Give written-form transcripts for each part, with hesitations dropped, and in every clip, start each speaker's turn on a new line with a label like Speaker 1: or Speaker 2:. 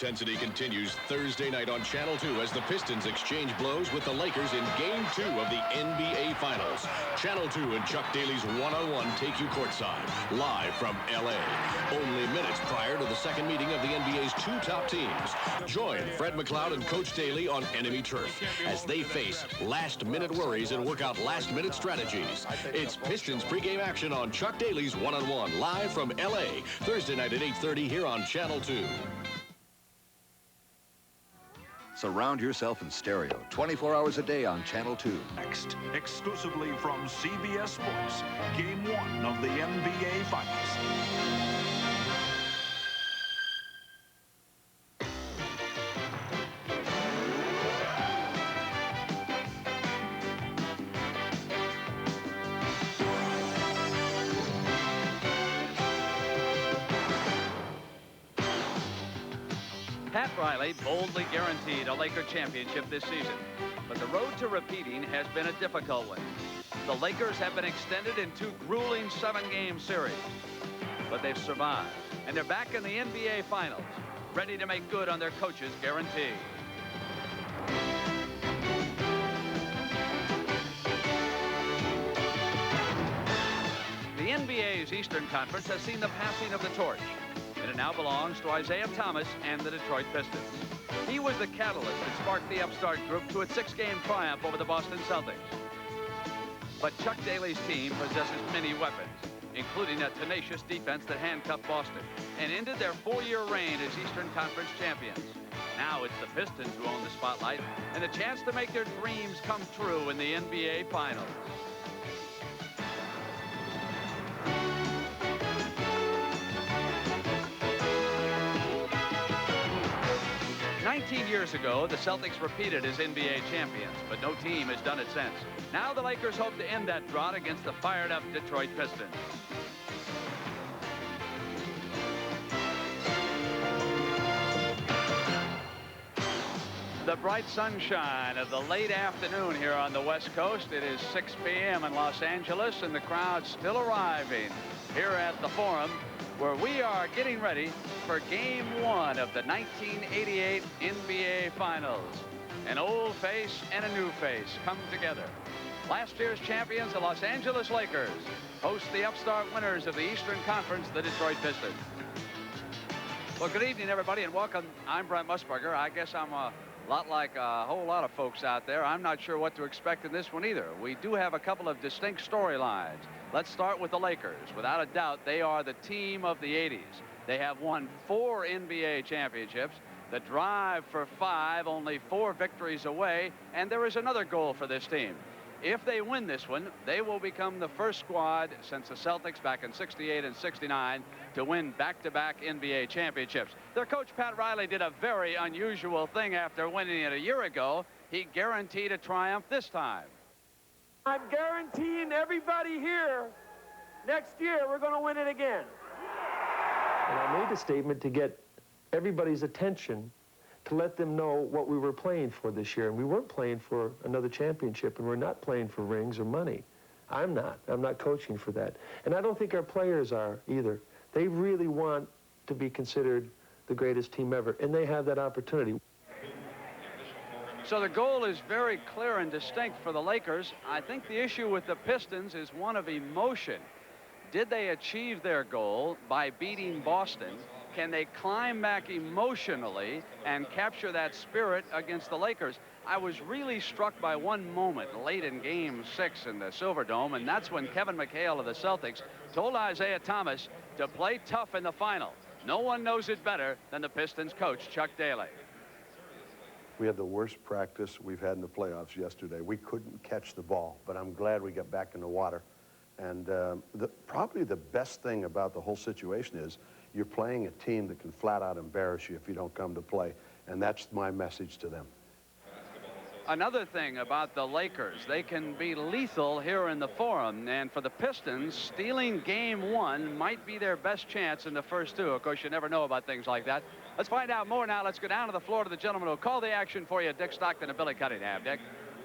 Speaker 1: intensity continues Thursday night on Channel 2 as the Pistons exchange blows with the Lakers in Game 2 of the NBA Finals. Channel 2 and Chuck Daly's one-on-one take you courtside, live from L.A. Only minutes prior to the second meeting of the NBA's two top teams. Join Fred McLeod and Coach Daly on enemy turf as they face last-minute worries and work out last-minute strategies. It's Pistons pregame action on Chuck Daly's one-on-one, live from L.A. Thursday night at 8:30 here on Channel 2.
Speaker 2: Surround yourself in stereo 24 hours a day on Channel 2.
Speaker 3: Next, exclusively from CBS Sports, Game 1 of the NBA Finals.
Speaker 4: Pat Riley boldly guaranteed a Laker championship this season, but the road to repeating has been a difficult one. The Lakers have been extended in two grueling 7-game series, but they've survived, and they're back in the NBA Finals, ready to make good on their coach's guarantee. The NBA's Eastern Conference has seen the passing of the torch, and it now belongs to Isaiah Thomas and the Detroit Pistons. He was the catalyst that sparked the upstart group to its 6-game triumph over the Boston Celtics. But Chuck Daly's team possesses many weapons, including a tenacious defense that handcuffed Boston and ended their 4-year reign as Eastern Conference champions. Now it's the Pistons who own the spotlight and the chance to make their dreams come true in the NBA Finals. 19 years ago, the Celtics repeated as NBA champions, but no team has done it since. Now the Lakers hope to end that drought against the fired-up Detroit Pistons. The bright sunshine of the late afternoon here on the West Coast. It is 6 p.m. in Los Angeles, and the crowd's still arriving here at the Forum, where we are getting ready for Game 1 of the 1988 NBA Finals. An old face and a new face come together. Last year's champions, the Los Angeles Lakers, host the upstart winners of the Eastern Conference, the Detroit Pistons. Well, good evening, everybody, and welcome. I'm Brent Musburger. I guess I'm a lot like a whole lot of folks out there. I'm not sure what to expect in this one either. We do have a couple of distinct storylines. Let's start with the Lakers. Without a doubt, they are the team of the 80s. They have won 4 NBA championships. The drive for 5, only 4 victories away, and there is another goal for this team. If they win this one, they will become the first squad since the Celtics back in '68 and '69 to win back-to-back NBA championships. Their coach, Pat Riley, did a very unusual thing after winning it a year ago. He guaranteed a triumph this time.
Speaker 5: I'm guaranteeing everybody here, next year we're going to win it again. And I made a statement to get everybody's attention, to let them know what we were playing for this year. And we weren't playing for another championship, and we're not playing for rings or money. I'm not coaching for that. And I don't think our players are either. They really want to be considered the greatest team ever, and they have that opportunity.
Speaker 4: So the goal is very clear and distinct for the Lakers. I think the issue with the Pistons is one of emotion. Did they achieve their goal by beating Boston? Can they climb back emotionally and capture that spirit against the Lakers? I was really struck by one moment late in Game 6 in the Silverdome, and that's when Kevin McHale of the Celtics told Isaiah Thomas to play tough in the final. No one knows it better than the Pistons coach, Chuck Daly.
Speaker 6: We had the worst practice we've had in the playoffs yesterday. We couldn't catch the ball, but I'm glad we got back in the water. And probably the best thing about the whole situation is you're playing a team that can flat out embarrass you if you don't come to play. And that's my message to them.
Speaker 4: Another thing about the Lakers, they can be lethal here in the Forum. And for the Pistons, stealing Game 1 might be their best chance in the first 2. Of course, you never know about things like that. Let's find out more now. Let's go down to the floor to the gentleman who'll call the action for you, Dick Stockton and Billy Cunningham. Dick.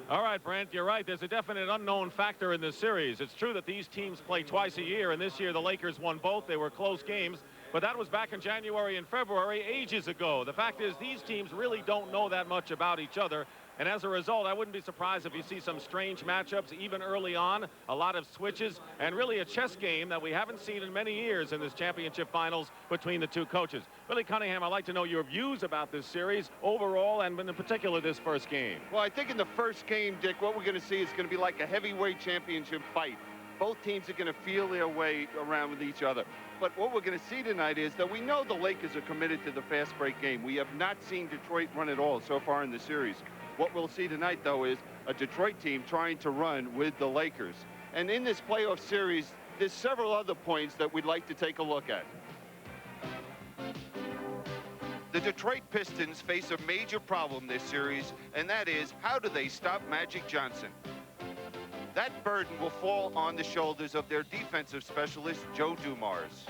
Speaker 7: All right, Brent, you're right. There's a definite unknown factor in this series. It's true that these teams play twice a year, and this year the Lakers won both. They were close games. but that was back in January and February, ages ago. The fact is, these teams really don't know that much about each other. And as a result, I wouldn't be surprised if you see some strange matchups even early on, a lot of switches, and really a chess game that we haven't seen in many years in this championship finals between the two coaches. Billy Cunningham, I'd like to know your views about this series overall and in particular this first game.
Speaker 8: Well, I think in the first game, Dick, what we're going to see is going to be like a heavyweight championship fight. Both teams are going to feel their way around with each other. But what we're going to see tonight is that we know the Lakers are committed to the fast break game. We have not seen Detroit run at all so far in the series. What we'll see tonight, though, is a Detroit team trying to run with the Lakers. And in this playoff series, there's several other points that we'd like to take a look at. The Detroit Pistons face a major problem this series, and that is, how do they stop Magic Johnson? That burden will fall on the shoulders of their defensive specialist, Joe Dumars.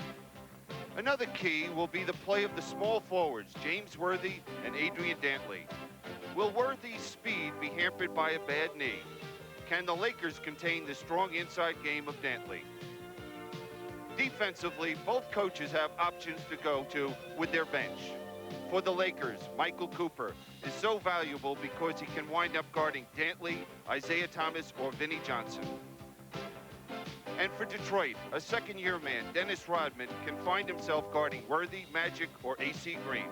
Speaker 8: Another key will be the play of the small forwards, James Worthy and Adrian Dantley. Will Worthy's speed be hampered by a bad knee? Can the Lakers contain the strong inside game of Dantley? Defensively, both coaches have options to go to with their bench. For the Lakers, Michael Cooper is so valuable because he can wind up guarding Dantley, Isaiah Thomas, or Vinnie Johnson. And for Detroit, a second-year man, Dennis Rodman, can find himself guarding Worthy, Magic, or A.C. Green.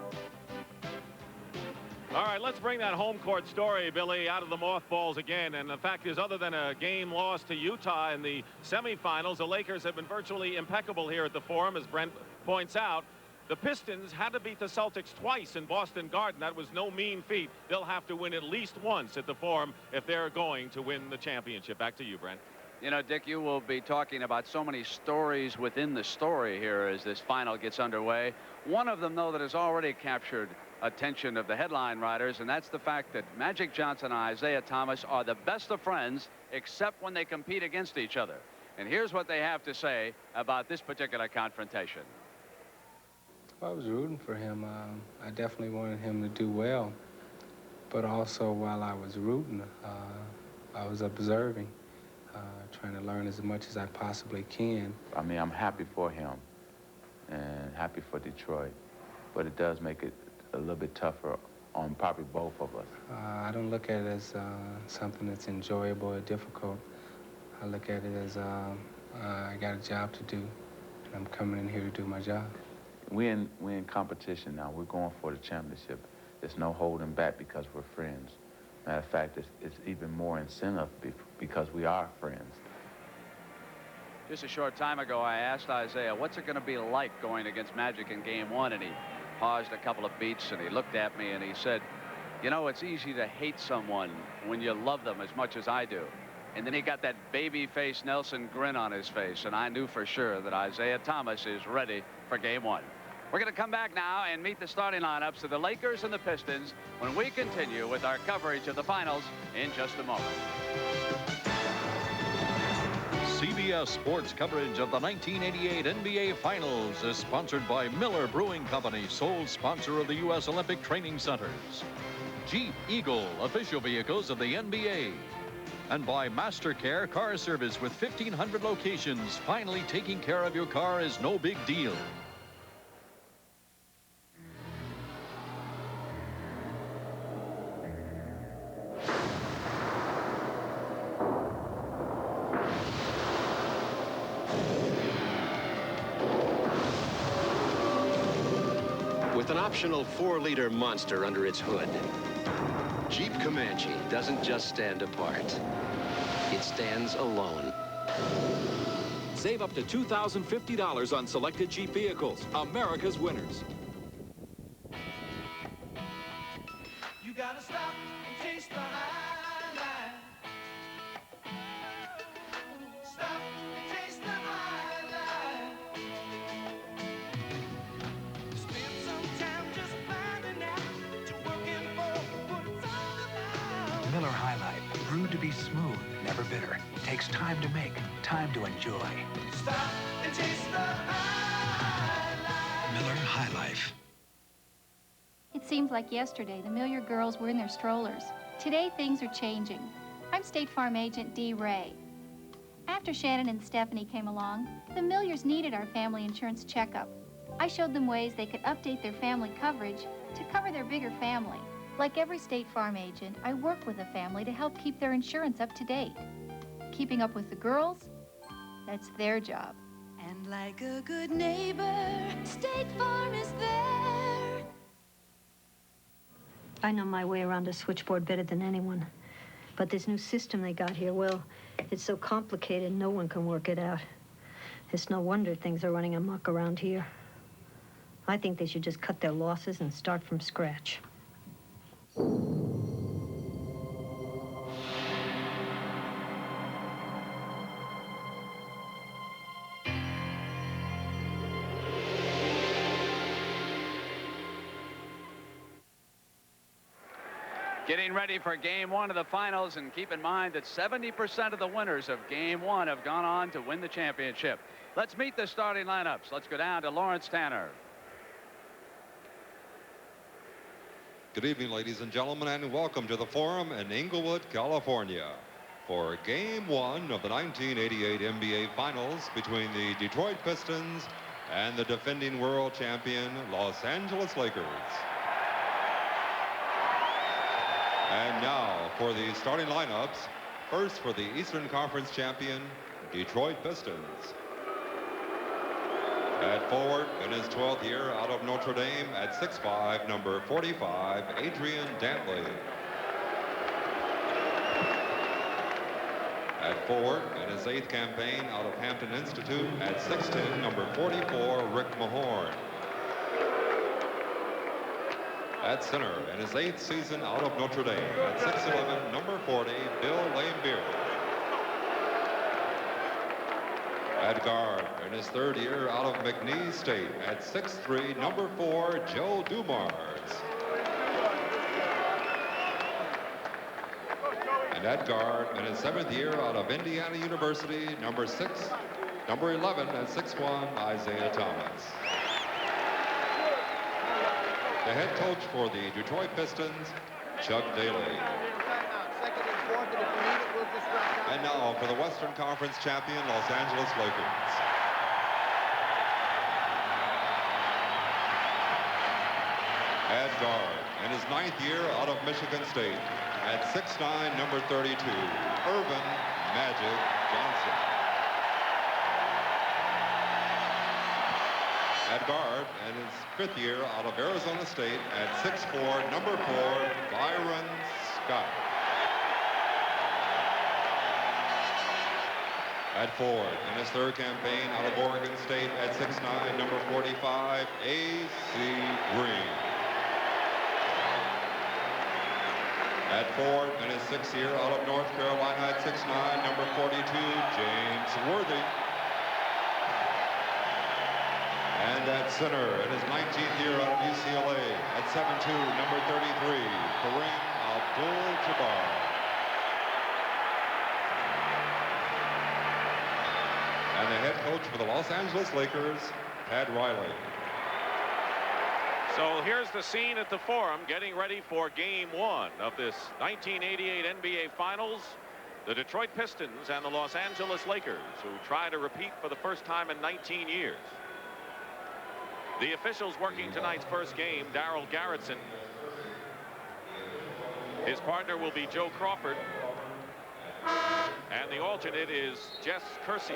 Speaker 7: All right, let's bring that home court story, Billy, out of the mothballs again. And the fact is, other than a game loss to Utah in the semifinals, the Lakers have been virtually impeccable here at the Forum, as Brent points out. The Pistons had to beat the Celtics twice in Boston Garden. That was no mean feat. They'll have to win at least once at the Forum if they're going to win the championship. Back to you, Brent.
Speaker 4: You know, Dick, you will be talking about so many stories within the story here as this final gets underway. One of them, though, that has already captured attention of the headline writers, and that's the fact that Magic Johnson and Isaiah Thomas are the best of friends except when they compete against each other. And here's what they have to say about this particular confrontation.
Speaker 9: I was rooting for him. I definitely wanted him to do well, but also while I was rooting, I was observing, trying to learn as much as I possibly can.
Speaker 10: I mean, I'm happy for him and happy for Detroit, but it does make it a little bit tougher on probably both of us.
Speaker 9: I don't look at it as something that's enjoyable or difficult. I look at it as I got a job to do, and I'm coming in here to do my job.
Speaker 10: We're in competition now. We're going for the championship. There's no holding back because we're friends. Matter of fact, it's even more incentive because we are friends.
Speaker 4: Just a short time ago, I asked Isaiah, what's it going to be like going against Magic in game one? And he paused a couple of beats and he looked at me and he said, you know, it's easy to hate someone when you love them as much as I do. And then he got that baby face Nelson grin on his face, and I knew for sure that Isaiah Thomas is ready for game one. We're going to come back now and meet the starting lineups of the Lakers and the Pistons when we continue with our coverage of the finals in just a moment.
Speaker 11: CBS Sports coverage of the 1988 NBA Finals is sponsored by Miller Brewing Company, sole sponsor of the U.S. Olympic Training Centers. Jeep Eagle, official vehicles of the NBA. And by MasterCare Car Service with 1,500 locations. Finally, taking care of your car is no big deal.
Speaker 12: With an optional 4-liter monster under its hood, Jeep Comanche doesn't just stand apart. It stands alone.
Speaker 13: Save up to $2,050 on selected Jeep vehicles. America's winners.
Speaker 14: You gotta stop and taste the high life. Stop and taste the high life. Spend some time just finding out what you're working for, what it's all about.
Speaker 15: Miller High Life, brewed to be smooth, never bitter. Takes time to make, time to enjoy.
Speaker 14: Stop and taste the high life.
Speaker 15: Miller High Life.
Speaker 16: It seems like yesterday the Miller girls were in their strollers. Today things are changing. I'm State Farm Agent Dee Ray. After Shannon and Stephanie came along, the Millers needed our family insurance checkup. I showed them ways they could update their family coverage to cover their bigger family. Like every State Farm agent, I work with a family to help keep their insurance up to date. Keeping up with the girls, that's their job.
Speaker 14: And like a good neighbor, State Farm is there.
Speaker 17: I know my way around a switchboard better than anyone. But this new system they got here, well, it's so complicated, no one can work it out. It's no wonder things are running amok around here. I think they should just cut their losses and start from scratch.
Speaker 4: Getting ready for game one of the finals, and keep in mind that 70% of the winners of game one have gone on to win the championship. Let's meet the starting lineups. Let's go down to Lawrence Tanner.
Speaker 18: Good evening, ladies and gentlemen, and welcome to the Forum in Inglewood, California for game one of the 1988 NBA Finals between the Detroit Pistons and the defending world champion Los Angeles Lakers. And now for the starting lineups. First, for the Eastern Conference champion, Detroit Pistons. At forward, in his 12th year out of Notre Dame, at 6'5", number 45, Adrian Dantley. At forward, in his 8th campaign out of Hampton Institute, at 6'10", number 44, Rick Mahorn. At center, in his 8th season out of Notre Dame, at 6'11", number 40, Bill Laimbeer. At guard, in his 3rd year out of McNeese State, at 6'3", number 4, Joe Dumars. And at guard, in his 7th year out of Indiana University, number 11, at 6'1", Isaiah Thomas. The head coach for the Detroit Pistons, Chuck Daly. And now for the Western Conference champion, Los Angeles Lakers. At guard, in his 9th year out of Michigan State, at 6'9", number 32, Earvin Magic Johnson. At guard, in his 5th year out of Arizona State, at 6'4", number 4, Byron Scott. At forward, in his 3rd campaign out of Oregon State, at 6'9", number 45, A.C. Green. At forward, in his 6th year out of North Carolina, at 6'9", number 42, James Worthy. And at center, in his 19th year out of UCLA, at 7'2", number 33, Kareem Abdul-Jabbar. And the head coach for the Los Angeles Lakers, Pat Riley.
Speaker 7: So here's the scene at the Forum, getting ready for game one of this 1988 NBA Finals. The Detroit Pistons and the Los Angeles Lakers, who try to repeat for the first time in 19 years. The officials working tonight's first game, Darryl Garretson. His partner will be Joe Crawford. And the alternate is Jess Kersey.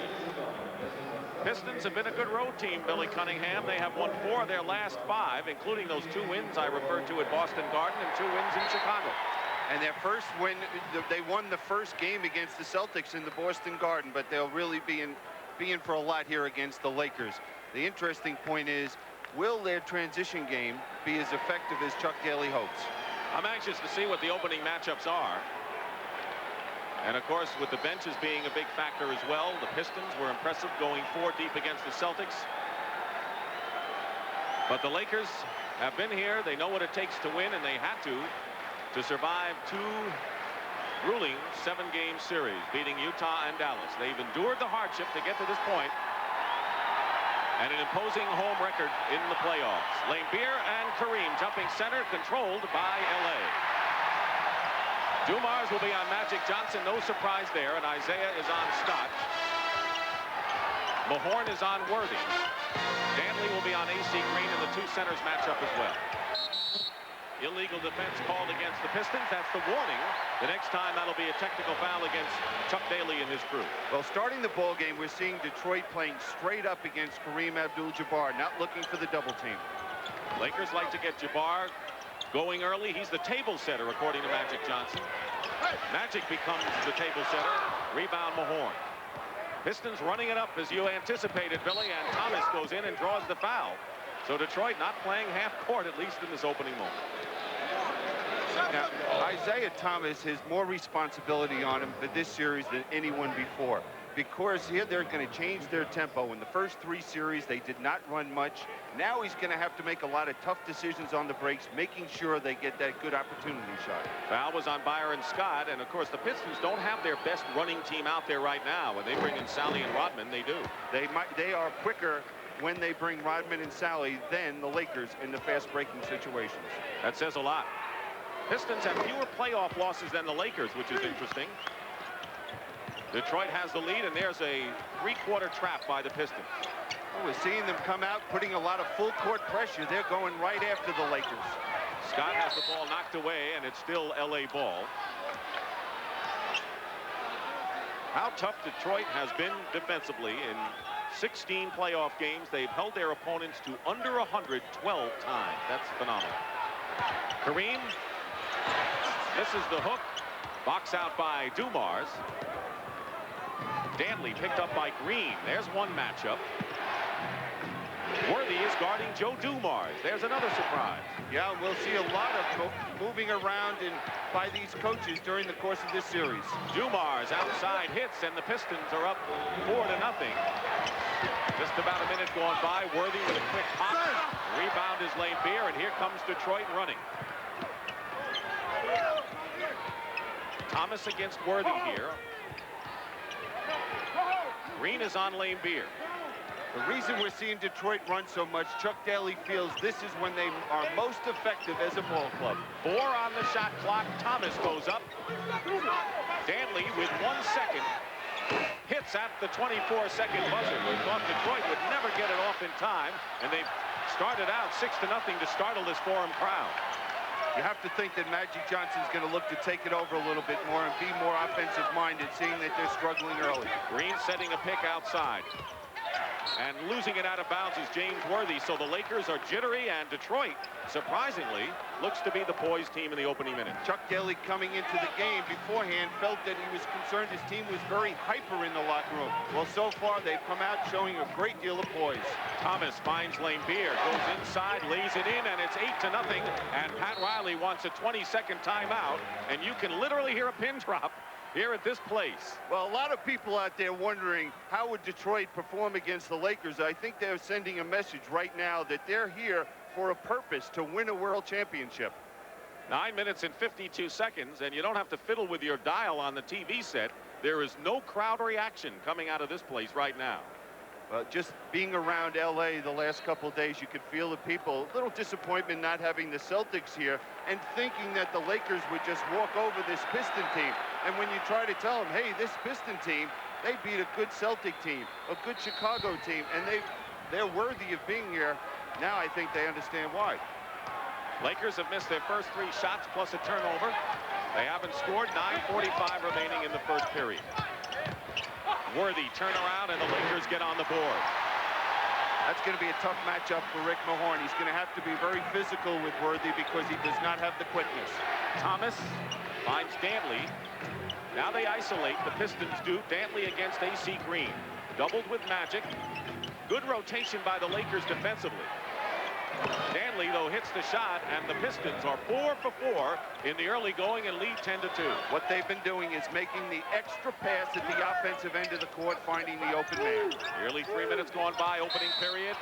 Speaker 7: Pistons have been a good road team, Billy Cunningham. They have won 4 of their last 5, including those 2 wins I referred to at Boston Garden and 2 wins in Chicago.
Speaker 8: And their first win, they won the first game against the Celtics in the Boston Garden, but they'll really be in for a lot here against the Lakers. The interesting point is, will their transition game be as effective as Chuck Daly hopes?
Speaker 7: I'm anxious to see what the opening matchups are. And of course, with the benches being a big factor as well, the Pistons were impressive going 4 deep against the Celtics. But the Lakers have been here. They know what it takes to win, and they had to survive 2 grueling 7-game series, beating Utah and Dallas. They've endured the hardship to get to this point, and an imposing home record in the playoffs. Laimbeer and Kareem jumping center, controlled by L.A. Dumars will be on Magic Johnson, no surprise there, and Isaiah is on Scott. Mahorn is on Worthy. Danley will be on AC Green in the two centers matchup as well. Illegal defense called against the Pistons. That's the warning. The next time, that'll be a technical foul against Chuck Daly and his crew.
Speaker 8: Well, starting the ball game, we're seeing Detroit playing straight up against Kareem Abdul-Jabbar, not looking for the double team.
Speaker 7: Lakers like to get Jabbar going early. He's the table setter, according to Magic Johnson. Magic becomes the table setter. Rebound Mahorn. Pistons running it up as you anticipated, Billy, and Thomas goes in and draws the foul. So Detroit not playing half court, at least in this opening moment.
Speaker 8: Now, Isaiah Thomas has more responsibility on him for this series than anyone before, because here they're going to change their tempo. In the first three series, they did not run much. Now he's going to have to make a lot of tough decisions on the breaks, making sure they get that good opportunity shot.
Speaker 7: Foul was on Byron Scott, and of course the Pistons don't have their best running team out there right now. When they bring in Sally and Rodman, they do.
Speaker 8: They are quicker when they bring Rodman and Sally than the Lakers in the fast breaking situations.
Speaker 7: That says a lot. Pistons have fewer playoff losses than the Lakers, which is interesting. Detroit has the lead, and there's a three-quarter trap by the Pistons.
Speaker 8: Oh, we're seeing them come out, putting a lot of full court pressure. They're going right after the Lakers.
Speaker 7: Scott has the ball knocked away, and it's still LA ball. How tough Detroit has been defensively. In 16 playoff games, they've held their opponents to under 100 12 times. That's phenomenal. Kareem misses the hook. Box out by Dumars. Danley picked up by Green. There's one matchup. Worthy is guarding Joe Dumars. There's another surprise.
Speaker 8: Yeah, we'll see a lot of moving around by these coaches during the course of this series.
Speaker 7: Dumars outside hits, and the Pistons are up 4-0. Just about a minute going by. Worthy with a quick pop. Rebound is Laimbeer, and here comes Detroit running. Thomas against Worthy here. Green is on Laimbeer.
Speaker 8: The reason we're seeing Detroit run so much, Chuck Daly feels this is when they are most effective as a ball club.
Speaker 7: 4 on the shot clock. Thomas goes up. Danley with 1 second hits at the 24-second buzzer. We thought Detroit would never get it off in time, and they've started out 6-0 to startle this Forum crowd.
Speaker 8: You have to think that Magic Johnson's going to look to take it over a little bit more and be more offensive-minded, seeing that they're struggling early.
Speaker 7: Green setting a pick outside. And losing it out of bounds is James Worthy. So the Lakers are jittery, and Detroit, surprisingly, looks to be the poised team in the opening minute.
Speaker 8: Chuck Daly, coming into the game beforehand, felt that he was concerned his team was very hyper in the locker room. Well, so far, they've come out showing a great deal of poise.
Speaker 7: Thomas finds Laimbeer, goes inside, lays it in, and it's 8-0. And Pat Riley wants a 20-second timeout, and you can literally hear a pin drop here at this place.
Speaker 8: Well, a lot of people out there wondering how would Detroit perform against the Lakers. I think they're sending a message right now that they're here for a purpose, to win a world championship.
Speaker 7: 9 minutes and 52 seconds, and you don't have to fiddle with your dial on the TV set. There is no crowd reaction coming out of this place right now.
Speaker 8: Just being around LA the last couple of days, you could feel the people, a little disappointment not having the Celtics here, and thinking that the Lakers would just walk over this Piston team. And when you try to tell them, hey, this Piston team, they beat a good Celtic team, a good Chicago team, and they're worthy of being here. Now I think they understand why.
Speaker 7: Lakers have missed their first 3 shots plus a turnover. They haven't scored. 9:45 remaining in the first period. Worthy turnaround, and the Lakers get on the board.
Speaker 8: That's going to be a tough matchup for Rick Mahorn. He's going to have to be very physical with Worthy because he does not have the quickness.
Speaker 7: Thomas finds Danley. Now they isolate. The Pistons do. Danley against AC Green. Doubled with Magic. Good rotation by the Lakers defensively. Danley, though, hits the shot, and the Pistons are 4 for 4 in the early going and lead 10-2.
Speaker 8: What they've been doing is making the extra pass at the offensive end of the court, finding the open man.
Speaker 7: Nearly 3 minutes gone by, opening period,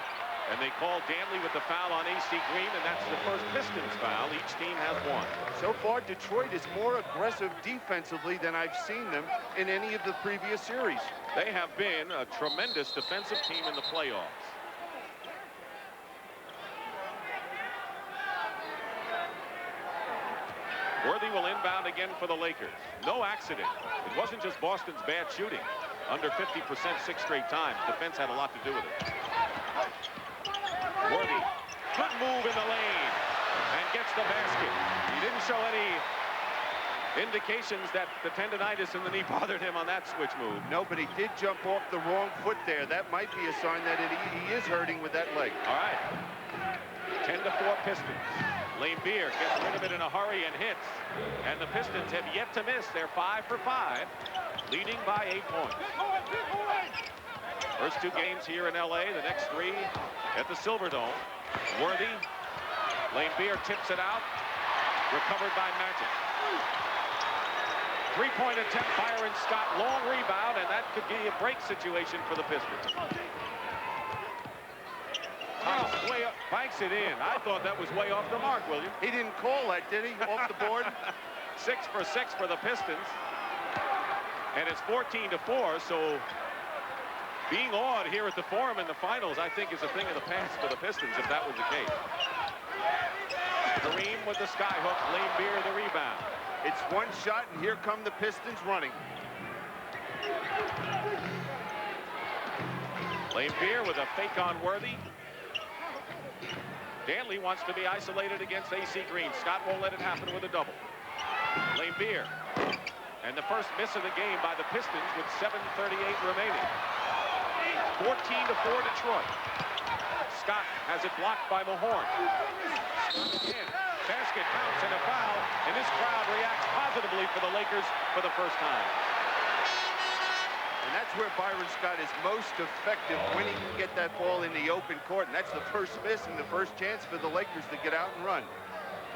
Speaker 7: and they call Danley with the foul on AC Green, and that's the first Pistons foul. Each team has 1.
Speaker 8: So far, Detroit is more aggressive defensively than I've seen them in any of the previous series.
Speaker 7: They have been a tremendous defensive team in the playoffs. Worthy will inbound again for the Lakers. No accident. It wasn't just Boston's bad shooting. Under 50% 6 straight times. Defense had a lot to do with it. Worthy, good move in the lane, and gets the basket. He didn't show any indications that the tendonitis in the knee bothered him on that switch move.
Speaker 8: No, but he did jump off the wrong foot there. That might be a sign that he is hurting with that leg.
Speaker 7: All right. 10-4 Pistons. Lane Beer gets rid of it in a hurry and hits. And the Pistons have yet to miss. They're 5 for 5, leading by 8 points. First 2 games here in LA, the next 3 at the Silverdome. Worthy. Lane Beer tips it out. Recovered by Magic. 3-point attempt, Byron Scott, long rebound, and that could be a break situation for the Pistons. Thomas way up, banks it in. I thought that was way off the mark, William.
Speaker 8: He didn't call that, did he? Off the board?
Speaker 7: 6 for 6 for the Pistons. And it's 14-4, so being on here at the Forum in the finals, I think, is a thing of the past for the Pistons, if that was the case. Kareem with the skyhook, Lane Beer the rebound.
Speaker 8: It's one shot, and here come the Pistons running.
Speaker 7: Lane Beer with a fake on Worthy. Danley wants to be isolated against AC Green. Scott won't let it happen with a double. Lane Beer. And the first miss of the game by the Pistons with 7:38 remaining. 14-4 Detroit. Scott has it blocked by Mahorn. Again, basket counts and a foul, and this crowd reacts positively for the Lakers for the first time.
Speaker 8: And that's where Byron Scott is most effective, when he can get that ball in the open court. And that's the first miss and the first chance for the Lakers to get out and run.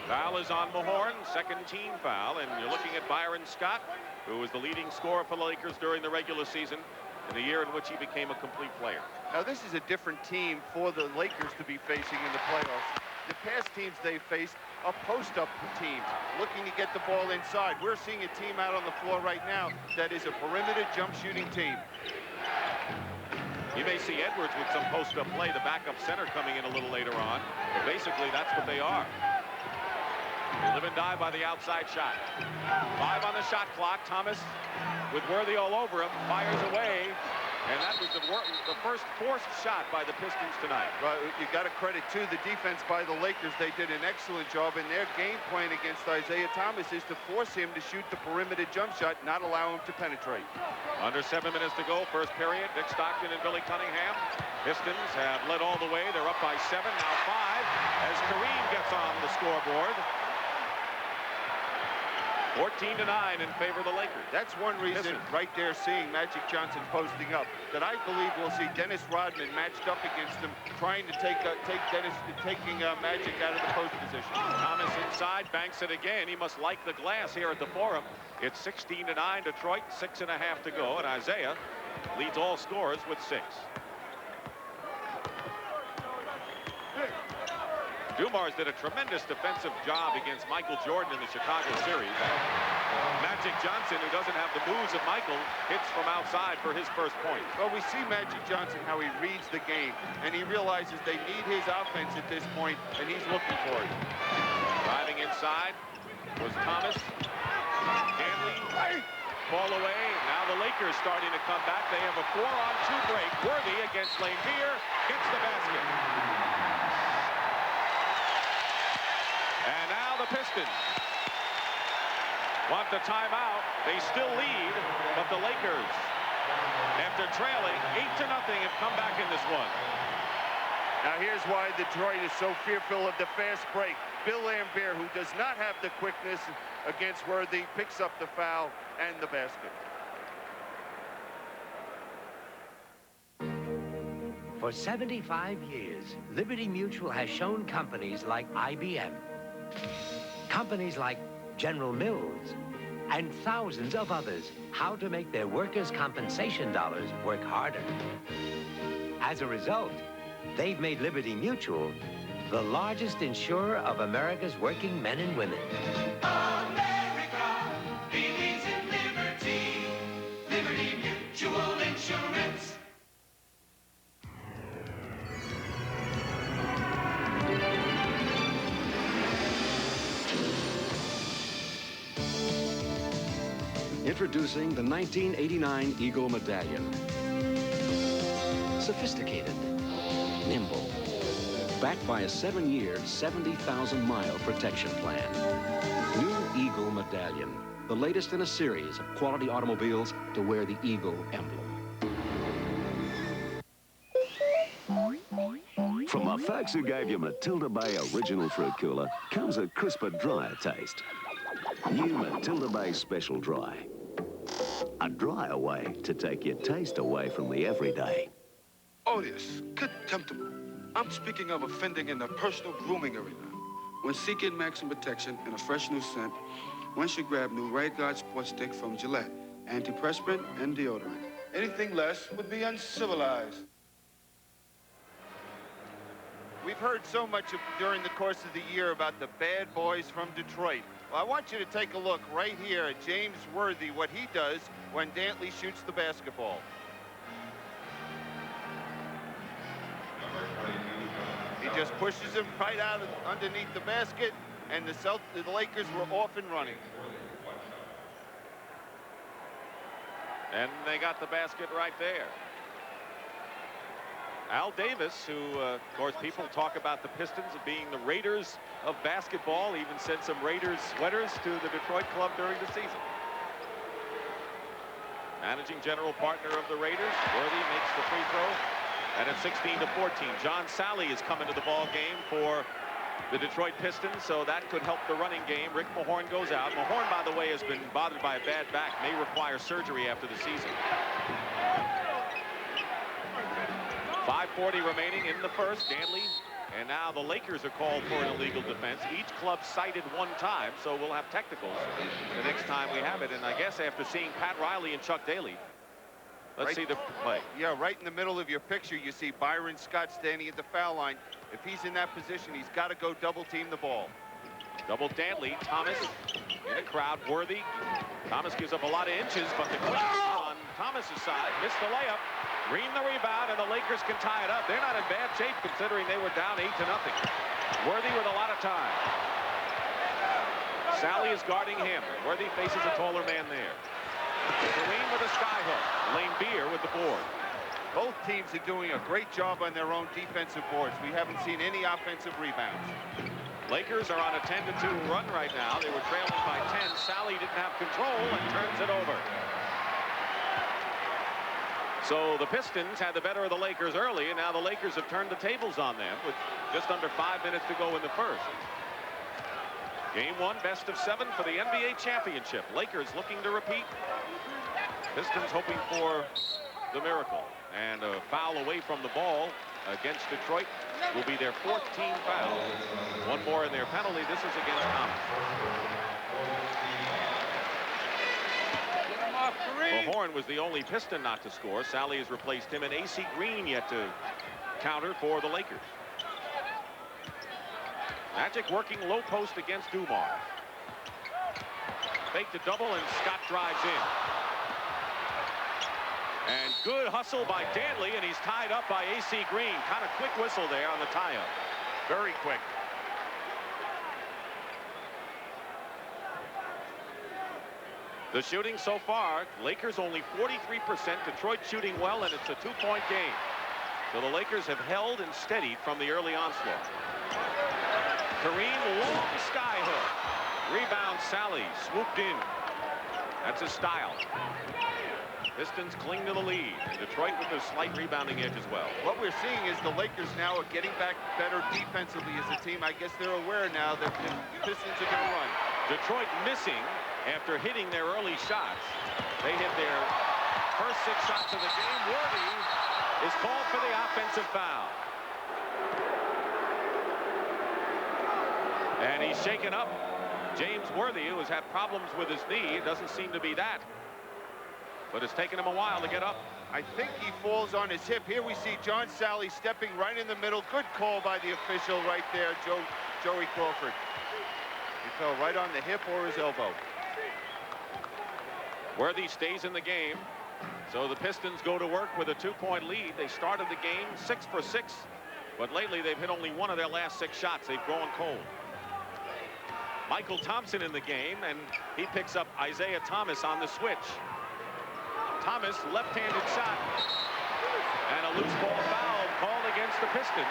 Speaker 7: Foul is on Mahorn, second team foul, and you're looking at Byron Scott, who was the leading scorer for the Lakers during the regular season, in the year in which he became a complete player.
Speaker 8: Now, this is a different team for the Lakers to be facing in the playoffs. The past teams they faced are post-up teams, looking to get the ball inside. We're seeing a team out on the floor right now that is a perimeter jump shooting team.
Speaker 7: You may see Edwards with some post-up play, the backup center coming in a little later on, but basically that's what they are. They live and die by the outside shot. 5 on the shot clock. Thomas, with Worthy all over him, fires away. And that was the first forced shot by the Pistons tonight.
Speaker 8: Well, you got to credit, too, the defense by the Lakers. They did an excellent job in their game plan against Isaiah Thomas is to force him to shoot the perimeter jump shot, not allow him to penetrate.
Speaker 7: Under 7 minutes to go, first period. Dick Stockton and Billy Cunningham. Pistons have led all the way. They're up by 7, now 5, as Kareem gets on the scoreboard. 14-9 in favor of the Lakers.
Speaker 8: That's one reason right there, seeing Magic Johnson posting up, that I believe we'll see Dennis Rodman matched up against him, trying to taking Magic out of the post position.
Speaker 7: Thomas inside, banks it again. He must like the glass here at the Forum. It's 16-9 Detroit, 6.5 to go, and Isaiah leads all scorers with 6. Dumars did a tremendous defensive job against Michael Jordan in the Chicago series. Magic Johnson, who doesn't have the moves of Michael, hits from outside for his first point.
Speaker 8: Well, we see Magic Johnson, how he reads the game, and he realizes they need his offense at this point, and he's looking for it.
Speaker 7: Driving inside was Thomas. Danley, ball away. Now the Lakers starting to come back. They have a 4-on-2 break. Worthy against Lane Beer gets the basket. And now the Pistons want the timeout. They still lead, but the Lakers, after trailing 8-0, have come back in this one.
Speaker 8: Now here's why Detroit is so fearful of the fast break. Bill Laimbeer, who does not have the quickness against Worthy, picks up the foul and the basket.
Speaker 19: For 75 years, Liberty Mutual has shown companies like IBM, companies like General Mills, and thousands of others how to make their workers' compensation dollars work harder. As a result, they've made Liberty Mutual the largest insurer of America's working men and women.
Speaker 14: America believes in liberty. Liberty Mutual Insurance.
Speaker 12: Introducing the 1989 Eagle Medallion. Sophisticated, nimble. Backed by a 7-year, 70,000-mile protection plan. New Eagle Medallion, the latest in a series of quality automobiles to wear the Eagle emblem.
Speaker 20: From the folks who gave you Matilda Bay Original Fruit Cooler comes a crisper, drier taste. New Matilda Bay Special Dry. A drier way to take your taste away from the everyday.
Speaker 21: Odious, contemptible. I'm speaking of offending in the personal grooming arena. When seeking maximum protection and a fresh new scent, one should grab new Right Guard Sports Stick from Gillette. Antiperspirant and deodorant. Anything less would be uncivilized.
Speaker 8: We've heard so much during the course of the year about the bad boys from Detroit. Well, I want you to take a look right here at James Worthy, what he does when Dantley shoots the basketball. He just pushes him right out underneath the basket, and the Lakers were off and running.
Speaker 7: And they got the basket right there. Al Davis, who, of course, people talk about the Pistons as being the Raiders of basketball, even sent some Raiders sweaters to the Detroit club during the season. Managing general partner of the Raiders, Worthy makes the free throw. And it's 16-14. John Sally is coming to the ball game for the Detroit Pistons, so that could help the running game. Rick Mahorn goes out. Mahorn, by the way, has been bothered by a bad back, may require surgery after the season. 5:40 remaining in the first. Dantley, and now the Lakers are called for an illegal defense. Each club cited one time, so we'll have technicals the next time we have it. And I guess after seeing Pat Riley and Chuck Daly, let's see the play.
Speaker 8: Yeah, right in the middle of your picture, you see Byron Scott standing at the foul line. If he's in that position, he's got to go double team the ball.
Speaker 7: Double Dantley, Thomas in the crowd, Worthy. Thomas gives up a lot of inches, but the quick on Thomas's side, missed the layup. Green the rebound, and the Lakers can tie it up. They're not in bad shape considering they were down 8-0. Worthy with a lot of time. Sally is guarding him. Worthy faces a taller man there. Kareem with a skyhook. Lane Beer with the board.
Speaker 8: Both teams are doing a great job on their own defensive boards. We haven't seen any offensive rebounds.
Speaker 7: Lakers are on a 10-2 run right now. They were trailing by 10. Sally didn't have control and turns it over. So the Pistons had the better of the Lakers early, and now the Lakers have turned the tables on them with just under 5 minutes to go in the first. Game 1, best of 7 for the NBA championship. Lakers looking to repeat. Pistons hoping for the miracle. And a foul away from the ball against Detroit will be their 14th foul. One more in their penalty. This is against Thomas. Mahorn was the only Piston not to score. Sally has replaced him, and A.C. Green yet to counter for the Lakers. Magic working low post against Dumars. Fake to double, and Scott drives in. And good hustle by Dantley, and he's tied up by A.C. Green. Kind of quick whistle there on the tie-up. Very quick. The shooting so far, Lakers only 43%, Detroit shooting well, and it's a 2-point game. So the Lakers have held and steadied from the early onslaught. Kareem, long skyhook. Rebound, Sally, swooped in. That's his style. Pistons cling to the lead. Detroit with a slight rebounding edge as well.
Speaker 8: What we're seeing is the Lakers now are getting back better defensively as a team. I guess they're aware now that the Pistons are going to run.
Speaker 7: Detroit missing after hitting their early shots. They hit their first 6 shots of the game. Worthy is called for the offensive foul. And he's shaken up. James Worthy, who has had problems with his knee, it doesn't seem to be that. But it's taken him a while to get up.
Speaker 8: I think he falls on his hip. Here we see John Sally stepping right in the middle. Good call by the official right there, Joey Crawford. He fell right on the hip or his elbow.
Speaker 7: Worthy stays in the game. So the Pistons go to work with a 2-point lead. They started the game 6 for 6. But lately they've hit only 1 of their last 6 shots. They've gone cold. Michael Thompson in the game, and he picks up Isaiah Thomas on the switch. Thomas, left-handed shot, and a loose ball foul called against the Pistons.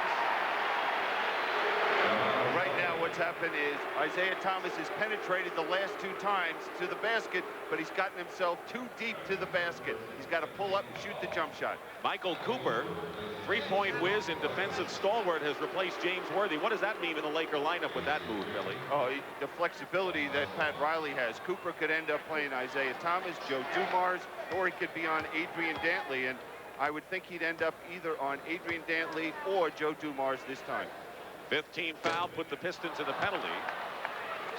Speaker 8: Right now, what's happened is Isaiah Thomas has penetrated the last 2 times to the basket, but he's gotten himself too deep to the basket. He's got to pull up and shoot the jump shot.
Speaker 7: Michael Cooper, three-point whiz and defensive stalwart, has replaced James Worthy. What does that mean in the Laker lineup with that move, Billy?
Speaker 8: Oh, the flexibility that Pat Riley has. Cooper could end up playing Isaiah Thomas, Joe Dumars, or he could be on Adrian Dantley, and I would think he'd end up either on Adrian Dantley or Joe Dumars this time.
Speaker 7: 5th team foul put the Pistons in the penalty.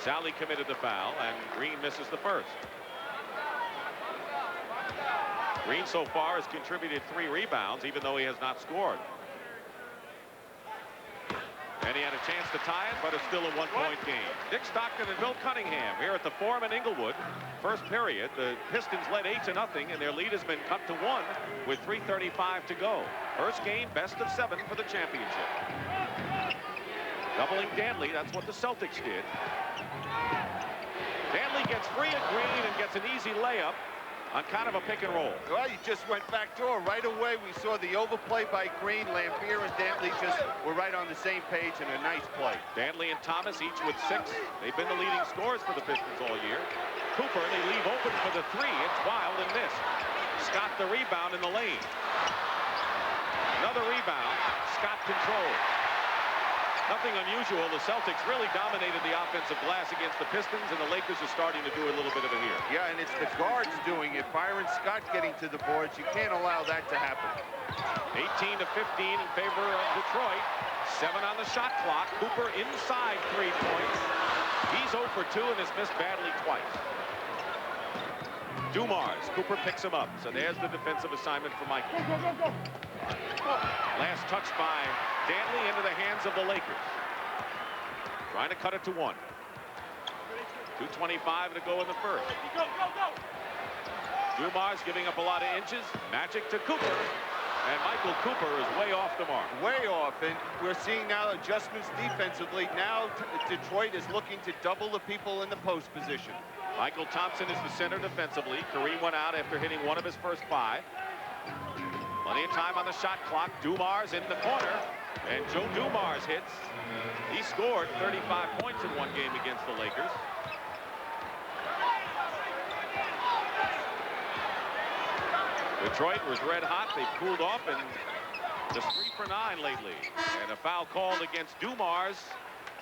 Speaker 7: Sally committed the foul, and Green misses the first. Green so far has contributed 3 rebounds, even though he has not scored. And he had a chance to tie it, but it's still a 1-point game. Dick Stockton and Bill Cunningham here at the Forum in Inglewood. First period, the Pistons led 8-0, and their lead has been cut to 1 with 3:35 to go. First game, best of 7 for the championship. Doubling Dantley, that's what the Celtics did. Dantley gets free of Green and gets an easy layup on kind of a pick and roll.
Speaker 8: Well, he just went back door. Right away, we saw the overplay by Green. Lampier and Dantley just were right on the same page, and a nice play.
Speaker 7: Dantley and Thomas each with 6. They've been the leading scorers for the Pistons all year. Cooper, they leave open for the 3. It's wild and missed. Scott the rebound in the lane. Another rebound. Scott controls. Nothing unusual. The Celtics really dominated the offensive glass against the Pistons, and the Lakers are starting to do a little bit of it here.
Speaker 8: Yeah, and it's the guards doing it. Byron Scott getting to the boards. You can't allow that to happen.
Speaker 7: 18-15 in favor of Detroit. 7 on the shot clock. Cooper inside 3 points. He's 0 for 2 and has missed badly twice. Dumars. Cooper picks him up. So there's the defensive assignment for Michael. Last touch by Dantley into the hands of the Lakers. Trying to cut it to 1. 2:25 to go in the first. Dumars giving up a lot of inches. Magic to Cooper. And Michael Cooper is way off the mark.
Speaker 8: Way off, and we're seeing now adjustments defensively. Now Detroit is looking to double the people in the post position.
Speaker 7: Michael Thompson is the center defensively. Kareem went out after hitting 1 of his first 5. Plenty of time on the shot clock. Dumars in the corner, and Joe Dumars hits. He scored 35 points in 1 game against the Lakers. Detroit was red hot. They cooled off, and just 3 for 9 lately. And a foul called against Dumars,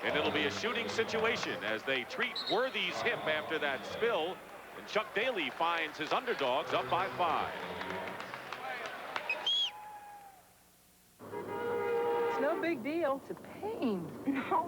Speaker 7: and it'll be a shooting situation as they treat Worthy's hip after that spill. And Chuck Daly finds his underdogs up by 5.
Speaker 1: It's no big deal. It's a pain.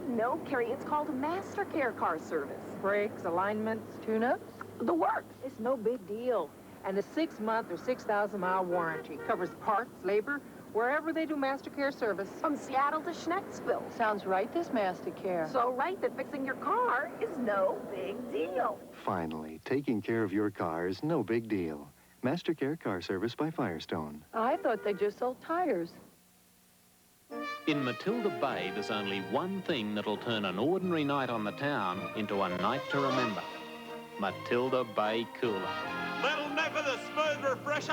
Speaker 1: No, Carrie. It's called a Master Care car service. Brakes, alignments, tune-ups, the works. It's no big deal. And a 6-month or 6,000-mile warranty covers parts, labor, wherever they do Master Care service.
Speaker 22: From Seattle to Schnecksville.
Speaker 1: Sounds right, this Master Care.
Speaker 22: So right that fixing your car is no big deal.
Speaker 23: Finally, taking care of your car is no big deal. Master Care Car Service by Firestone.
Speaker 1: I thought they just sold tires.
Speaker 24: In Matilda Bay, there's only one thing that'll turn an ordinary night on the town into a night to remember. Matilda Bay Cooler.
Speaker 14: Little nip of the smooth refresher.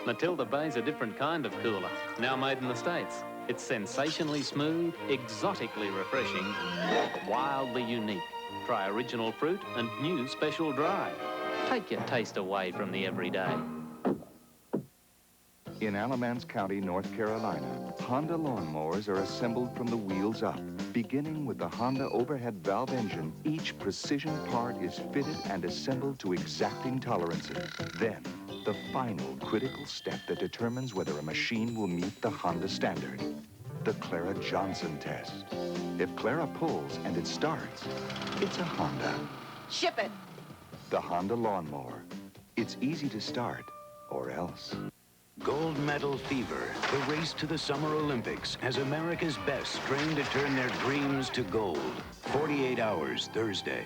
Speaker 24: Matilda Bay's a different kind of cooler, now made in the States. It's sensationally smooth, exotically refreshing, wildly unique. Try original fruit and new special dry. Take your taste away from the everyday.
Speaker 25: In Alamance County, North Carolina, Honda lawnmowers are assembled from the wheels up. Beginning with the Honda overhead valve engine, each precision part is fitted and assembled to exacting tolerances. Then, the final critical step that determines whether a machine will meet the Honda standard. The Clara Johnson test. If Clara pulls and it starts, it's a Honda.
Speaker 22: Ship it.
Speaker 25: The Honda lawnmower. It's easy to start, or else.
Speaker 26: Gold medal fever, the race to the Summer Olympics, as America's best train to turn their dreams to gold. 48 hours Thursday.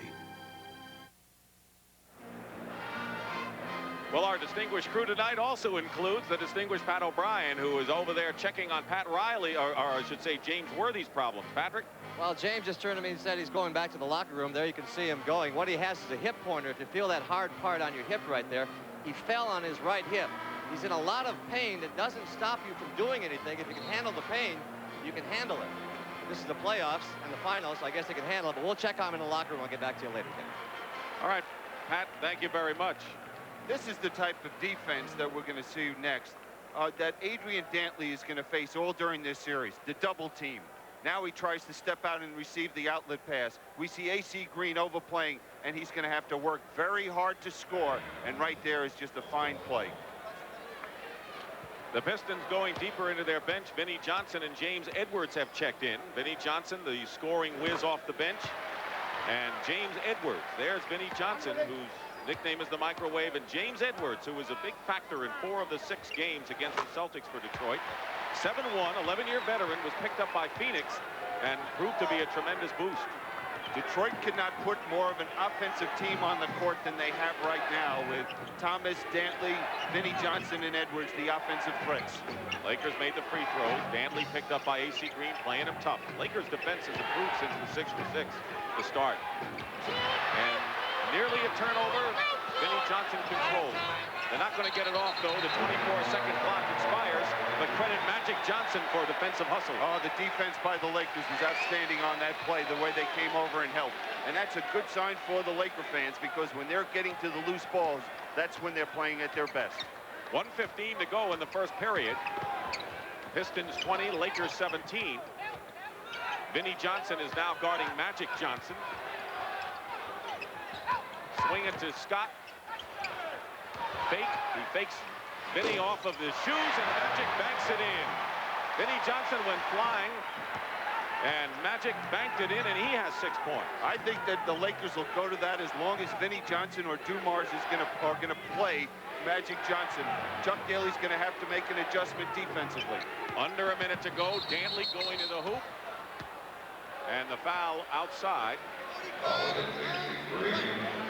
Speaker 7: Well, our distinguished crew tonight also includes the distinguished Pat O'Brien, who is over there checking on Pat Riley, or I should say James Worthy's problems. Patrick?
Speaker 27: Well, James just turned to me and said he's going back to the locker room. There you can see him going. What he has is a hip pointer. If you feel that hard part on your hip right there, he fell on his right hip. He's in a lot of pain that doesn't stop you from doing anything. If you can handle the pain, you can handle it. This is the playoffs and the finals, so I guess they can handle it, but we'll check on him in the locker room. I'll get back to you later, Ken.
Speaker 7: All right, Pat, thank you very much.
Speaker 8: This is the type of defense that we're going to see next, that Adrian Dantley is going to face all during this series, the double team. Now he tries to step out and receive the outlet pass. We see A.C. Green overplaying, and he's going to have to work very hard to score, and right there is just a fine play.
Speaker 7: The Pistons going deeper into their bench. Vinnie Johnson and James Edwards have checked in. Vinnie Johnson, the scoring whiz off the bench, and James Edwards. There's Vinnie Johnson, whose nickname is the Microwave, and James Edwards, who was a big factor in 4 of the 6 games against the Celtics for Detroit. 7-1, 11-year veteran, was picked up by Phoenix and proved to be a tremendous boost.
Speaker 8: Detroit could not put more of an offensive team on the court than they have right now with Thomas, Dantley, Vinnie Johnson, and Edwards, the offensive threats.
Speaker 7: Lakers made the free throws. Dantley picked up by A.C. Green, playing him tough. Lakers defense has improved since the 6-for-6 to start. And nearly a turnover. Vinnie Johnson controls. They're not going to get it off, though. The 24-second clock expires, but credit Magic Johnson for defensive hustle.
Speaker 8: Oh, the defense by the Lakers was outstanding on that play, the way they came over and helped. And that's a good sign for the Laker fans, because when they're getting to the loose balls, that's when they're playing at their best.
Speaker 7: 1:15 to go in the first period. Pistons 20, Lakers 17. Vinnie Johnson is now guarding Magic Johnson. Swing it to Scott. Fake. He fakes Vinnie off of the shoes, and Magic banks it in. Vinnie Johnson went flying, and Magic banked it in, and he has 6 points.
Speaker 8: I think that the Lakers will go to that as long as Vinnie Johnson or Dumars are going to play Magic Johnson. Chuck Daly's going to have to make an adjustment defensively.
Speaker 7: Under a minute to go. Dantley going to the hoop, and the foul outside.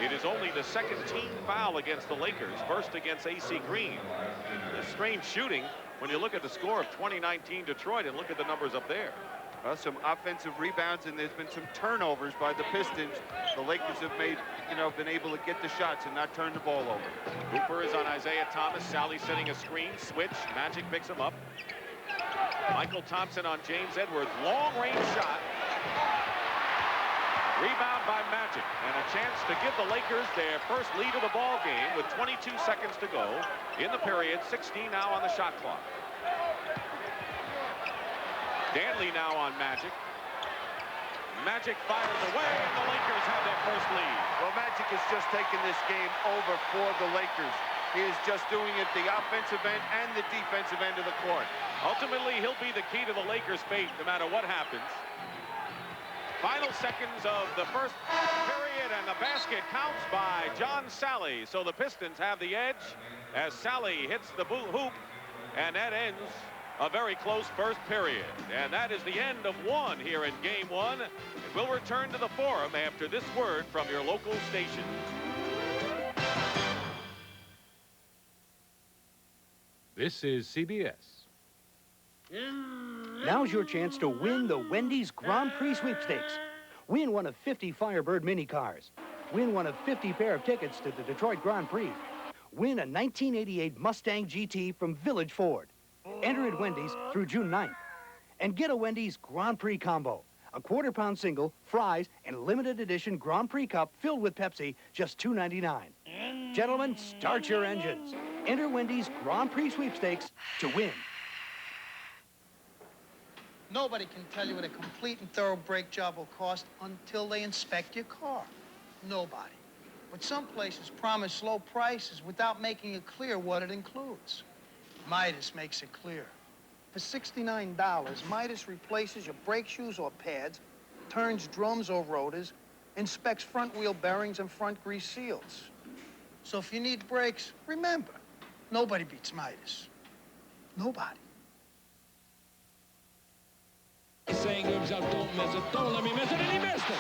Speaker 7: It is only the second team foul against the Lakers, first against A.C. Green. A strange shooting when you look at the score of 2019 Detroit and look at the numbers up there.
Speaker 8: Well, some offensive rebounds, and there's been some turnovers by the Pistons. The Lakers have been able to get the shots and not turn the ball over.
Speaker 7: Hooper is on Isaiah Thomas. Sally setting a screen. Switch. Magic picks him up. Michael Thompson on James Edwards. Long-range shot. Rebound by Magic, and a chance to give the Lakers their first lead of the ball game with 22 seconds to go in the period. 16 now on the shot clock. Dantley now on Magic. Magic fires away, and the Lakers have their first lead.
Speaker 8: Well, Magic has just taken this game over for the Lakers. He is just doing it the offensive end and the defensive end of the court.
Speaker 7: Ultimately, he'll be the key to the Lakers' fate no matter what happens. Final seconds of the first period, and the basket counts by John Sally. So the Pistons have the edge as Sally hits the hoop, and that ends a very close first period. And that is the end of one here in Game 1. And we'll return to the Forum after this word from your local station.
Speaker 2: This is CBS.
Speaker 3: Now's your chance to win the Wendy's Grand Prix sweepstakes. Win one of 50 Firebird mini cars. Win one of 50 pair of tickets to the Detroit Grand Prix. Win a 1988 Mustang GT from Village Ford. Enter at Wendy's through June 9th. And get a Wendy's Grand Prix combo. A quarter-pound single, fries, and a limited edition Grand Prix cup filled with Pepsi, just $2.99. Gentlemen, start your engines. Enter Wendy's Grand Prix sweepstakes to win.
Speaker 5: Nobody can tell you what a complete and thorough brake job will cost until they inspect your car. Nobody. But some places promise low prices without making it clear what it includes. Midas makes it clear. For $69, Midas replaces your brake shoes or pads, turns drums or rotors, inspects front wheel bearings and front grease seals. So if you need brakes, remember, nobody beats Midas. Nobody.
Speaker 6: Saying to himself, don't miss it, don't let me miss it, and he missed it.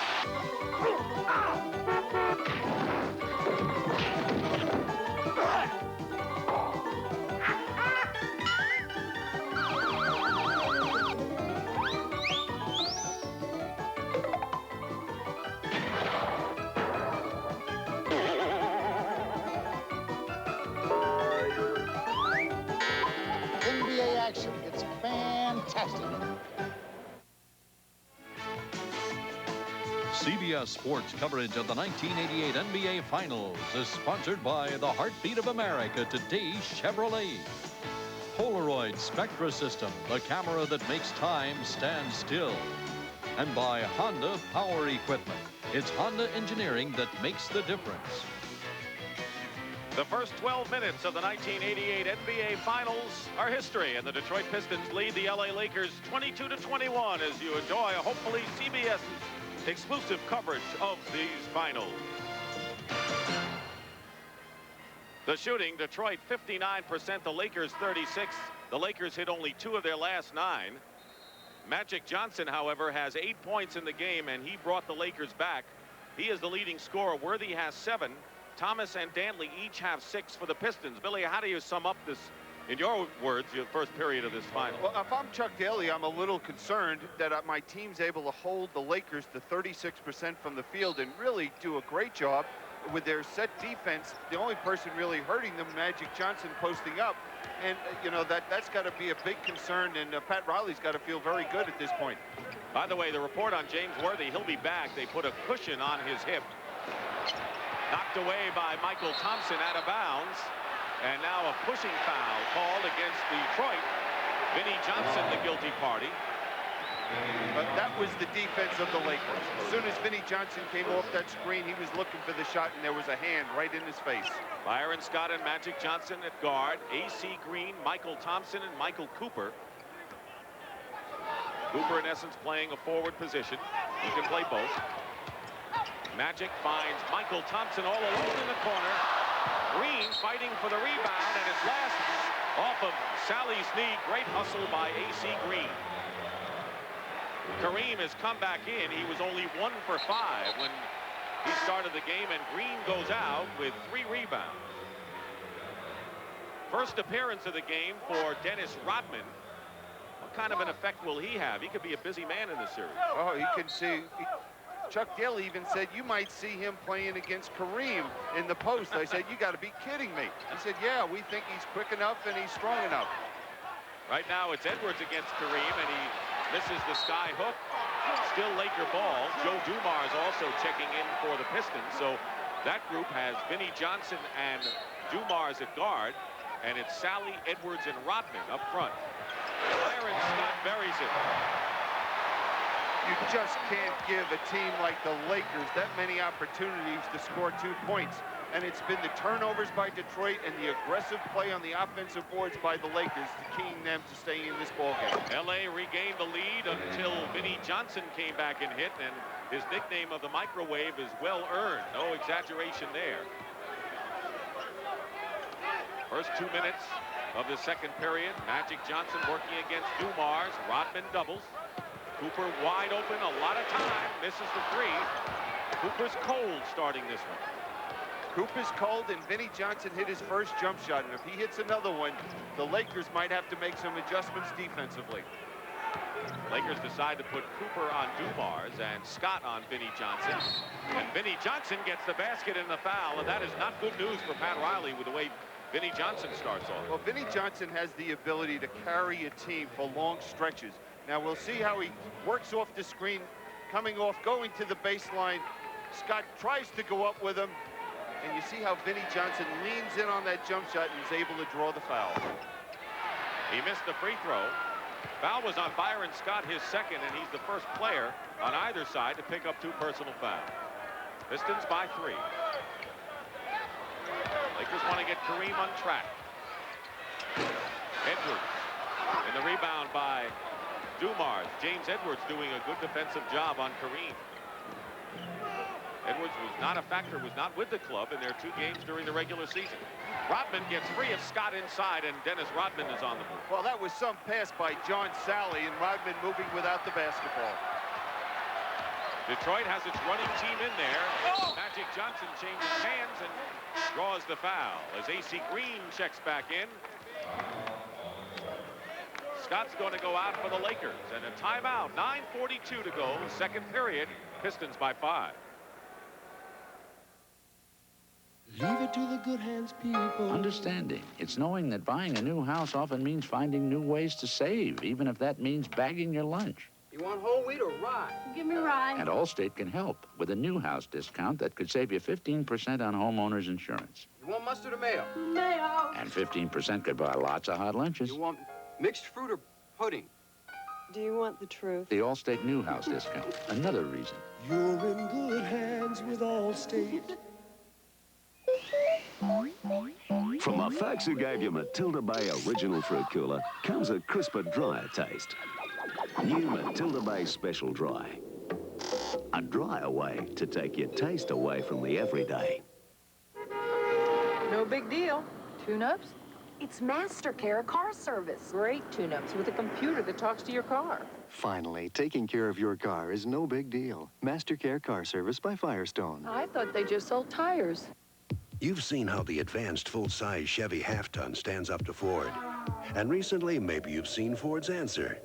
Speaker 9: CBS Sports coverage of the 1988 NBA Finals is sponsored by the Heartbeat of America, today's Chevrolet. Polaroid Spectra System, the camera that makes time stand still. And by Honda Power Equipment. It's Honda engineering that makes the difference.
Speaker 7: The first 12 minutes of the 1988 NBA Finals are history, and the Detroit Pistons lead the LA Lakers 22-21 as you enjoy, hopefully, CBS's exclusive coverage of these finals. The shooting, Detroit 59%, the Lakers 36. The Lakers hit only 2 of their last 9. Magic Johnson, however, has 8 points in the game, and he brought the Lakers back. He is the leading scorer. Worthy has 7. Thomas and Dantley each have 6 for the Pistons. Billy, how do you sum up this, in your words, your first period of this final?
Speaker 8: Well, if I'm Chuck Daly, I'm a little concerned that my team's able to hold the Lakers to 36% from the field and really do a great job with their set defense. The only person really hurting them, Magic Johnson, posting up. And, you know, that's got to be a big concern, and Pat Riley's got to feel very good at this point.
Speaker 7: By the way, the report on James Worthy, he'll be back. They put a cushion on his hip. Knocked away by Michael Thompson out of bounds. And now a pushing foul called against Detroit. Vinnie Johnson, the guilty party.
Speaker 8: But that was the defense of the Lakers. As soon as Vinnie Johnson came off that screen, he was looking for the shot, and there was a hand right in his face.
Speaker 7: Byron Scott and Magic Johnson at guard. A.C. Green, Michael Thompson, and Michael Cooper. Cooper, in essence, playing a forward position. He can play both. Magic finds Michael Thompson all alone in the corner. Green fighting for the rebound, and it's last off of Sally's knee. Great hustle by A.C. Green. Kareem has come back in. He was only 1 for 5 when he started the game, and Green goes out with 3 rebounds. First appearance of the game for Dennis Rodman. What kind of an effect will he have? He could be a busy man in this series.
Speaker 8: Oh, he can see. Chuck Daly even said you might see him playing against Kareem in the post. I said, you got to be kidding me. He said, yeah, we think he's quick enough and he's strong enough.
Speaker 7: Right now it's Edwards against Kareem, and he misses the sky hook. Still Laker ball. Joe Dumars also checking in for the Pistons. So that group has Vinnie Johnson and Dumars at guard, and it's Sally, Edwards, and Rodman up front. Byron Scott buries it.
Speaker 8: You just can't give a team like the Lakers that many opportunities to score 2 points. And it's been the turnovers by Detroit and the aggressive play on the offensive boards by the Lakers keying them to staying in this ballgame.
Speaker 7: L.A. regained the lead until Vinnie Johnson came back and hit, and his nickname of the microwave is well earned. No exaggeration there. First 2 minutes of the second period. Magic Johnson working against Dumars. Rodman doubles. Cooper wide open, a lot of time, misses the 3. Cooper's cold starting this one.
Speaker 8: Cooper's cold, and Vinnie Johnson hit his first jump shot, and if he hits another one, the Lakers might have to make some adjustments defensively.
Speaker 7: Lakers decide to put Cooper on Dumars and Scott on Vinnie Johnson. And Vinnie Johnson gets the basket and the foul, and that is not good news for Pat Riley with the way Vinnie Johnson starts off.
Speaker 8: Well, Vinnie Johnson has the ability to carry a team for long stretches. Now we'll see how he works off the screen, coming off, going to the baseline. Scott tries to go up with him, and you see how Vinnie Johnson leans in on that jump shot and is able to draw the foul.
Speaker 7: He missed the free throw. Foul was on Byron Scott, his second, and he's the first player on either side to pick up 2 personal fouls. Pistons by 3. Lakers want to get Kareem on track. Edwards, and the rebound by Dumars. James Edwards doing a good defensive job on Kareem. Edwards was not a factor, was not with the club in their 2 games during the regular season. Rodman gets free of Scott inside, and Dennis Rodman is on the move.
Speaker 8: Well, that was some pass by John Sally, and Rodman moving without the basketball.
Speaker 7: Detroit has its running team in there. Magic Johnson changes hands and draws the foul as A.C. Green checks back in. Scott's going to go out for the Lakers, and a timeout. 9:42 to go, second period. Pistons by 5.
Speaker 10: Leave it to the good hands, people.
Speaker 11: Understanding. It's knowing that buying a new house often means finding new ways to save, even if that means bagging your lunch.
Speaker 4: You want whole wheat or rye?
Speaker 11: Give me rye.
Speaker 13: And Allstate can help with a new house discount that could save you 15% on homeowners insurance.
Speaker 4: You want mustard or mayo?
Speaker 11: Mayo.
Speaker 13: And 15% could buy lots of hot lunches.
Speaker 4: You want mixed fruit or pudding?
Speaker 15: Do you want the truth?
Speaker 13: The Allstate new house discount. Another reason.
Speaker 10: You're in good hands with Allstate.
Speaker 20: From the folks who gave you Matilda Bay Original Fruit Cooler comes a crisper, drier taste. New Matilda Bay Special Dry. A drier way to take your taste away from the everyday.
Speaker 1: No big deal. Tune-ups?
Speaker 22: It's MasterCare Car Service.
Speaker 1: Great tune-ups with a computer that talks to your car.
Speaker 23: Finally, taking care of your car is no big deal. MasterCare Car Service by Firestone.
Speaker 1: I thought they just sold tires.
Speaker 16: You've seen how the advanced full-size Chevy half-ton stands up to Ford. And recently, maybe you've seen Ford's answer.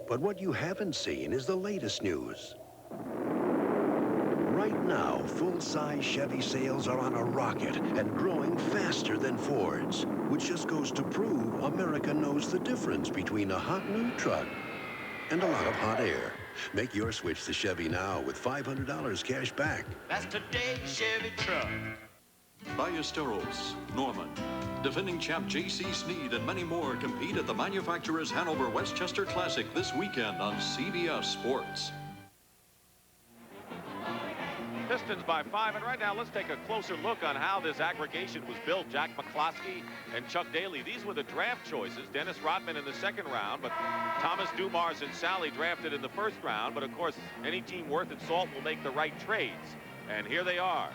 Speaker 16: But what you haven't seen is the latest news. Right now, full-size Chevy sales are on a rocket and growing faster than Ford's, which just goes to prove America knows the difference between a hot new truck and a lot of hot air. Make your switch to Chevy now with $500 cash back.
Speaker 14: That's today's Chevy truck.
Speaker 9: Ballesteros, Norman, defending champ J.C. Sneed, and many more compete at the manufacturer's Hanover Westchester Classic this weekend on CBS Sports.
Speaker 7: Pistons by 5, and right now let's take a closer look on how this aggregation was built. Jack McCloskey and Chuck Daly, these were the draft choices. Dennis Rodman in the second round, but Thomas Dumars and Sally drafted in the first round. But of course, any team worth its salt will make the right trades. And here they are.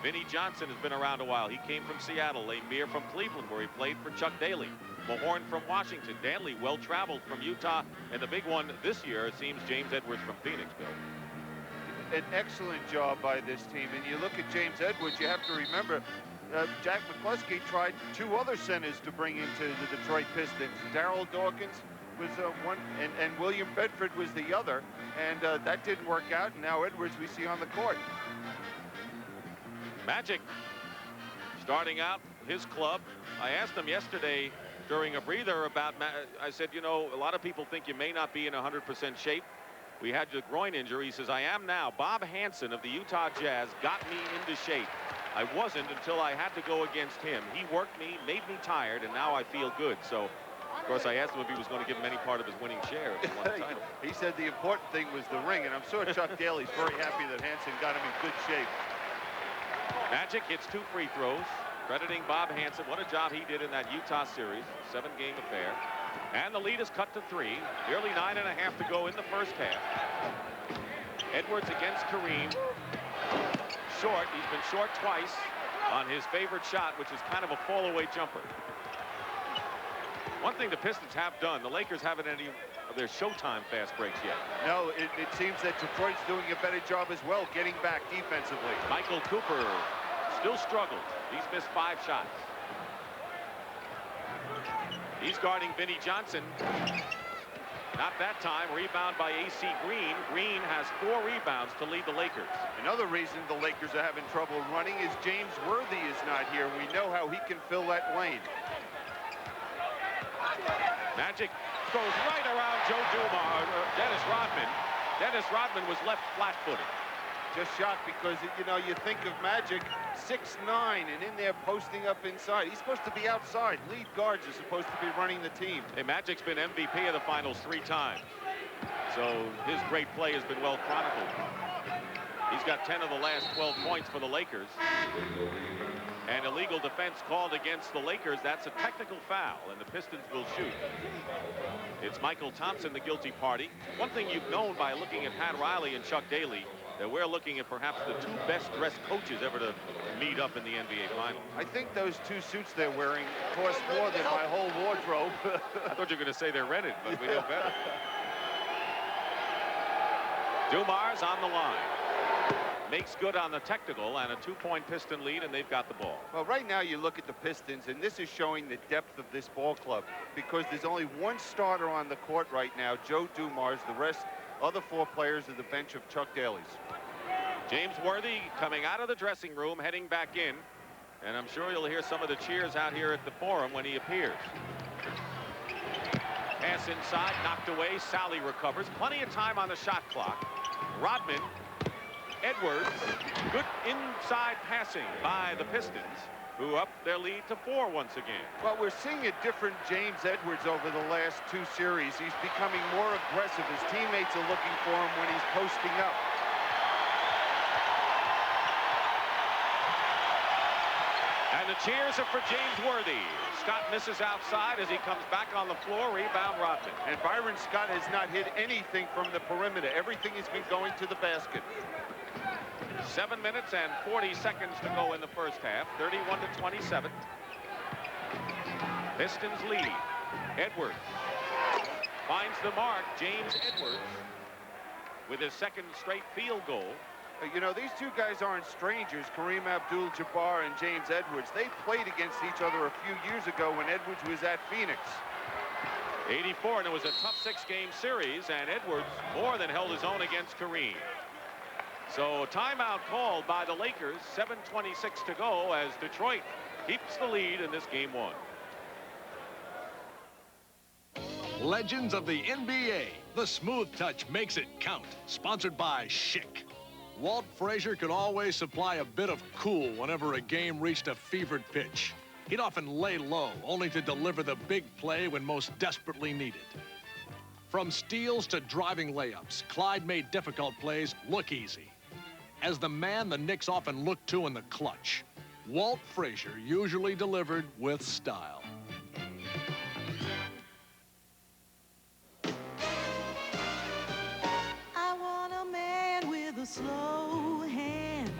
Speaker 7: Vinnie Johnson has been around a while. He came from Seattle. Lane Beer from Cleveland, where he played for Chuck Daly. Mahorn from Washington. Danley, well-traveled from Utah. And the big one this year, it seems, James Edwards from Phoenix, Bill.
Speaker 8: An excellent job by this team. And you look at James Edwards, you have to remember, Jack McCluskey tried 2 other centers to bring into the Detroit Pistons. Darryl Dawkins was one, and William Bedford was the other. And that didn't work out. And now Edwards we see on the court.
Speaker 7: Magic starting out his club. I asked him yesterday during a breather about, I said, you know, a lot of people think you may not be in 100% shape. We had your groin injury. He says, I am now. Bob Hansen of the Utah Jazz got me into shape. I wasn't until I had to go against him. He worked me, made me tired, and now I feel good. So, of course, I asked him if he was going to give him any part of his winning share if he won the title.
Speaker 8: He said the important thing was the ring, and I'm sure Chuck Daly's very happy that Hansen got him in good shape.
Speaker 7: Magic hits 2 free throws, crediting Bob Hansen. What a job he did in that Utah series, 7-game affair. And the lead is cut to 3. Nearly 9.5 to go in the first half. Edwards against Kareem. Short. He's been short twice on his favorite shot, which is kind of a fall-away jumper. One thing the Pistons have done, the Lakers haven't any of their Showtime fast breaks yet.
Speaker 8: No, it seems that Detroit's doing a better job as well, getting back defensively.
Speaker 7: Michael Cooper still struggled. He's missed 5 shots. He's guarding Vinnie Johnson. Not that time. Rebound by A.C. Green. Green has 4 rebounds to lead the Lakers.
Speaker 8: Another reason the Lakers are having trouble running is James Worthy is not here. We know how he can fill that lane. Magic goes right around Joe Dumars, Dennis Rodman. Dennis Rodman was left flat-footed. Just shocked because, you know, you think of Magic 6'9" and in there posting up inside. He's supposed to be outside. Lead guards are supposed to be running the team.
Speaker 7: Hey, Magic's been MVP of the finals 3 times. So his great play has been well chronicled. He's got 10 of the last 12 points for the Lakers. And illegal defense called against the Lakers. That's a technical foul, and the Pistons will shoot. It's Michael Thompson, the guilty party. One thing you've known by looking at Pat Riley and Chuck Daly, that we're looking at perhaps the 2 best-dressed coaches ever to meet up in the NBA Finals.
Speaker 8: I think those 2 suits they're wearing cost more than my whole wardrobe.
Speaker 7: I thought you were going to say they're rented, but we know better. Dumars on the line. Makes good on the technical, and a 2-point Piston lead, and they've got the ball.
Speaker 8: Well, right now you look at the Pistons, and this is showing the depth of this ball club because there's only 1 starter on the court right now, Joe Dumars. The rest, other 4 players are the bench of Chuck Daly's.
Speaker 7: James Worthy coming out of the dressing room, heading back in, and I'm sure you'll hear some of the cheers out here at the Forum when he appears. pass inside, knocked away. Sally recovers. Plenty of time on the shot clock. Rodman, Edwards, good inside passing by the Pistons, who up their lead to 4 once again.
Speaker 8: Well, we're seeing a different James Edwards over the last 2 series. He's becoming more aggressive. His teammates are looking for him when he's posting up.
Speaker 7: And the cheers are for James Worthy. Scott misses outside as he comes back on the floor. Rebound Rodman.
Speaker 8: And Byron Scott has not hit anything from the perimeter. Everything has been going to the basket.
Speaker 7: 7 minutes and 40 seconds to go in the first half. 31-27. Pistons lead. Edwards finds the mark. James Edwards with his second straight field goal.
Speaker 8: You know, these two guys aren't strangers, Kareem Abdul-Jabbar and James Edwards. They played against each other a few years ago when Edwards was at Phoenix.
Speaker 7: 84, and it was a tough 6-game series, and Edwards more than held his own against Kareem. So timeout called by the Lakers. 7:26 to go as Detroit keeps the lead in this game 1.
Speaker 11: Legends of the NBA. The smooth touch makes it count. Sponsored by Schick. Walt Frazier could always supply a bit of cool whenever a game reached a fevered pitch. He'd often lay low, only to deliver the big play when most desperately needed. From steals to driving layups, Clyde made difficult plays look easy. As the man the Knicks often looked to in the clutch, Walt Frazier usually delivered with style.
Speaker 14: I want a man with a slow hand.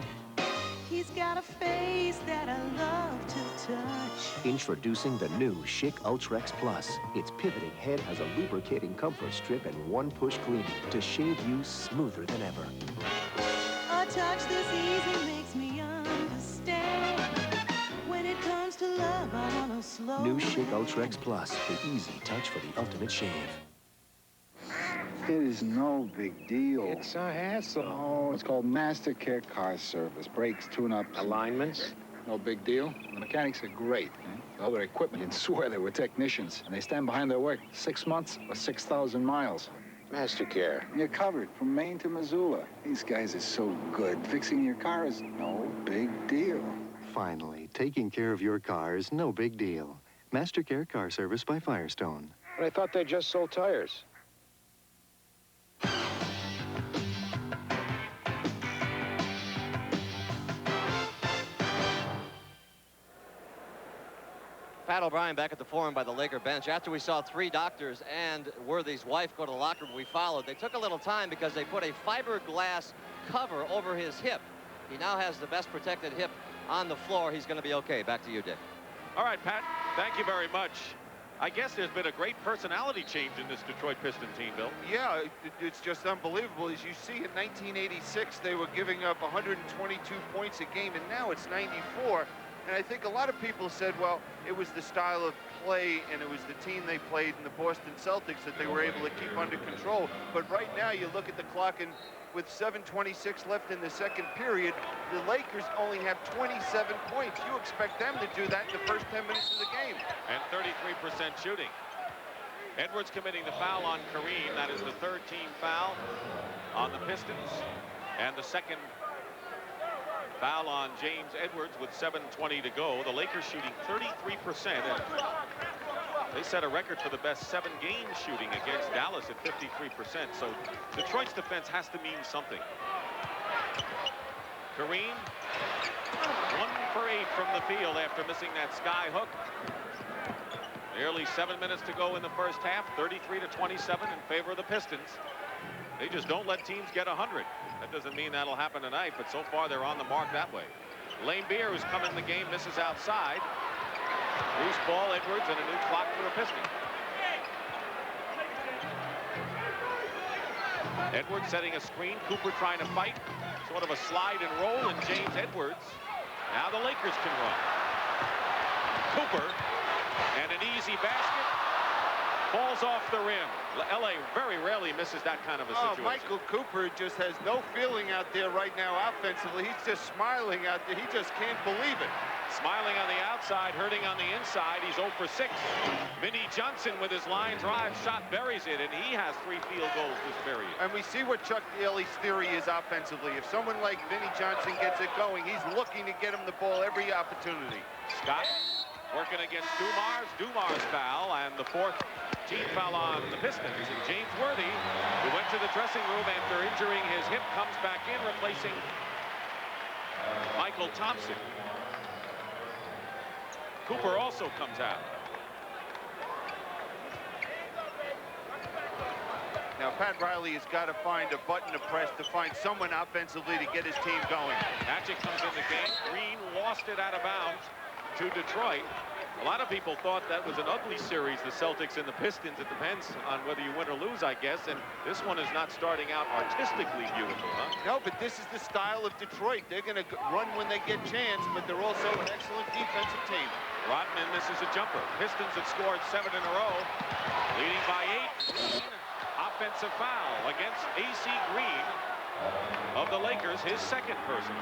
Speaker 14: He's got a face that I love to touch.
Speaker 12: Introducing the new Schick Ultrex Plus. Its pivoting head has a lubricating comfort strip and one-push cleaning to shave you smoother than ever.
Speaker 14: A touch this easy makes me understand. When it comes to love, I want a slow
Speaker 12: New Schick Ultrex Plus, the easy touch for the ultimate shave.
Speaker 17: It is no big deal. It's a hassle. Oh, it's called Master Care Car Service. Brakes, tune-ups. Alignments. No big deal. The mechanics are great. All their equipment, you'd swear they were technicians. And they stand behind their work 6 months or 6,000 miles. Master Care. You're covered from Maine to Missoula. These guys are so good. Fixing your car is no big deal.
Speaker 23: Finally, taking care of your car is no big deal. Master Care Car Service by Firestone.
Speaker 17: But I thought they just sold tires.
Speaker 27: Pat O'Brien back at the forum by the Laker bench. After we saw 3 doctors and Worthy's wife go to the locker room, we followed. They took a little time because they put a fiberglass cover over his hip. He now has the best protected hip on the floor. He's going to be okay. Back to you, Dick.
Speaker 7: All right, Pat, thank you very much. I guess there's been a great personality change in this Detroit Piston team, Bill.
Speaker 8: Yeah, it's just unbelievable. As you see, in 1986, they were giving up 122 points a game, and now it's 94. And I think a lot of people said, well, it was the style of play and it was the team they played in the Boston Celtics that they were able to keep under control. But right now, you look at the clock, and with 7:26 left in the second period, the Lakers only have 27 points. You expect them to do that in the first 10 minutes of the game.
Speaker 7: And 33% shooting. Edwards committing the foul on Kareem. That is the 3rd team foul on the Pistons. And the second foul on James Edwards with 7:20 to go. The Lakers shooting 33%. And they set a record for the best 7-game shooting against Dallas at 53%. So Detroit's defense has to mean something. Kareem, 1 for 8 from the field after missing that sky hook. Nearly 7 minutes to go in the first half. 33-27 in favor of the Pistons. They just don't let teams get 100. That doesn't mean that'll happen tonight, but so far they're on the mark that way. Lane Beer, who's come in the game, misses outside. Loose ball, Edwards, and a new clock for the Pistons. Edwards setting a screen. Cooper trying to fight. Sort of a slide and roll, and James Edwards. Now the Lakers can run. Cooper, and an easy basket. falls off the rim. L.A. very rarely misses that kind of a situation.
Speaker 8: Michael Cooper just has no feeling out there right now offensively. He's just smiling out there. He just can't believe it.
Speaker 7: Smiling on the outside, hurting on the inside. He's 0 for 6. Vinnie Johnson with his line drive shot buries it, and he has 3 field goals this period.
Speaker 8: And we see what Chuck Daly's theory is offensively. If someone like Vinnie Johnson gets it going, he's looking to get him the ball every opportunity.
Speaker 7: Scott working against Dumars. Dumars foul, and the 4th team foul on the Pistons. And James Worthy, who went to the dressing room after injuring his hip, comes back in, replacing Michael Thompson. Cooper also comes out.
Speaker 8: Now, Pat Riley has got to find a button to press to find someone offensively to get his team going.
Speaker 7: Magic comes in the game. Green lost it out of bounds to Detroit. A lot of people thought that was an ugly series, the Celtics and the Pistons. It depends on whether you win or lose, I guess. And this one is not starting out artistically beautiful, huh?
Speaker 8: No, but this is the style of Detroit. They're going to run when they get chance, but they're also an excellent defensive team.
Speaker 7: Rodman misses a jumper. Pistons have scored 7 in a row, leading by 8. Offensive foul against A.C. Green of the Lakers, his 2nd person.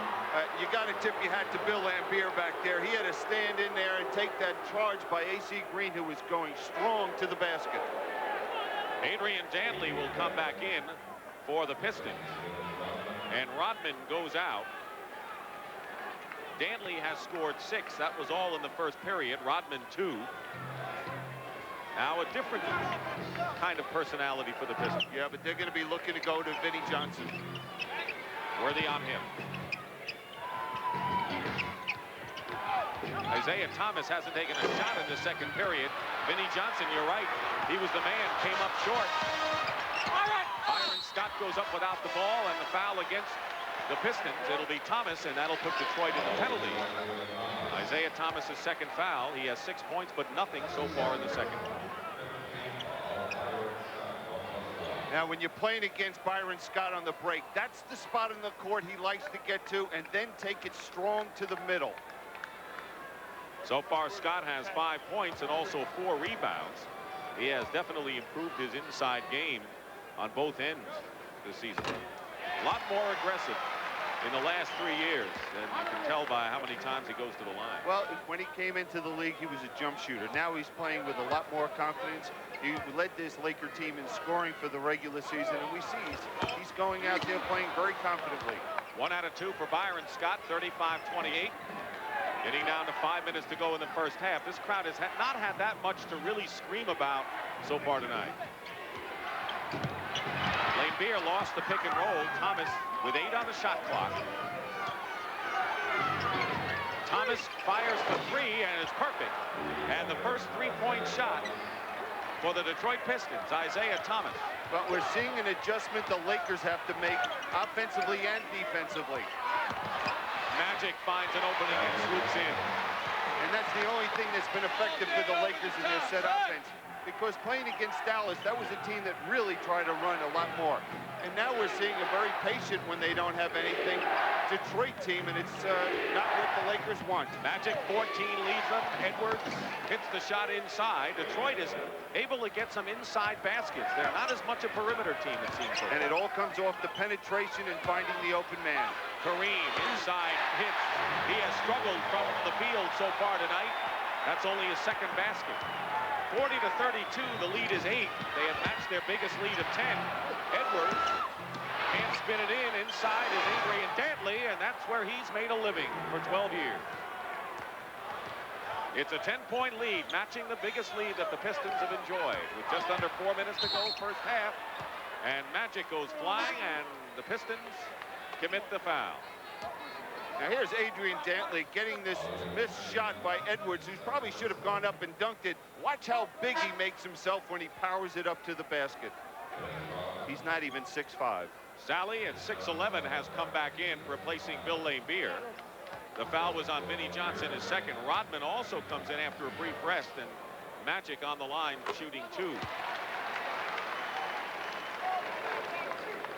Speaker 8: You got to tip your hat to Bill Laimbeer back there. He had to stand in there and take that charge by A.C. Green, who was going strong to the basket.
Speaker 7: Adrian Dantley will come back in for the Pistons, and Rodman goes out. Dantley has scored 6. That was all in the first period. Rodman 2. Now a different kind of personality for the Pistons.
Speaker 8: Yeah, but they're going to be looking to go to Vinnie Johnson.
Speaker 7: Worthy on him. Isaiah Thomas hasn't taken a shot in the 2nd period. Vinnie Johnson, you're right. He was the man, came up short. Byron Scott goes up without the ball, and the foul against the Pistons. It'll be Thomas, and that'll put Detroit in the penalty. Isaiah Thomas's 2nd foul. He has 6 points, but nothing so far in the 2nd.
Speaker 8: Now, when you're playing against Byron Scott on the break, that's the spot in the court he likes to get to and then take it strong to the middle.
Speaker 7: So far, Scott has 5 points and also 4 rebounds. He has definitely improved his inside game on both ends this season. A lot more aggressive in the last 3 years, and you can tell by how many times he goes to the line.
Speaker 8: Well, when he came into the league, he was a jump shooter. Now he's playing with a lot more confidence. He led this Laker team in scoring for the regular season, and we see he's going out there playing very confidently.
Speaker 7: 1 out of 2 for Byron Scott, 35-28. Getting down to 5 minutes to go in the first half. This crowd has not had that much to really scream about so far tonight. Laimbeer lost the pick and roll. Thomas with 8 on the shot clock. Thomas fires the 3 and is perfect. And the first 3-point shot for the Detroit Pistons, Isaiah Thomas.
Speaker 8: But we're seeing an adjustment the Lakers have to make offensively and defensively.
Speaker 7: Magic finds an opening and swoops in.
Speaker 8: And that's the only thing that's been effective for the Lakers in their set offense. Because playing against Dallas, that was a team that really tried to run a lot more. And now we're seeing a very patient when they don't have anything Detroit team, and it's not what the Lakers want.
Speaker 7: Magic 14 leads them. Edwards hits the shot inside. Detroit is able to get some inside baskets. They're not as much a perimeter team, it seems.
Speaker 8: And it all comes off the penetration and finding the open man.
Speaker 7: Kareem inside hits. He has struggled from the field so far tonight. That's only his 2nd basket. 40-32, the lead is 8. They have matched their biggest lead of 10. Edwards can't spin it in. Inside is Adrian Dantley, and that's where he's made a living for 12 years. It's a 10-point lead, matching the biggest lead that the Pistons have enjoyed. With just under 4 minutes to go, first half. And Magic goes flying, and the Pistons commit the foul.
Speaker 8: Now here's Adrian Dantley getting this missed shot by Edwards, who probably should have gone up and dunked it. Watch how big he makes himself when he powers it up to the basket. He's not even 6'5".
Speaker 7: Sally at 6'11" has come back in, replacing Bill Laimbeer. The foul was on Vinnie Johnson, his 2nd. Rodman also comes in after a brief rest, and Magic on the line shooting 2.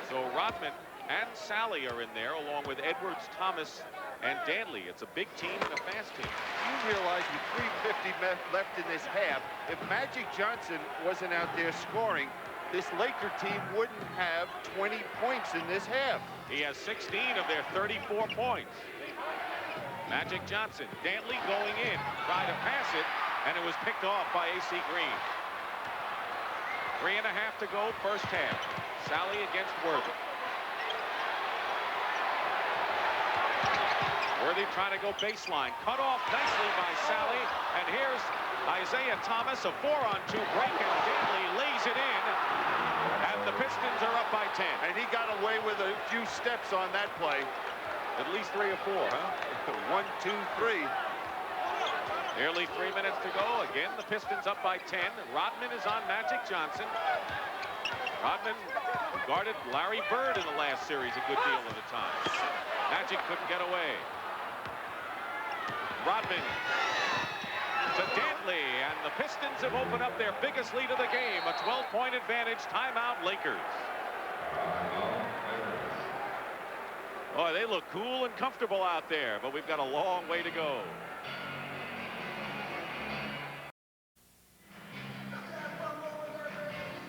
Speaker 7: So Rodman and Sally are in there, along with Edwards, Thomas, and Dantley. It's a big team and a fast team.
Speaker 8: You realize with 3:50 left in this half, if Magic Johnson wasn't out there scoring, this Laker team wouldn't have 20 points in this half.
Speaker 7: He has 16 of their 34 points. Magic Johnson, Dantley going in, tried to pass it, and it was picked off by A.C. Green. 3.5 to go, first half. Sally against Worthy. Worthy trying to go baseline, cut off nicely by Sally, and here's Isaiah Thomas, a 4-on-2 break, and Dantley lays it in, and the Pistons are up by 10.
Speaker 8: And he got away with a few steps on that play.
Speaker 7: At least 3 or 4, huh?
Speaker 8: 1, 2, 3.
Speaker 7: Nearly 3 minutes to go. Again, the Pistons up by 10. Rodman is on Magic Johnson. Rodman guarded Larry Bird in the last series a good deal of the time. Magic couldn't get away. Rodman to Dantley, and the Pistons have opened up their biggest lead of the game. A 12-point advantage. Timeout, Lakers. Boy, they look cool and comfortable out there, but we've got a long way to go.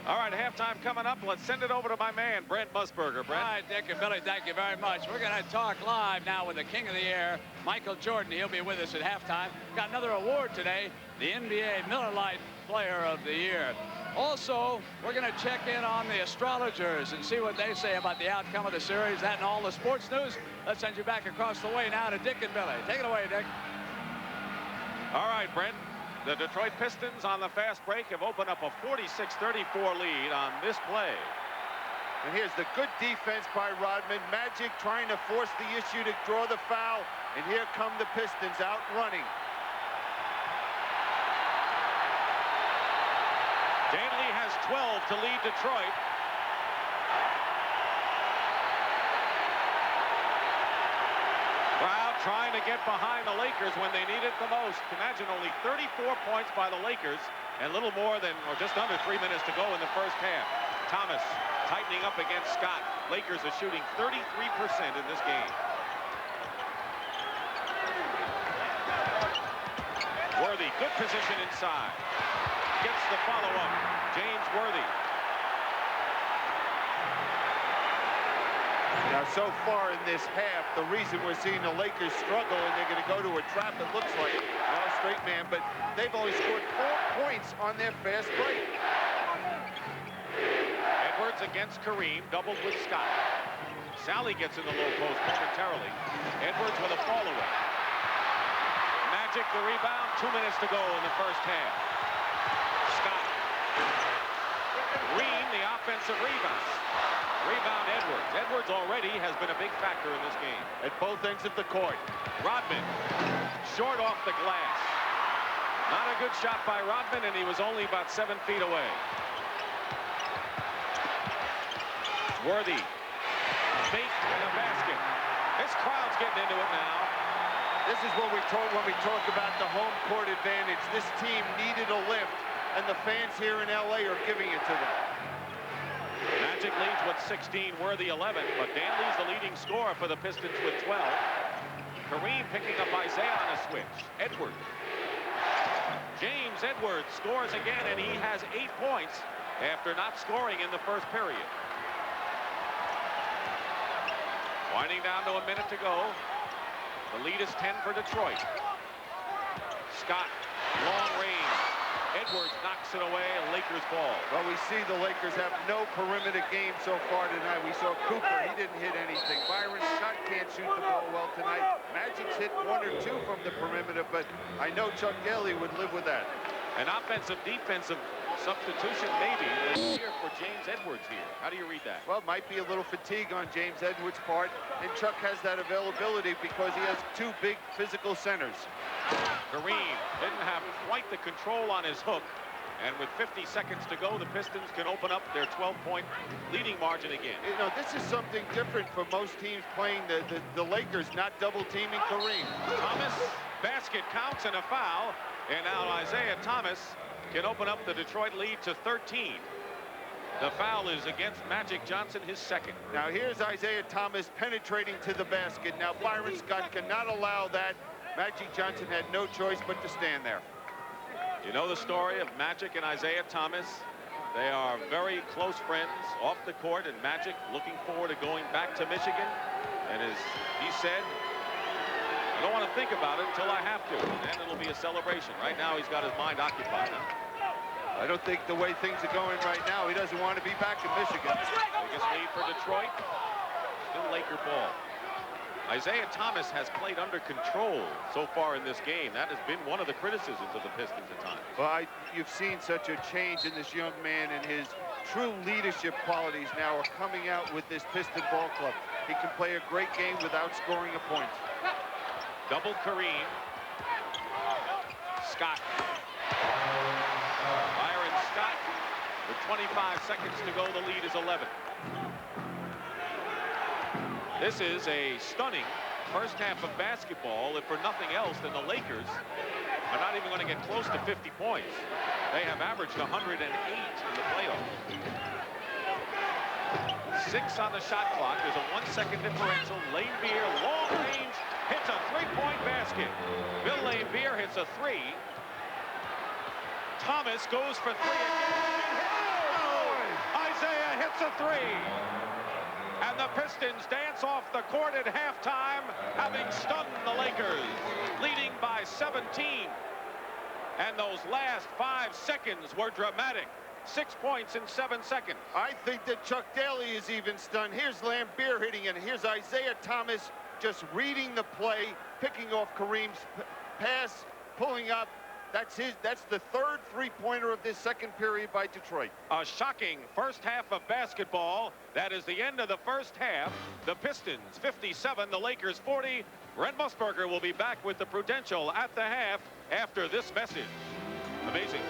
Speaker 7: All right, halftime coming up. Let's send it over to my man, Brent Musburger. Brent.
Speaker 2: All right, Dick and Billy, thank you very much. We're going to talk live now with the king of the air, Michael Jordan. He'll be with us at halftime. Got another award today, the NBA Miller Lite Player of the Year. Also, we're going to check in on the astrologers and see what they say about the outcome of the series. That and all the sports news. Let's send you back across the way now to Dick and Billy. Take it away, Dick.
Speaker 7: All right, Brent. The Detroit Pistons on the fast break have opened up a 46-34 lead on this play.
Speaker 8: And here's the good defense by Rodman. Magic trying to force the issue to draw the foul. And here come the Pistons out running.
Speaker 7: Dantley has 12 to lead Detroit. Crowd trying to get behind the Lakers when they need it the most. Imagine only 34 points by the Lakers and little more than, or just under 3 minutes to go in the first half. Thomas tightening up against Scott. Lakers are shooting 33% in this game. Worthy, good position inside. Gets the follow-up. James Worthy.
Speaker 8: Now, so far in this half, the reason we're seeing the Lakers struggle and they're going to go to a trap, it looks like, well, straight man, but they've only scored 4 points on their fast break.
Speaker 7: Edwards against Kareem, doubled with Scott. Sally gets in the low post momentarily. Edwards with a fall-away. Magic the rebound, 2 minutes to go in the first half. Scott. Green, the offensive rebound. Rebound Edwards. Edwards already has been a big factor in this game.
Speaker 8: At both ends of the court.
Speaker 7: Rodman, short off the glass. Not a good shot by Rodman, and he was only about 7 feet away. Worthy, fake in the basket. This crowd's getting into it now.
Speaker 8: This is what we talk when we talk about the home court advantage. This team needed a lift, and the fans here in LA are giving it to them.
Speaker 7: Magic leads with 16, Worthy 11, but Dantley's the leading scorer for the Pistons with 12. Kareem picking up Isaiah on a switch. Edwards. James Edwards scores again, and he has 8 points after not scoring in the first period. Winding down to a minute to go. The lead is 10 for Detroit. Scott, long range. Edwards knocks it away, a Lakers ball.
Speaker 8: Well, we see the Lakers have no perimeter game so far tonight. We saw Cooper, he didn't hit anything. Byron Scott can't shoot the ball well tonight. Magic's hit 1 or 2 from the perimeter, but I know Chuck Daly would live with that.
Speaker 7: An offensive-defensive substitution maybe here for James Edwards here. How do you read that?
Speaker 8: Well, it might be a little fatigue on James Edwards' part, and Chuck has that availability because he has 2 big physical centers.
Speaker 7: Kareem didn't have quite the control on his hook, and with 50 seconds to go, the Pistons can open up their 12-point leading margin again.
Speaker 8: You know, this is something different for most teams playing the Lakers, not double-teaming Kareem.
Speaker 7: Thomas, basket counts and a foul, and now Isaiah Thomas can open up the Detroit lead to 13. The foul is against Magic Johnson, his second.
Speaker 8: Now here's Isaiah Thomas penetrating to the basket. Now Byron Scott cannot allow that. Magic Johnson had no choice but to stand there.
Speaker 7: You know the story of Magic and Isaiah Thomas. They are very close friends off the court, and Magic looking forward to going back to Michigan. And as he said, I don't want to think about it until I have to, and then it'll be a celebration. Right now, he's got his mind occupied.
Speaker 8: I don't think the way things are going right now, he doesn't want to be back in Michigan.
Speaker 7: Biggest lead for Detroit. Still Laker ball. Isaiah Thomas has played under control so far in this game. That has been one of the criticisms of the Pistons at times.
Speaker 8: Well, you've seen such a change in this young man, and his true leadership qualities now are coming out with this Piston ball club. He can play a great game without scoring a point.
Speaker 7: Double Kareem. Scott. Byron Scott with 25 seconds to go. The lead is 11. This is a stunning first half of basketball. If for nothing else, then the Lakers are not even going to get close to 50 points. They have averaged 108 in the playoffs. 6 on the shot clock. There's a 1-second differential. Laimbeer, long range, hits a three-point basket. Bill Laimbeer hits a three. Thomas goes for three again. Isaiah hits a three. And the Pistons dance off the court at halftime, having stunned the Lakers, leading by 17. And those last 5 seconds were dramatic. 6 points in 7 seconds.
Speaker 8: I think that Chuck Daly is even stunned. Here's Laimbeer hitting, and here's Isaiah Thomas just reading the play, picking off Kareem's pass, pulling up. That's the third three-pointer of this second period by Detroit.
Speaker 7: A shocking first half of basketball. That is the end of the first half. The Pistons 57, the Lakers 40. Brent Musburger will be back with the Prudential at the half after this message. Amazing.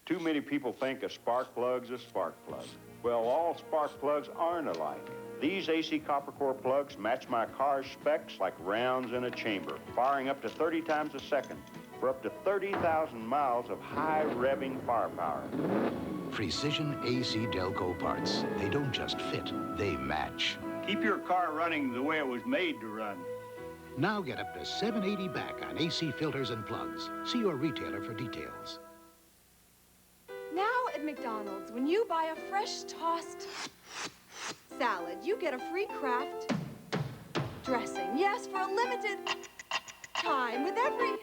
Speaker 3: Too many people think a spark plug's a spark plug. Well, all spark plugs aren't alike. These AC copper core plugs match my car's specs like rounds in a chamber, firing up to 30 times a second for up to 30,000 miles of high revving firepower.
Speaker 12: Precision AC Delco parts. They don't just fit, they match.
Speaker 3: Keep your car running the way it was made to run.
Speaker 18: Now get up to $780 back on AC filters and plugs. See your retailer for details.
Speaker 19: Now at McDonald's, when you buy a fresh tossed salad, you get a free Kraft dressing. Yes, for a limited time with every.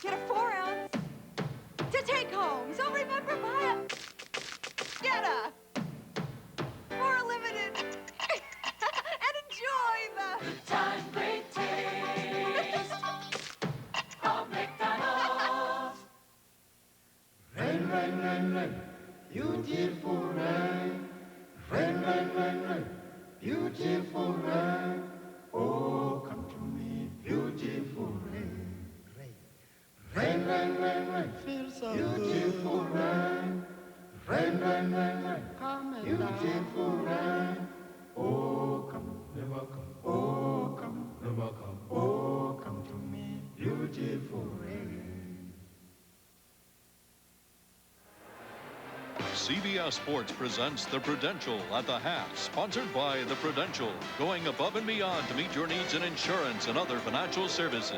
Speaker 19: Get a 4-ounce to take home. So remember, buy a. Get a. For a limited. And enjoy the. Good time, great taste of McDonald's.
Speaker 10: Rain, rain, rain, rain, beautiful rain. Rain, rain, rain, rain, beautiful rain. Oh, come to me, beautiful rain. Rain, rain, rain, rain, feels so beautiful rain. Rain, rain, rain, rain, come and beautiful rain. Oh, come, never come. Oh, come, never come. Oh, come to me, beautiful rain.
Speaker 9: CBS Sports presents The Prudential at the half, sponsored by The Prudential, going above and beyond to meet your needs in insurance and other financial services.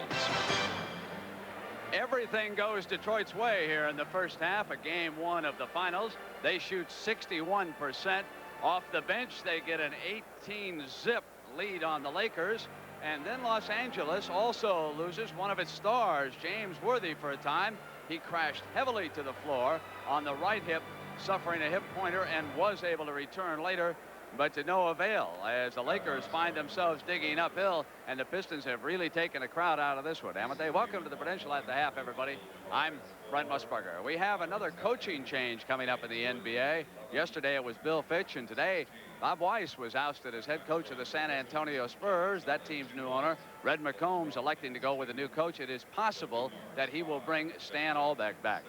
Speaker 2: Everything goes Detroit's way here in the first half of game 1 of the finals. They shoot 61%. Off the bench, they get an 18-zip lead on the Lakers. And then Los Angeles also loses one of its stars, James Worthy, for a time. He crashed heavily to the floor on the right hip, suffering a hip pointer, and was able to return later, but to no avail as the Lakers find themselves digging uphill, and the Pistons have really taken a crowd out of this one, haven't they? Welcome to the Prudential at the half, everybody. I'm Brent Musburger. We have another coaching change coming up in the NBA. Yesterday it was Bill Fitch, and today Bob Weiss was ousted as head coach of the San Antonio Spurs, that team's new owner. Red McCombs electing to go with a new coach. It is possible that he will bring Stan Albeck back.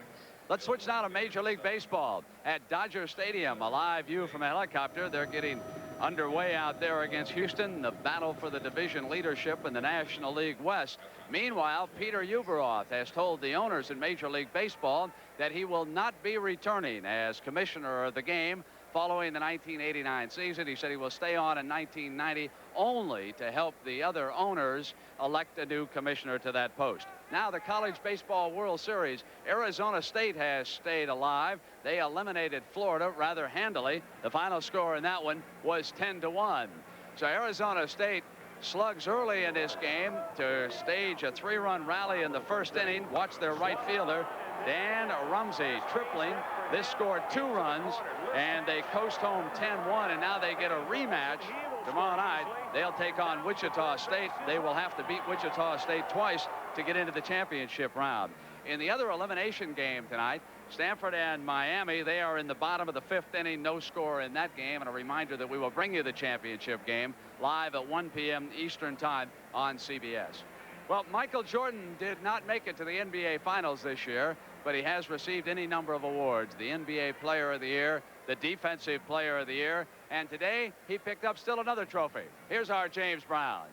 Speaker 2: Let's switch now to Major League Baseball at Dodger Stadium. A live view from a helicopter. They're getting underway out there against Houston, the battle for the division leadership in the National League West. Meanwhile, Peter Ueberroth has told the owners in Major League Baseball that he will not be returning as commissioner of the game following the 1989 season. He said he will stay on in 1990 only to help the other owners elect a new commissioner to that post. Now the College Baseball World Series. Arizona State has stayed alive. They eliminated Florida rather handily. The final score in that one was 10-1. So Arizona State slugs early in this game to stage a 3-run rally in the first inning. Watch their right fielder, Dan Rumsey, tripling. This scored 2 runs, and they coast home 10-1, and now they get a rematch tomorrow night. They'll take on Wichita State. They will have to beat Wichita State twice to get into the championship round. In the other elimination game tonight, Stanford and Miami, they are in the bottom of the 5th inning, no score in that game. And a reminder that we will bring you the championship game live at 1 p.m. Eastern Time on CBS. Well, Michael Jordan did not make it to the NBA Finals this year, but he has received any number of awards. The NBA Player of the Year, the Defensive Player of the Year, and today he picked up still another trophy. Here's our James Brown.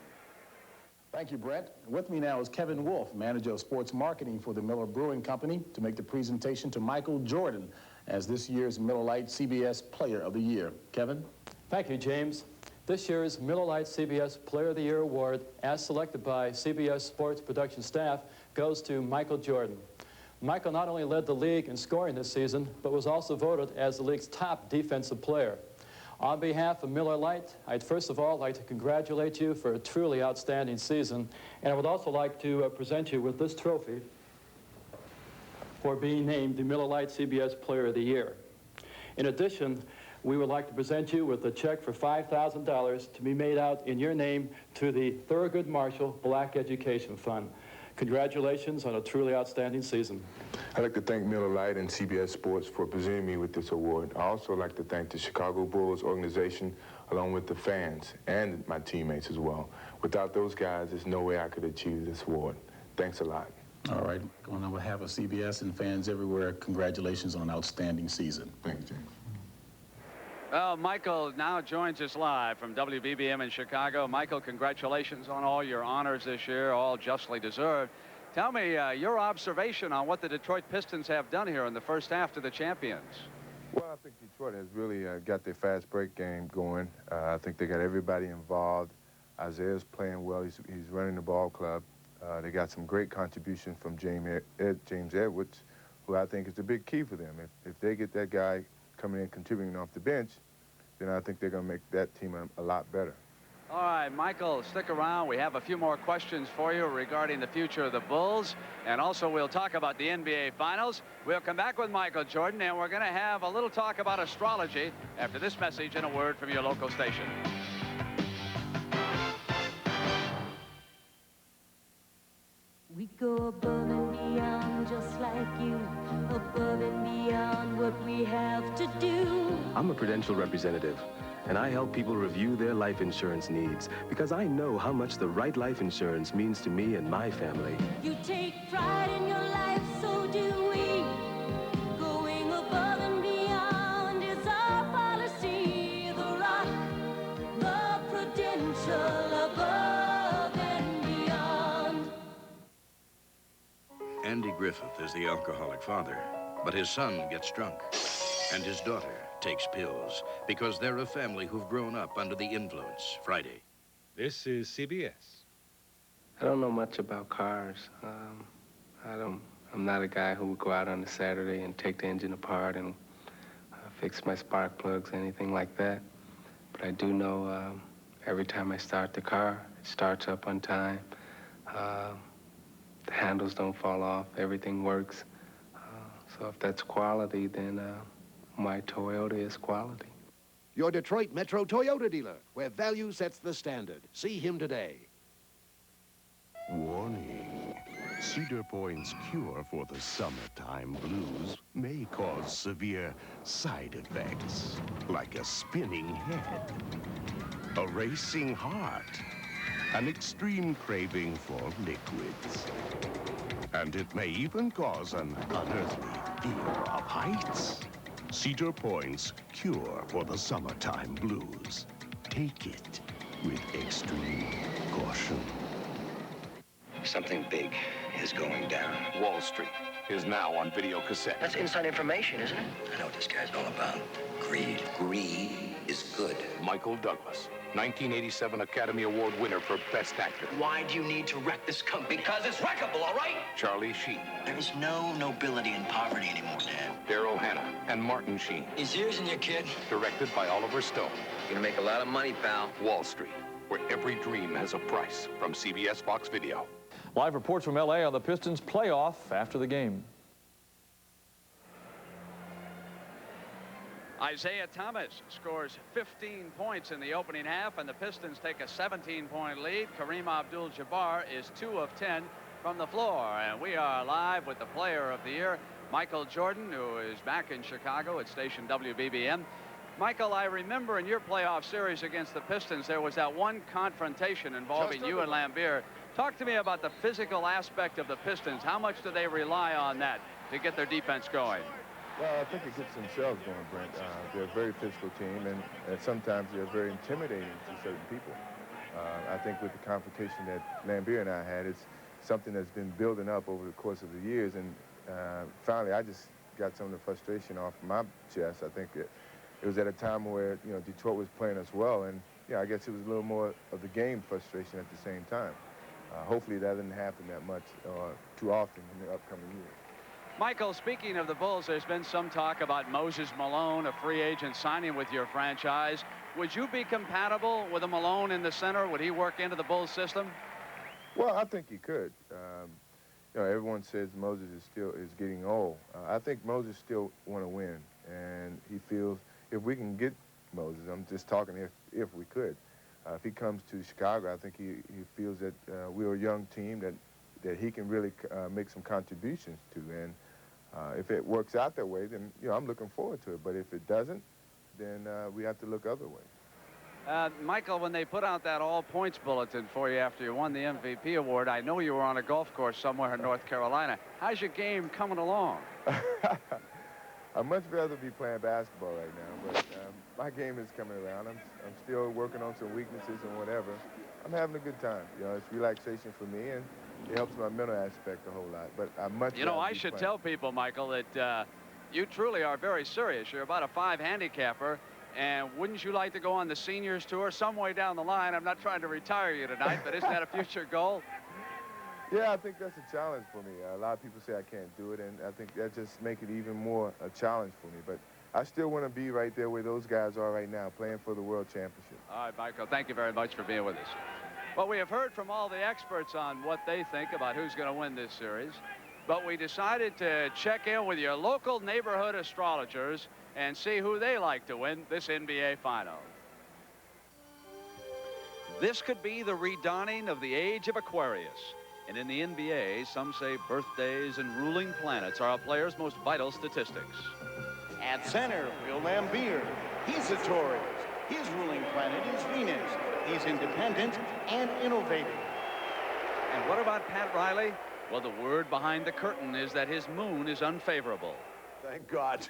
Speaker 4: Thank you, Brett. With me now is Kevin Wolf, manager of sports marketing for the Miller Brewing Company, to make the presentation to Michael Jordan as this year's Miller Lite CBS Player of the Year. Kevin?
Speaker 5: Thank you, James. This year's Miller Lite CBS Player of the Year award, as selected by CBS Sports production staff, goes to Michael Jordan. Michael not only led the league in scoring this season, but was also voted as the league's top defensive player. On behalf of Miller Lite, I'd first of all like to congratulate you for a truly outstanding season, and I would also like to present you with this trophy for being named the Miller Lite CBS Player of the Year. In addition, we would like to present you with a check for $5,000 to be made out in your name to the Thurgood Marshall Black Education Fund. Congratulations on a truly outstanding season.
Speaker 6: I'd like to thank Miller Lite and CBS Sports for presenting me with this award. I also like to thank the Chicago Bulls organization, along with the fans and my teammates as well. Without those guys, there's no way I could achieve this award. Thanks a lot.
Speaker 4: All right. On behalf of CBS and fans everywhere, congratulations on an outstanding season.
Speaker 6: Thanks, James.
Speaker 2: Well, Michael now joins us live from WBBM in Chicago. Michael, congratulations on all your honors this year, all justly deserved. Tell me your observation on what the Detroit Pistons have done here in the first half to the champions.
Speaker 6: Well, I think Detroit has really got their fast break game going. I think they got everybody involved. Isaiah's playing well. He's running the ball club. They got some great contribution from James Edwards, who I think is a big key for them. If they get that guy coming in contributing off the bench, then I think they're going to make that team a lot better.
Speaker 2: All right, Michael, stick around. We have a few more questions for you regarding the future of the Bulls, and also we'll talk about the NBA Finals. We'll come back with Michael Jordan, and we're going to have a little talk about astrology after this message and a word from your local station.
Speaker 14: We go above and beyond just like you, above and beyond what we have to do.
Speaker 12: I'm a Prudential representative, and I help people review their life insurance needs because I know how much the right life insurance means to me and my family.
Speaker 14: You take pride in your life, so do we. Going above and beyond is our policy. The Rock, the Prudential, above and beyond.
Speaker 21: Andy Griffith is the alcoholic father, but his son gets drunk, and his daughter takes pills because they're a family who've grown up under the influence. Friday.
Speaker 24: This is CBS.
Speaker 25: I don't know much about cars. I'm not a guy who would go out on a Saturday and take the engine apart and fix my spark plugs, anything like that. But I do know every time I start the car, it starts up on time. The handles don't fall off, everything works. So if that's quality, then my Toyota is quality.
Speaker 18: Your Detroit Metro Toyota dealer, where value sets the standard. See him today.
Speaker 16: Warning. Cedar Point's cure for the summertime blues may cause severe side effects, like a spinning head, a racing heart, an extreme craving for liquids. And it may even cause an unearthly fear of heights. Cedar Point's cure for the summertime blues. take it with extreme caution.
Speaker 1: Something big is going down.
Speaker 11: Wall Street is now on video cassette.
Speaker 1: That's inside information, isn't it? I know what this guy's all about. Greed. Greed is good.
Speaker 11: Michael Douglas, 1987 Academy Award winner for Best Actor.
Speaker 1: Why do you need to wreck this company? Because it's wreckable, all right?
Speaker 11: Charlie Sheen.
Speaker 1: There is no nobility in poverty anymore, Dad.
Speaker 11: Daryl Hannah and Martin Sheen.
Speaker 1: He's yours and your kid.
Speaker 11: Directed by Oliver Stone.
Speaker 1: You're gonna make a lot of money, pal.
Speaker 11: Wall Street, where every dream has a price. From CBS Fox Video.
Speaker 13: Live reports from L.A. on the Pistons playoff after the game.
Speaker 2: Isaiah Thomas scores 15 points in the opening half, and the Pistons take a 17-point lead. Kareem Abdul-Jabbar is 2 of 10 from the floor. And we are live with the player of the year, Michael Jordan, who is back in Chicago at station WBBM. Michael, I remember in your playoff series against the Pistons, there was that one confrontation involving you and Lambier. Talk to me about the physical aspect of the Pistons. How much do they rely on that to get their defense going?
Speaker 6: Well, I think it gets themselves going, Brent. They're a very physical team, and sometimes they're very intimidating to certain people. I think with the confrontation that Lambier and I had, it's something that's been building up over the course of the years, and finally I just got some of the frustration off my chest. I think it was at a time where, you know, Detroit was playing us well, and yeah, I guess it was a little more of the game frustration at the same time. Hopefully that didn't happen that much too often in the upcoming years.
Speaker 2: Michael, speaking of the Bulls, there's been some talk about Moses Malone, a free agent, signing with your franchise. Would you be compatible with a Malone in the center? Would he work into the Bulls system?
Speaker 6: Well, I think he could. You know, everyone says Moses is getting old. I think Moses still want to win, and he feels if we can get Moses, I'm just talking if we could. If he comes to Chicago, I think he feels that we're a young team that he can really make some contributions to. And if it works out that way, then, you know, I'm looking forward to it. But if it doesn't, then we have to look other ways.
Speaker 2: Michael, when they put out that all-points bulletin for you after you won the MVP award, I know you were on a golf course somewhere in North Carolina. How's your game coming along?
Speaker 6: I'd much rather be playing basketball right now, but my game is coming around. I'm still working on some weaknesses and whatever. I'm having a good time. You know, it's relaxation for me, and it helps my mental aspect a whole lot. But I'm much.
Speaker 2: You know, I should tell people, Michael, that you truly are very serious. You're about a 5 handicapper, and wouldn't you like to go on the seniors tour some way down the line? I'm not trying to retire you tonight, but isn't that a future goal?
Speaker 6: Yeah, I think that's a challenge for me. A lot of people say I can't do it, and I think that just makes it even more a challenge for me. But I still want to be right there where those guys are right now, playing for the World Championship.
Speaker 2: All right, Michael, thank you very much for being with us. Well, we have heard from all the experts on what they think about who's going to win this series, but we decided to check in with your local neighborhood astrologers and see who they like to win this NBA final. This could be the redawning of the age of Aquarius. And in the NBA, some say birthdays and ruling planets are a player's most vital statistics.
Speaker 15: At center, Will Lambier. He's a Taurus. His ruling planet is Venus. He's independent and innovative.
Speaker 2: And what about Pat Riley? Well, the word behind the curtain is that his moon is unfavorable.
Speaker 20: Thank God.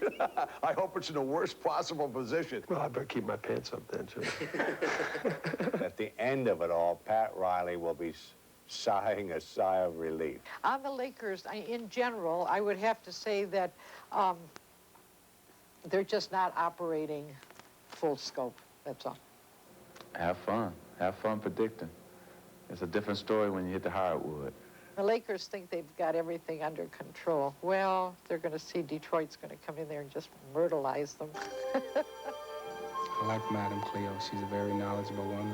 Speaker 20: I hope it's in the worst possible position.
Speaker 25: Well, I better keep my pants up then, too.
Speaker 22: At the end of it all, Pat Riley will be sighing a sigh of relief.
Speaker 26: On the Lakers, in general, I would have to say that they're just not operating full scope. That's all.
Speaker 28: Have fun. Have fun predicting. It's a different story when you hit the hardwood.
Speaker 26: The Lakers think they've got everything under control. Well, they're going to see Detroit's going to come in there and just myrtleize them.
Speaker 25: I like Madame Cleo. She's a very knowledgeable woman.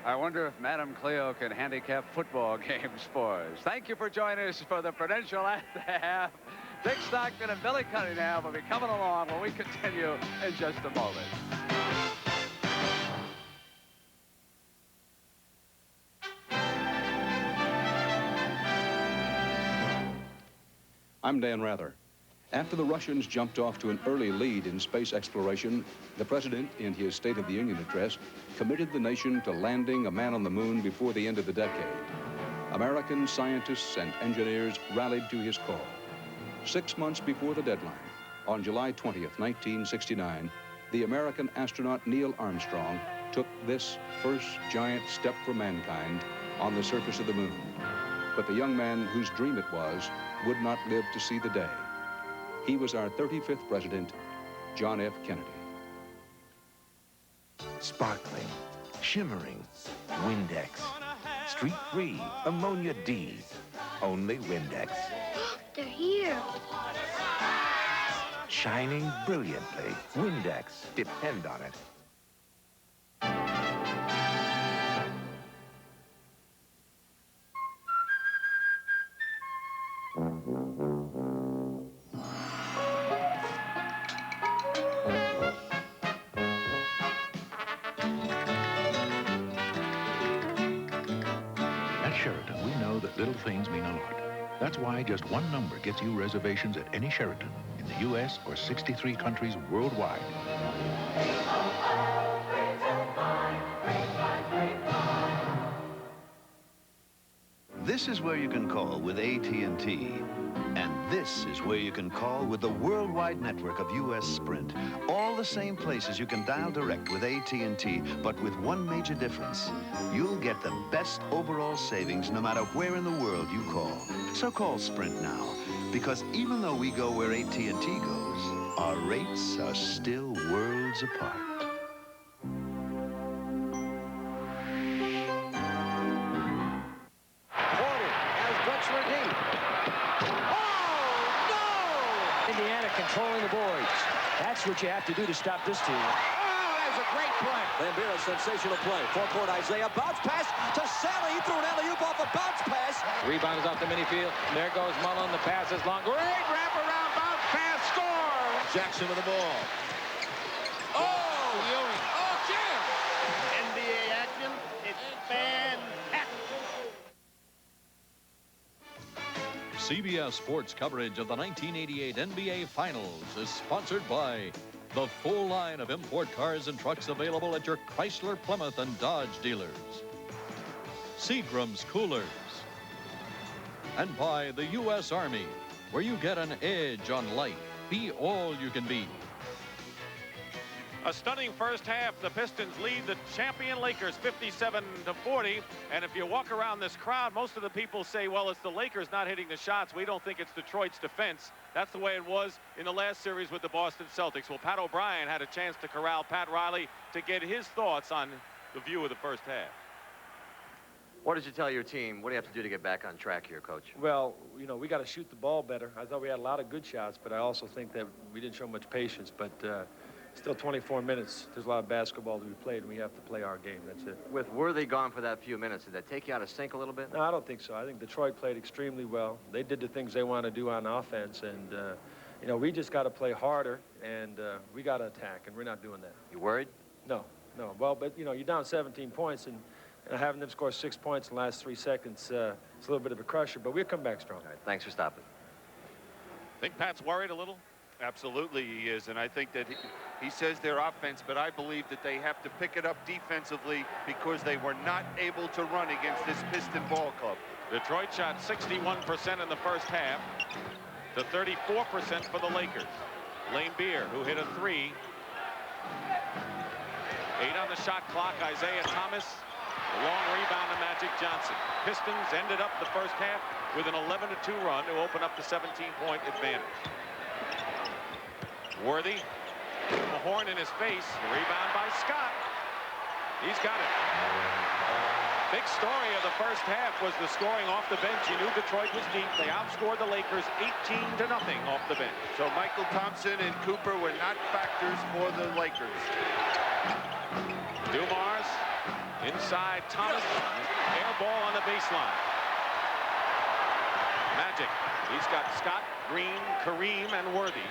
Speaker 2: I wonder if Madame Cleo can handicap football games for us. Thank you for joining us for the Prudential at the Half. Dick Stockton and Billy Cunningham will be coming along when we continue in just a moment.
Speaker 29: I'm Dan Rather. After the Russians jumped off to an early lead in space exploration, the president, in his State of the Union address, committed the nation to landing a man on the moon before the end of the decade. American scientists and engineers rallied to his call. 6 months before the deadline, On July 20th, 1969, the American astronaut Neil Armstrong took this first giant step for mankind on the surface of the moon. But the young man whose dream it was would not live to see the day. He was our 35th president, John F. Kennedy.
Speaker 3: Sparkling, shimmering, Windex. Streak-free, ammonia D. Only Windex.
Speaker 14: They're here.
Speaker 3: Shining brilliantly. Windex. Depend on it.
Speaker 18: At Sheraton, we know that little things mean a lot. That's why just one number gets you reservations at any Sheraton in the U.S. or 63 countries worldwide.
Speaker 7: This is where you can call with AT&T. And this is where you can call with the worldwide network of U.S. Sprint. All the same places you can dial direct with AT&T, but with one major difference. You'll get the best overall savings no matter where in the world you call. So call Sprint now, because even though we go where AT&T goes, our rates are still worlds apart.
Speaker 8: Indiana controlling the boards. That's what you have to do to stop this team.
Speaker 9: Oh, that was a great play.
Speaker 10: Lambert, sensational play. Forecourt Isaiah, bounce pass to Sally. He threw an alley-oop off a bounce pass.
Speaker 8: Rebound is off the mini field. There goes Mullen. The pass is long. Great wraparound bounce pass. Score.
Speaker 10: Jackson with the ball.
Speaker 9: Oh, Ewing. Oh, Jim.
Speaker 15: NBA action. It's fantastic.
Speaker 24: CBS Sports coverage of the 1988 NBA Finals is sponsored by the full line of import cars and trucks available at your Chrysler, Plymouth, and Dodge dealers. Seagram's Coolers. And by the U.S. Army, where you get an edge on life. Be all you can be.
Speaker 2: A stunning first half. The Pistons lead the champion Lakers 57-40. And if you walk around this crowd, most of the people say, well, it's the Lakers not hitting the shots. We don't think it's Detroit's defense. That's the way it was in the last series with the Boston Celtics. Well, Pat O'Brien had a chance to corral Pat Riley to get his thoughts on the view of the first half.
Speaker 17: What did you tell your team? What do you have to do to get back on track here, Coach?
Speaker 19: Well, you know, we got to shoot the ball better. I thought we had a lot of good shots, but I also think that we didn't show much patience. But still 24 minutes. There's a lot of basketball to be played, and we have to play our game. That's it.
Speaker 17: With Worthy gone for that few minutes, did that take you out of sync a little bit?
Speaker 19: No, I don't think so. I think Detroit played extremely well. They did the things they want to do on offense, and, you know, we just got to play harder, and we got to attack, and we're not doing that.
Speaker 17: You worried?
Speaker 19: No, no. Well, but, you know, you're down 17 points, and having them score 6 points in the last 3 seconds, it's a little bit of a crusher, but we'll come back strong.
Speaker 17: All right, thanks for stopping.
Speaker 2: Think Pat's worried a little?
Speaker 23: Absolutely he is, and I think that he says their offense, but I believe that they have to pick it up defensively because they were not able to run against this Piston ball club.
Speaker 2: Detroit shot 61% in the first half to 34% for the Lakers. Lane Beer, who hit a 3. 8 on the shot clock. Isaiah Thomas. A long rebound to Magic Johnson. Pistons ended up the first half with an 11-2 run to open up the 17-point advantage. Worthy, Mahorn in his face, rebound by Scott. He's got it. Big story of the first half was the scoring off the bench. You knew Detroit was deep. They outscored the Lakers 18-0 off the bench.
Speaker 23: So Michael Thompson and Cooper were not factors for the Lakers.
Speaker 2: Dumars inside Thomas, air ball on the baseline. Magic, he's got Scott, Green, Kareem, and Worthy.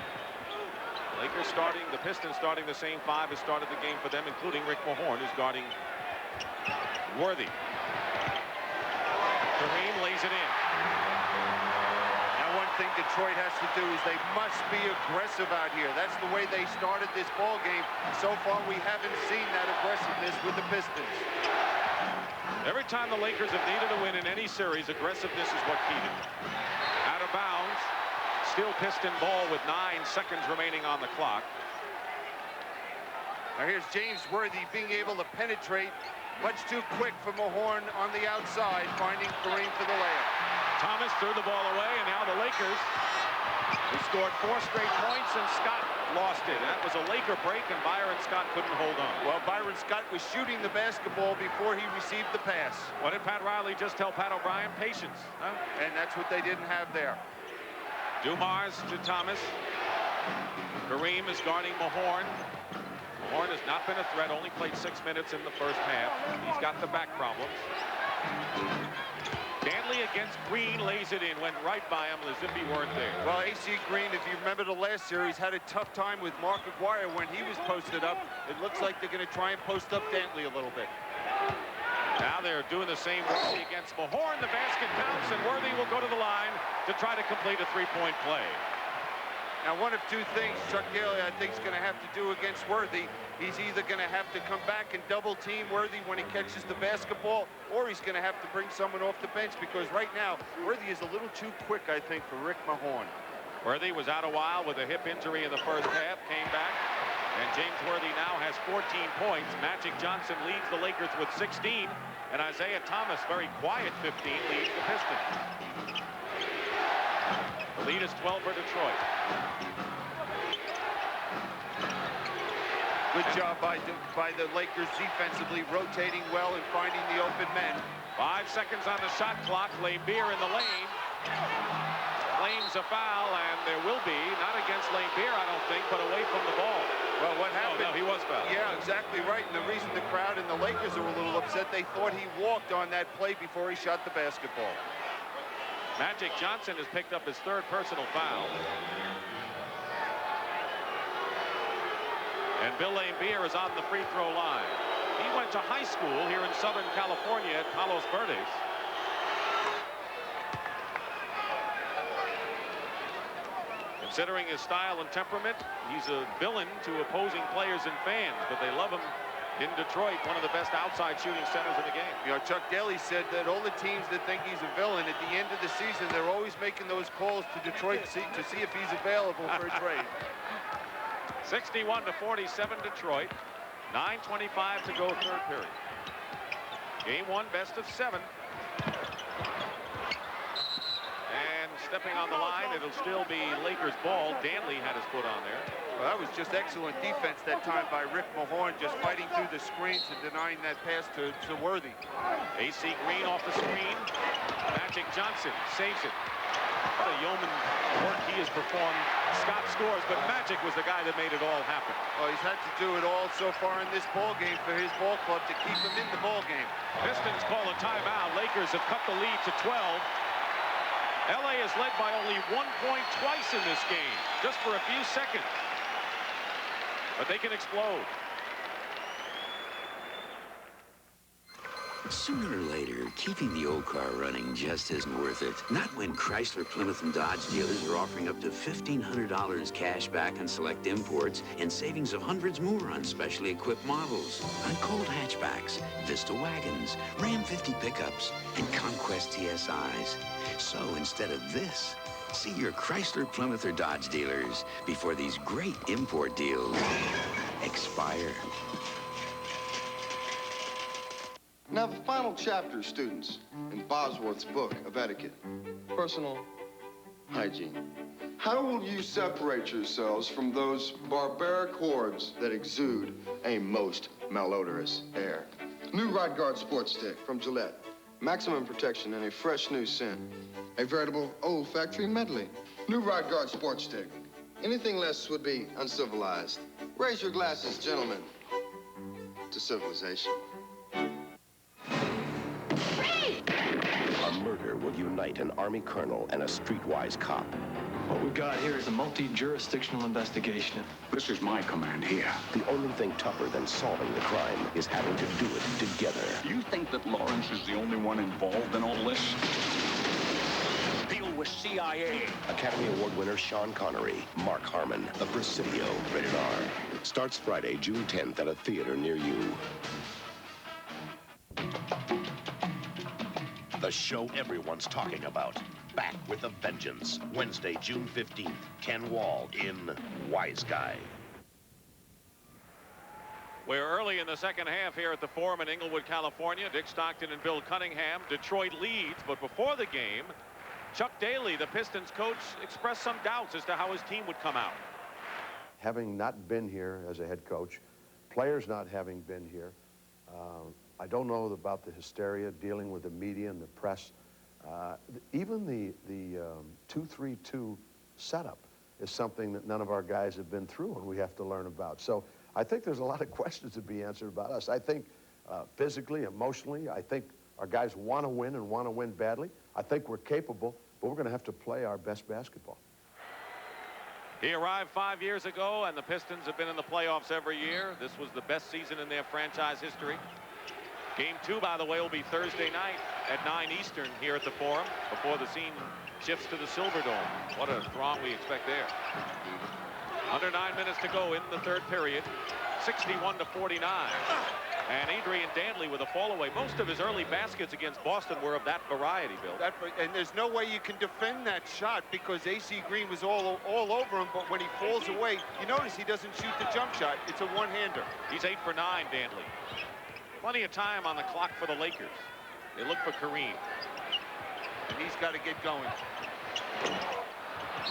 Speaker 2: Lakers starting, the Pistons starting the same 5 as started the game for them, including Rick Mahorn, who's guarding Worthy. Kareem lays it in.
Speaker 23: Now, one thing Detroit has to do is they must be aggressive out here. That's the way they started this ball game. So far, we haven't seen that aggressiveness with the Pistons.
Speaker 2: Every time the Lakers have needed a win in any series, aggressiveness is what keyed it. Out of bounds.
Speaker 8: still Piston ball with 9 seconds remaining on the clock.
Speaker 23: Now here's James Worthy being able to penetrate much too quick for Mahorn on the outside, finding Kareem for the layup.
Speaker 8: Thomas threw the ball away, and now the Lakers, who scored 4 straight points, and Scott lost it. That was a Laker break, and Byron Scott couldn't hold on.
Speaker 23: Well, Byron Scott was shooting the basketball before he received the pass.
Speaker 8: What did Pat Riley just tell Pat O'Brien? Patience. Huh?
Speaker 23: And that's what they didn't have there.
Speaker 8: Dumars to Thomas. Kareem is guarding Mahorn. Mahorn has not been a threat, only played 6 minutes in the first half. He's got the back problems. Danley against Green, lays it in, went right by him as if he weren't there.
Speaker 23: Well, A.C. Green, if you remember the last series, had a tough time with Mark Aguirre when he was posted up. It looks like they're going to try and post up Dantley a little bit.
Speaker 8: Now they're doing the same Worthy against Mahorn. The basket counts, and Worthy will go to the line to try to complete a 3-point play.
Speaker 23: Now, one of 2 things Chuck Daly, I think, is going to have to do against Worthy. He's either going to have to come back and double-team Worthy when he catches the basketball, or he's going to have to bring someone off the bench, because right now, Worthy is a little too quick, I think, for Rick Mahorn.
Speaker 8: Worthy was out a while with a hip injury in the first half, came back, and James Worthy now has 14 points. Magic Johnson leads the Lakers with 16, and Isaiah Thomas, very quiet 15, leads the Pistons. The lead is 12 for Detroit.
Speaker 23: Good job by the Lakers defensively, rotating well and finding the open men.
Speaker 8: 5 seconds on the shot clock. Laimbeer in the lane. Claims a foul, and there will be, not against Laimbeer, I don't think, but away from the ball.
Speaker 23: Well, what happened?
Speaker 8: No, he was fouled.
Speaker 23: Yeah, exactly right. And the reason the crowd and the Lakers are a little upset, they thought he walked on that play before he shot the basketball.
Speaker 8: Magic Johnson has picked up his 3rd personal foul. And Bill Laimbeer is on the free throw line. He went to high school here in Southern California at Palos Verdes. Considering his style and temperament, he's a villain to opposing players and fans, but they love him in Detroit, one of the best outside shooting centers in the game.
Speaker 23: You know, Chuck Daly said that all the teams that think he's a villain at the end of the season, they're always making those calls to Detroit to see if he's available for a trade.
Speaker 8: 61-47 Detroit. 9:25 to go, 3rd period. Game 1, best of 7. And stepping on the line, it'll still be Lakers ball. Danley had his foot on there.
Speaker 23: Well, that was just excellent defense that time by Rick Mahorn, just fighting through the screens and denying that pass to Worthy.
Speaker 8: A.C. Green off the screen. Magic Johnson saves it. What a yeoman work he has performed. Scott scores, but Magic was the guy that made it all happen.
Speaker 23: Well, he's had to do it all so far in this ball game for his ball club to keep him in the ball game.
Speaker 8: Pistons call a timeout. Lakers have cut the lead to 12. LA is led by only 1 point twice in this game, just for a few seconds. But they can explode.
Speaker 1: Sooner or later, keeping the old car running just isn't worth it. Not when Chrysler, Plymouth, and Dodge dealers are offering up to $1,500 cash back on select imports and savings of hundreds more on specially equipped models. On Colt hatchbacks, Vista wagons, Ram 50 pickups, and Conquest TSIs. So instead of this, see your Chrysler, Plymouth, or Dodge dealers before these great import deals expire.
Speaker 4: Now, the final chapter, students, in Bosworth's book of etiquette, personal hygiene. How will you separate yourselves from those barbaric hordes that exude a most malodorous air? New Rod Guard Sports Stick from Gillette. Maximum protection and a fresh new scent. A veritable olfactory medley. New Rod Guard Sports Stick. Anything less would be uncivilized. Raise your glasses, gentlemen, to civilization.
Speaker 5: A murder will unite an Army colonel and a streetwise cop.
Speaker 11: What we've got here is a multi-jurisdictional investigation.
Speaker 5: This is my command here. The only thing tougher than solving the crime is having to do it together.
Speaker 12: You think that Lawrence is the only one involved in all this? Deal with CIA.
Speaker 5: Academy Award winner Sean Connery, Mark Harmon, The Presidio, rated R. Starts Friday, June 10th at a theater near you. The show everyone's talking about. back with a vengeance. Wednesday, June 15th, Ken Wall in Wise Guy.
Speaker 8: We're early in the second half here at the Forum in Inglewood, California. Dick Stockton and Bill Cunningham. Detroit leads, but before the game, Chuck Daly, the Pistons coach, expressed some doubts as to how his team would come out.
Speaker 6: Having not been here as a head coach, players not having been here, I don't know about the hysteria dealing with the media and the press. Even the 2-3-2 setup is something that none of our guys have been through and we have to learn about. So I think there's a lot of questions to be answered about us. I think physically, emotionally, I think our guys want to win and want to win badly. I think we're capable, but we're going to have to play our best basketball.
Speaker 8: He arrived 5 years ago, and the Pistons have been in the playoffs every year. This was the best season in their franchise history. Game 2, by the way, will be Thursday night at 9 Eastern here at the Forum before the scene shifts to the Silverdome. What a throng we expect there. Under 9 minutes to go in the third period, 61-49. And Adrian Dantley with a fall away. Most of his early baskets against Boston were of that variety, Bill.
Speaker 23: And there's no way you can defend that shot because A.C. Green was all over him, but when he falls away, you notice he doesn't shoot the jump shot. It's a one-hander.
Speaker 8: He's 8 for 9, Dantley. Plenty of time on the clock for the Lakers. They look for Kareem.
Speaker 23: And he's got to get going.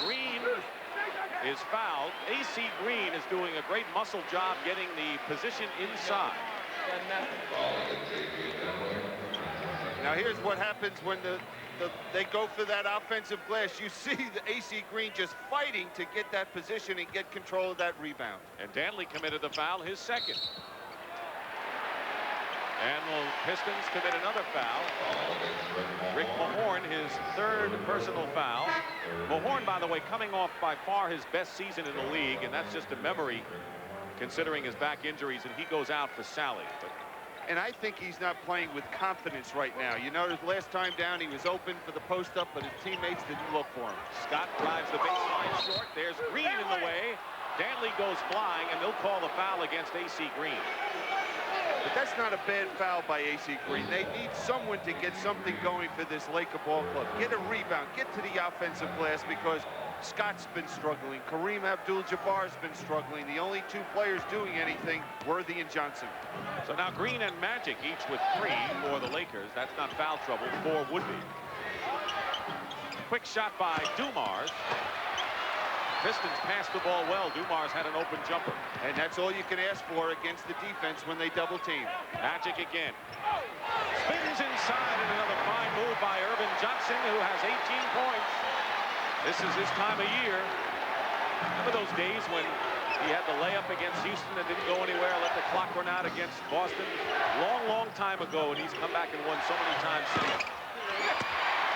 Speaker 8: Green is fouled. A.C. Green is doing a great muscle job getting the position inside.
Speaker 23: Now here's what happens when they go for that offensive glass. You see the A.C. Green just fighting to get that position and get control of that rebound.
Speaker 8: And Dantley committed the foul, his second. And the Pistons commit another foul. Rick Mahorn, his third personal foul. Mahorn, by the way, coming off by far his best season in the league, and that's just a memory considering his back injuries, and he goes out for Sally.
Speaker 23: And I think he's not playing with confidence right now. You notice last time down he was open for the post-up, but his teammates didn't look for him.
Speaker 8: Scott drives the baseline short. There's Green in the way. Dantley goes flying, and they'll call the foul against A.C. Green.
Speaker 23: But that's not a bad foul by A.C. Green. They need someone to get something going for this Laker ball club. Get a rebound, get to the offensive glass because Scott's been struggling. Kareem Abdul-Jabbar's been struggling. The only two players doing anything, Worthy and Johnson.
Speaker 8: So now Green and Magic each with 3 for the Lakers. That's not foul trouble. 4 would be. Quick shot by Dumars. Pistons passed the ball well. Dumars had an open jumper.
Speaker 23: And that's all you can ask for against the defense when they double team.
Speaker 8: Magic again. Spins inside, and another fine move by Irvin Johnson, who has 18 points. This is his time of year. Remember those days when he had the layup against Houston that didn't go anywhere, let the clock run out against Boston? Long time ago, and he's come back and won so many times since.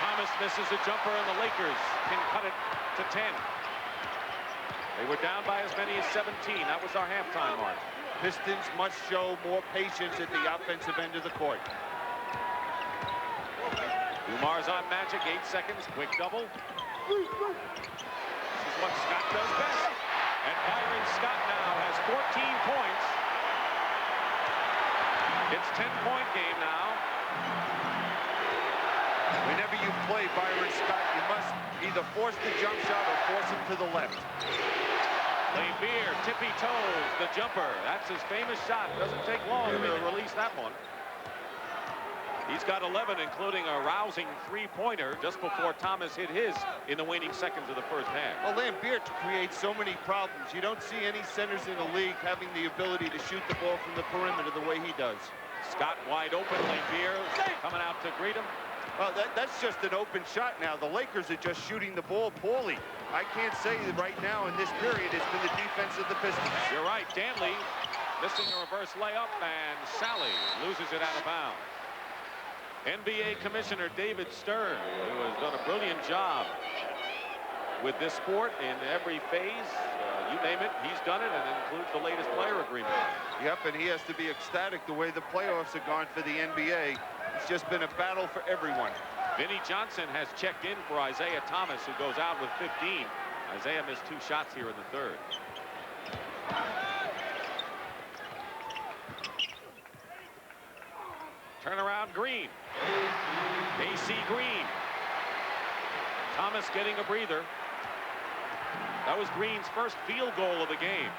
Speaker 8: Thomas misses a jumper, and the Lakers can cut it to 10. They were down by as many as 17. That was our halftime mark.
Speaker 23: Pistons must show more patience at the offensive end of the court.
Speaker 8: Dumars on Magic, 8 seconds, quick double. This is what Scott does best. And Byron Scott now has 14 points. It's 10-point game now.
Speaker 23: Whenever you play Byron Scott, you must either force the jump shot or force him to the left.
Speaker 8: Laimbeer, tippy toes, the jumper. That's his famous shot. Doesn't take long to release that one. He's got 11, including a rousing three-pointer just before Thomas hit his in the waning seconds of the first half.
Speaker 23: Well, Laimbeer creates so many problems. You don't see any centers in the league having the ability to shoot the ball from the perimeter the way he does.
Speaker 8: Scott wide open. Laimbeer coming out to greet him.
Speaker 23: Well, that's just an open shot now. The Lakers are just shooting the ball poorly. I can't say that right now in this period it's been the defense of the Pistons.
Speaker 8: You're right. Dantley missing a reverse layup, and Sally loses it out of bounds. NBA Commissioner David Stern, who has done a brilliant job with this sport in every phase. You name it, he's done it, and it includes the latest player agreement.
Speaker 23: Yep, and he has to be ecstatic the way the playoffs have gone for the NBA. It's just been a battle for everyone.
Speaker 8: Vinnie Johnson has checked in for Isaiah Thomas, who goes out with 15. Isaiah missed 2 shots here in the third. Turnaround Green. A.C. Green. Thomas getting a breather. That was Green's first field goal of the game.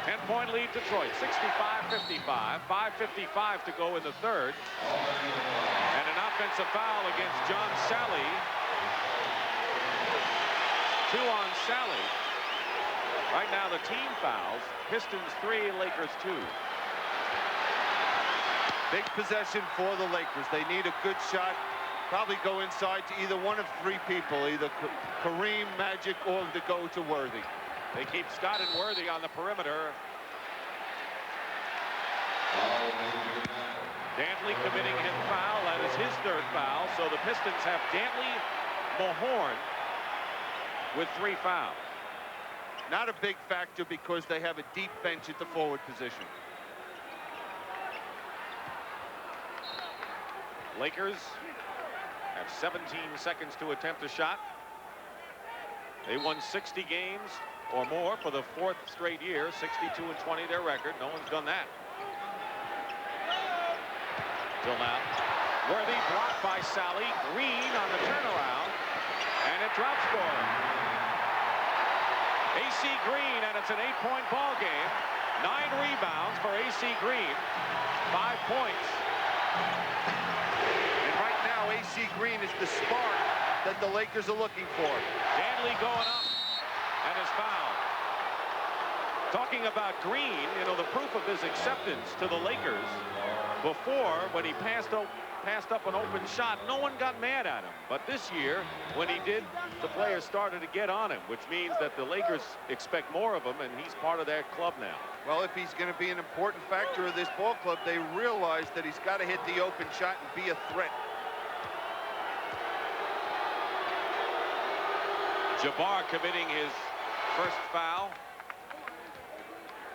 Speaker 8: 10-point lead Detroit, 65-55, 5:55 to go in the third. And an offensive foul against John Sally. 2 on Sally. Right now the team fouls. Pistons 3, Lakers 2.
Speaker 23: Big possession for the Lakers. They need a good shot. Probably go inside to either one of 3 people, either Kareem, Magic, or to go to Worthy.
Speaker 8: They keep Scott and Worthy on the perimeter. Dantley committing his foul. That is his 3rd foul. So the Pistons have Dantley, Mahorn with 3 fouls.
Speaker 23: Not a big factor because they have a deep bench at the forward position.
Speaker 8: Lakers have 17 seconds to attempt a shot. They won 60 games or more for the 4th straight year. 62-20 their record. No one's done that till now. Worthy blocked by Sally. Green on the turnaround, and it drops for him. AC Green, and it's an 8-point ball game. 9 rebounds for AC Green. 5 points.
Speaker 23: And right now, AC Green is the spark that the Lakers are looking for.
Speaker 8: Dantley going up and is fouled. Talking about Green, you know, the proof of his acceptance to the Lakers. Before, when he passed up an open shot, no one got mad at him. But this year, when he did, the players started to get on him, which means that the Lakers expect more of him, and he's part of their club now.
Speaker 23: Well, if he's going to be an important factor of this ball club, they realize that he's got to hit the open shot and be a threat.
Speaker 8: Jabbar committing his 1st foul.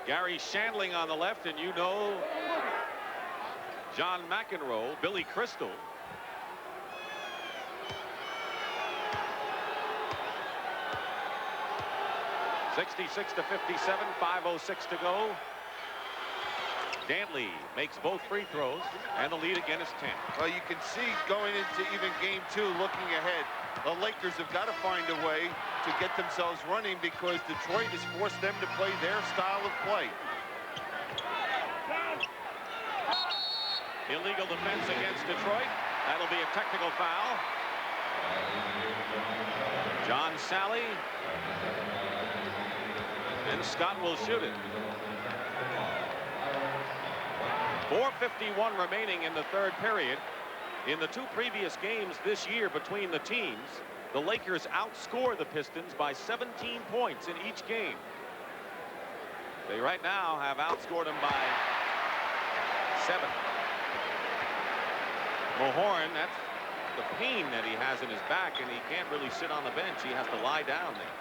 Speaker 8: Gary Shandling on the left, and you know John McEnroe, Billy Crystal. (66 to 57), 5:06 to go. Dantley makes both free throws, and the lead again is 10.
Speaker 23: Well, you can see going into even game 2, looking ahead, the Lakers have got to find a way to get themselves running because Detroit has forced them to play their style of play.
Speaker 8: Illegal defense against Detroit. That'll be a technical foul. John Sally. And Scott will shoot it. 4:51 remaining in the 3rd period. In the 2 previous games this year between the teams, the Lakers outscore the Pistons by 17 points in each game. They right now have outscored them by 7. Mahorn, that's the pain that he has in his back, and he can't really sit on the bench. He has to lie down there.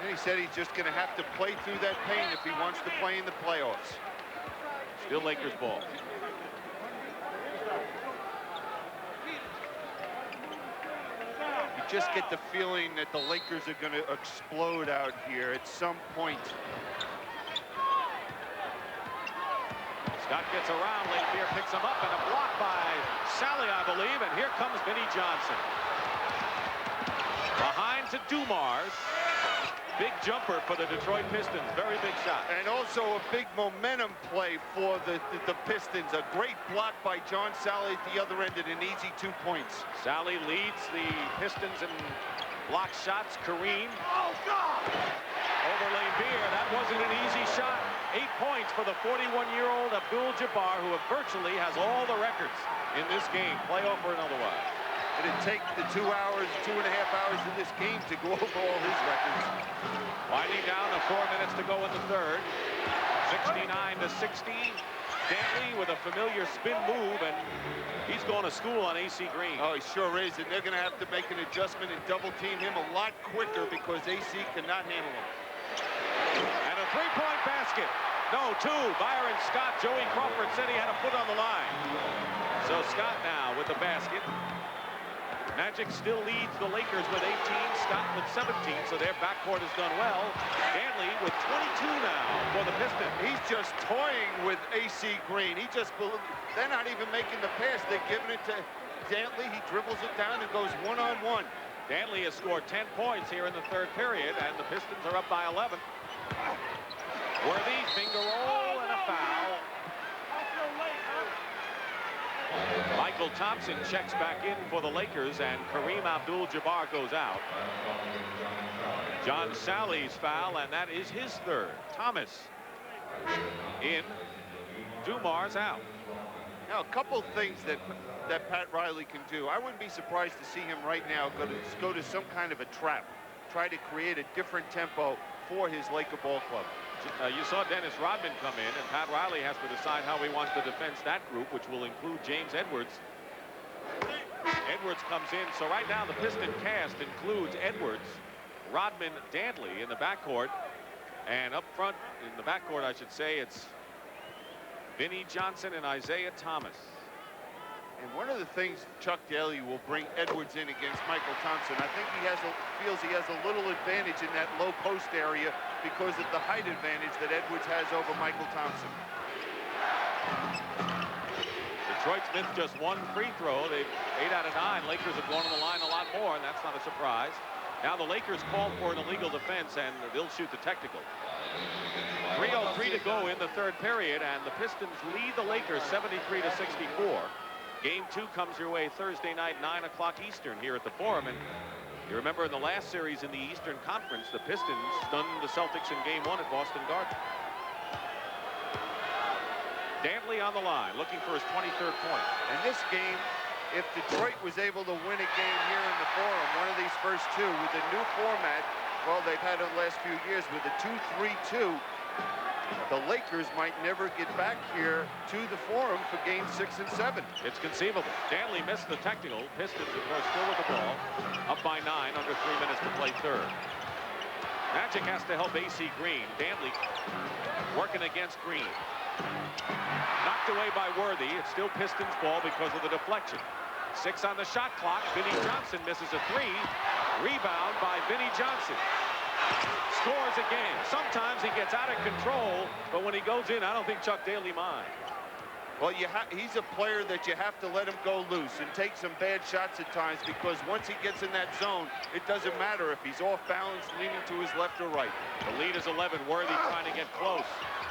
Speaker 23: And he said he's just going to have to play through that pain if he wants to play in the playoffs.
Speaker 8: Still Lakers ball.
Speaker 23: You just get the feeling that the Lakers are going to explode out here at some point.
Speaker 8: Scott gets around, Lapeer picks him up, and a block by Sally, I believe, and here comes Vinnie Johnson. Behind to Dumars. Big jumper for the Detroit Pistons, very big shot.
Speaker 23: And also a big momentum play for the Pistons. A great block by John Sally at the other end and an easy 2 points.
Speaker 8: Sally leads the Pistons in block shots. Kareem.
Speaker 23: Oh, God!
Speaker 8: Over Lapeer, that wasn't an easy shot. 8 points for the 41-year-old Abdul-Jabbar, who virtually has all the records in this game, playoff or otherwise.
Speaker 23: It'd take the 2 hours, 2.5 hours in this game to go over all his records.
Speaker 8: Winding down to 4 minutes to go in the 3rd. 69 to 60. Dantley with a familiar spin move, and he's going to school on AC Green.
Speaker 23: Oh, he sure is, and they're going to have to make an adjustment and double team him a lot quicker because AC cannot handle him.
Speaker 8: And a 3-point basket. No, 2. Byron Scott. Joey Crawford said he had a foot on the line. So Scott now with the basket. Magic still leads the Lakers with 18. Scott with 17, so their backcourt has done well. Dantley with 22 now for the Pistons.
Speaker 23: He's just toying with AC Green. He just, they're not even making the pass. They're giving it to Dantley. He dribbles it down and goes one-on-one.
Speaker 8: Dantley has scored 10 points here in the third period, and the Pistons are up by 11. Worthy, finger roll, and a foul. Michael Thompson checks back in for the Lakers, and Kareem Abdul-Jabbar goes out. John Sally's foul, and that is his third. Thomas in. Dumar's out.
Speaker 23: Now, a couple things that Pat Riley can do. I wouldn't be surprised to see him right now go to some kind of a trap, try to create a different tempo for his Laker ball club.
Speaker 8: You saw Dennis Rodman come in, and Pat Riley has to decide how he wants to defend that group, which will include James Edwards. Edwards comes in, so right now the Piston cast includes Edwards, Rodman, Dantley in the backcourt, and up front in the backcourt, I should say, it's Vinnie Johnson and Isaiah Thomas.
Speaker 23: And one of the things Chuck Daly will bring Edwards in against Michael Thompson. I think he feels he has a little advantage in that low post area because of the height advantage that Edwards has over Michael Thompson.
Speaker 8: Detroit's missed just one free throw. They've 8 out of 9. Lakers have gone on the line a lot more, and that's not a surprise. Now the Lakers called for an illegal defense, and they'll shoot the technical. 3:03 to go in the third period, and the Pistons lead the Lakers 73 to 64. Game 2 comes your way Thursday night, 9 o'clock Eastern here at the Forum. And you remember in the last series in the Eastern Conference, the Pistons stunned the Celtics in Game 1 at Boston Garden. Dantley on the line, looking for his 23rd point.
Speaker 23: In this game, if Detroit was able to win a game here in the Forum, one of these first two, with the new format, well, they've had it the last few years with the 2-3-2, the Lakers might never get back here to the Forum for Game 6 and 7.
Speaker 8: It's conceivable. Dantley missed the technical. Pistons, of course, still with the ball. Up by 9, under 3 minutes to play third. Magic has to help AC Green. Dantley working against Green. Knocked away by Worthy. It's still Pistons ball because of the deflection. 6 on the shot clock. Vinnie Johnson misses a 3. Rebound by Vinnie Johnson. Scores again. Sometimes he gets out of control, but when he goes in, I don't think Chuck Daly minds.
Speaker 23: Well, he's a player that you have to let him go loose and take some bad shots at times, because once he gets in that zone, it doesn't matter if he's off balance, leaning to his left or right.
Speaker 8: The lead is 11. Worthy trying to get close.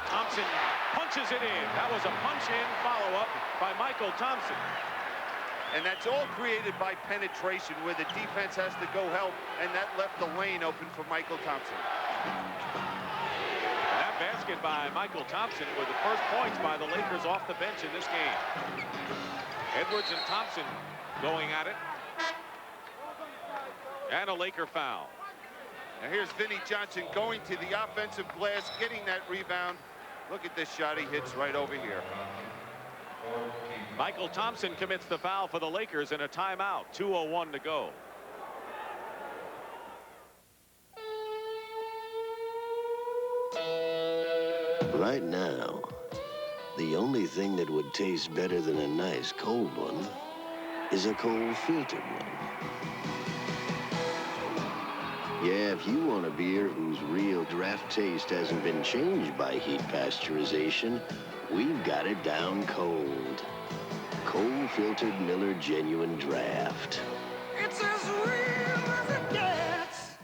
Speaker 8: Thompson punches it in. That was a punch-in follow-up by Michael Thompson.
Speaker 23: And that's all created by penetration, where the defense has to go help, and that left the lane open for Michael Thompson.
Speaker 8: That basket by Michael Thompson were the first points by the Lakers off the bench in this game. Edwards and Thompson going at it. And a Laker foul.
Speaker 23: Now here's Vinnie Johnson going to the offensive glass, getting that rebound. Look at this shot he hits right over here.
Speaker 8: Michael Thompson commits the foul for the Lakers in a timeout. 2:01 to go.
Speaker 13: Right now, the only thing that would taste better than a nice cold one is a cold filtered one. Yeah, if you want a beer whose real draft taste hasn't been changed by heat pasteurization, we've got it down cold. Cold filtered Miller Genuine Draft.
Speaker 14: It's as real as it gets.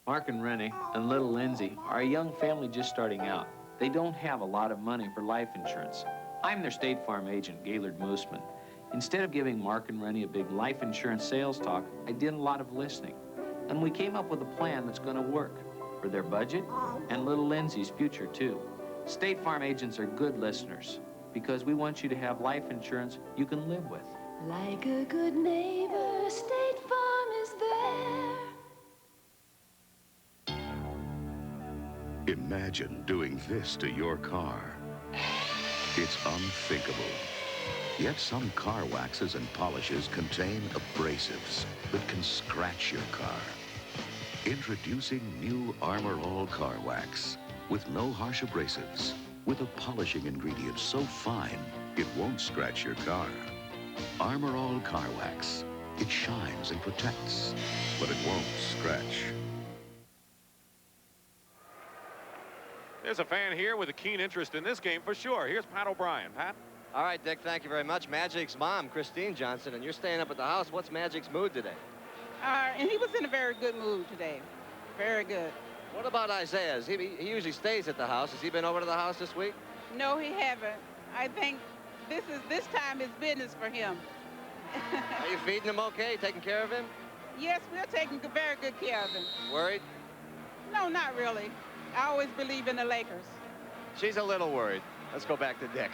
Speaker 16: Mark and Rennie and little Lindsay are a young family just starting out. They don't have a lot of money for life insurance. I'm their State Farm agent, Gaylord Mooseman. Instead of giving Mark and Rennie a big life insurance sales talk, I did a lot of listening. And we came up with a plan that's going to work for their budget and little Lindsay's future, too. State Farm agents are good listeners because we want you to have life insurance you can live with.
Speaker 14: Like a good neighbor, State Farm is there.
Speaker 20: Imagine doing this to your car. It's unthinkable. Yet some car waxes and polishes contain abrasives that can scratch your car. Introducing new Armor All Car Wax with no harsh abrasives, with a polishing ingredient so fine it won't scratch your car. Armor All Car Wax. It shines and protects, but it won't scratch.
Speaker 8: There's a fan here with a keen interest in this game for sure. Here's Pat O'Brien. Pat?
Speaker 17: All right, Dick, thank you very much. Magic's mom, Christine Johnson, and you're staying up at the house. What's Magic's mood today?
Speaker 3: And he was in a very good mood today. Very good.
Speaker 17: What about Isaiah? He usually stays at the house. Has he been over to the house this week?
Speaker 3: No, he haven't. I think this time is business for him.
Speaker 17: Are you feeding him okay? Taking care of him?
Speaker 3: Yes, we're taking very good care of him.
Speaker 17: Worried?
Speaker 3: No, not really. I always believe in the Lakers.
Speaker 17: She's a little worried. Let's go back to Dick.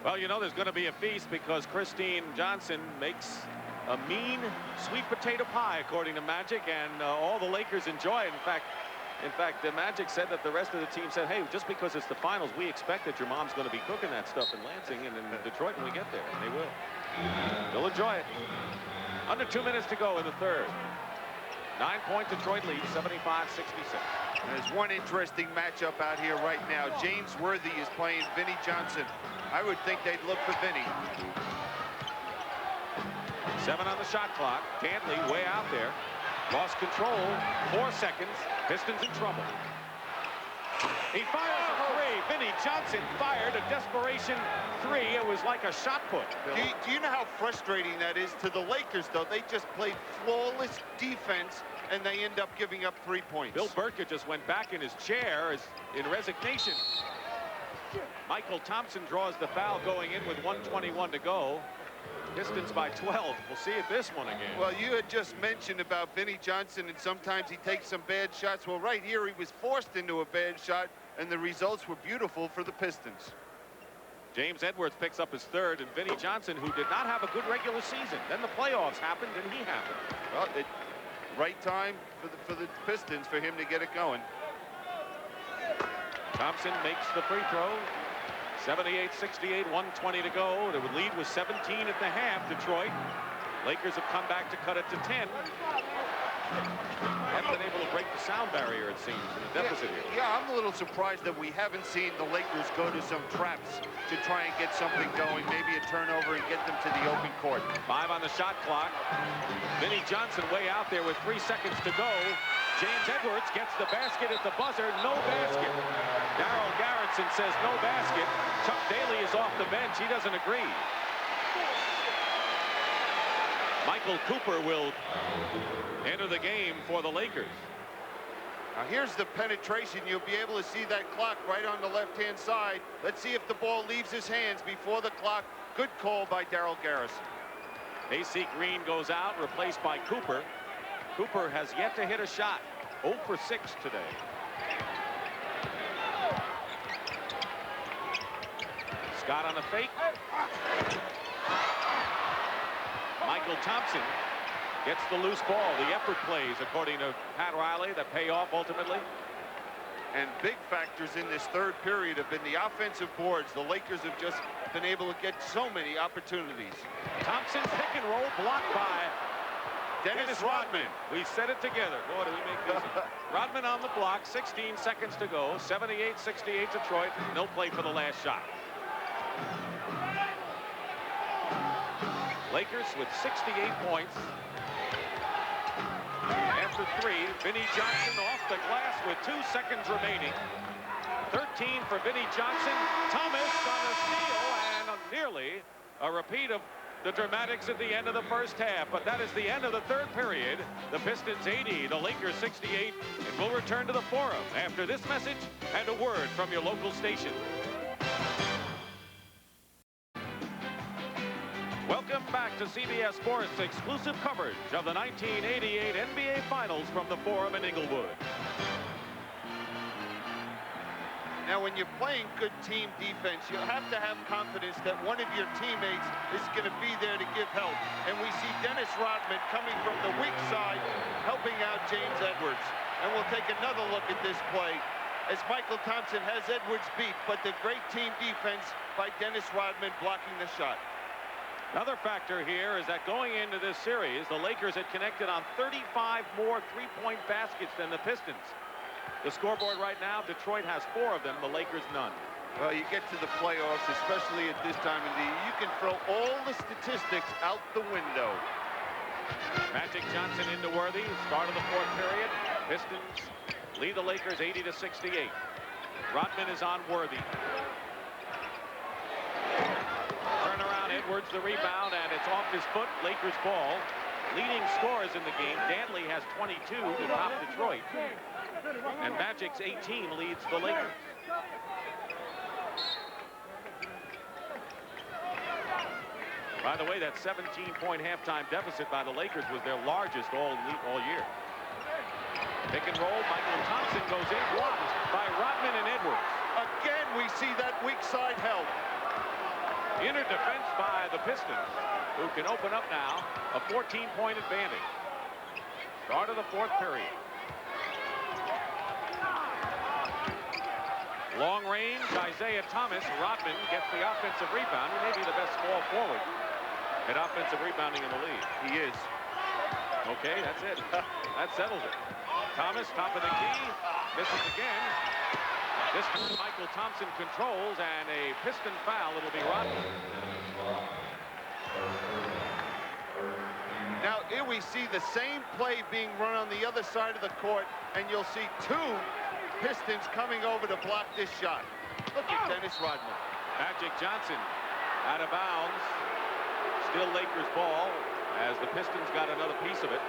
Speaker 8: Well, you know, there's going to be a feast because Christine Johnson makes a mean sweet potato pie, according to Magic, and all the Lakers enjoy it. In fact, the Magic said that the rest of the team said, hey, just because it's the finals, we expect that your mom's going to be cooking that stuff in Lansing and in Detroit when we get there, and they will. They'll enjoy it. Under 2 minutes to go in the third. 9-point Detroit lead, 75-66.
Speaker 23: There's one interesting matchup out here right now. James Worthy is playing Vinnie Johnson. I would think they'd look for Vinnie.
Speaker 8: 7 on the shot clock. Dantley way out there. Lost control. 4 seconds. Pistons in trouble. He fires a three. Vinnie Johnson fired a desperation three. It was like a shot put.
Speaker 23: Do you know how frustrating that is to the Lakers, though? They just played flawless defense, and they end up giving up 3 points.
Speaker 8: Bill Burkett just went back in his chair in resignation. Michael Thompson draws the foul going in with 1:21 to go. Pistons by 12. We'll see if this one again.
Speaker 23: Well, you had just mentioned about Vinnie Johnson, and sometimes he takes some bad shots. Well, right here, he was forced into a bad shot, and the results were beautiful for the Pistons.
Speaker 8: James Edwards picks up his third, and Vinnie Johnson, who did not have a good regular season. Then the playoffs happened, and he happened.
Speaker 23: Well, right time for the Pistons for him to get it going.
Speaker 8: Thompson makes the free throw. 78-68, 1:20 to go. The lead was 17 at the half, Detroit. Lakers have come back to cut it to 10. Haven't been able to break the sound barrier, it seems, in the deficit here.
Speaker 23: Yeah, I'm a little surprised that we haven't seen the Lakers go to some traps to try and get something going, maybe a turnover and get them to the open court.
Speaker 8: 5 on the shot clock. Vinnie Johnson way out there with 3 seconds to go. James Edwards gets the basket at the buzzer. No basket. Darryl Garretson says no basket. Chuck Daly is off the bench. He doesn't agree. Michael Cooper will enter the game for the Lakers.
Speaker 23: Now here's the penetration. You'll be able to see that clock right on the left-hand side. Let's see if the ball leaves his hands before the clock. Good call by Darryl Garretson.
Speaker 8: AC Green goes out, replaced by Cooper. Cooper has yet to hit a shot. 0 for 6 today. Scott on the fake. Michael Thompson gets the loose ball. The effort plays, according to Pat Riley, that pay off ultimately.
Speaker 23: And big factors in this third period have been the offensive boards. The Lakers have just been able to get so many opportunities.
Speaker 8: Thompson pick and roll blocked by Dennis Rodman. We said it together. Boy, do we make this. Rodman on the block, 16 seconds to go. 78-68 Detroit. No play for the last shot. Lakers with 68 points. After 3, Vinnie Johnson off the glass with 2 seconds remaining. 13 for Vinnie Johnson. Thomas on a steal and nearly a repeat of the dramatics at the end of the first half. But that is the end of the third period. The Pistons 80, the Lakers 68. And we'll return to the Forum after this message and a word from your local station. Welcome back to CBS Sports exclusive coverage of the 1988 NBA Finals from the Forum in Inglewood.
Speaker 23: Now, when you're playing good team defense, you have to have confidence that one of your teammates is going to be there to give help. And we see Dennis Rodman coming from the weak side, helping out James Edwards. And we'll take another look at this play as Michael Thompson has Edwards beat, but the great team defense by Dennis Rodman blocking the shot.
Speaker 8: Another factor here is that going into this series, the Lakers had connected on 35 more three-point baskets than the Pistons. The scoreboard right now, Detroit has 4 of them, the Lakers none.
Speaker 23: Well, you get to the playoffs, especially at this time of the year, you can throw all the statistics out the window.
Speaker 8: Magic Johnson into Worthy, start of the fourth period. Pistons lead the Lakers 80-68. Rodman is on Worthy. Edwards the rebound, and it's off his foot. Lakers ball. Leading scorers in the game. Danley has 22 to top Detroit. And Magic's 18 leads the Lakers. By the way, that 17-point halftime deficit by the Lakers was their largest all year. Pick and roll. Michael Thompson goes in, blocked by Rodman and Edwards.
Speaker 23: Again, we see that weak side help.
Speaker 8: Inner defense by the Pistons, who can open up now a 14-point advantage. Start of the fourth period. Long range, Isaiah Thomas. Rodman gets the offensive rebound. He may be the best small forward at offensive rebounding in the league.
Speaker 23: He is.
Speaker 8: Okay, that's it. That settles it. Thomas, top of the key, misses again. This time Michael Thompson controls, and a Piston foul. It'll be Rodman.
Speaker 23: Now, here we see the same play being run on the other side of the court, and you'll see two Pistons coming over to block this shot. Look at Dennis Rodman.
Speaker 8: Magic Johnson out of bounds. Still Lakers ball as the Pistons got another piece of it.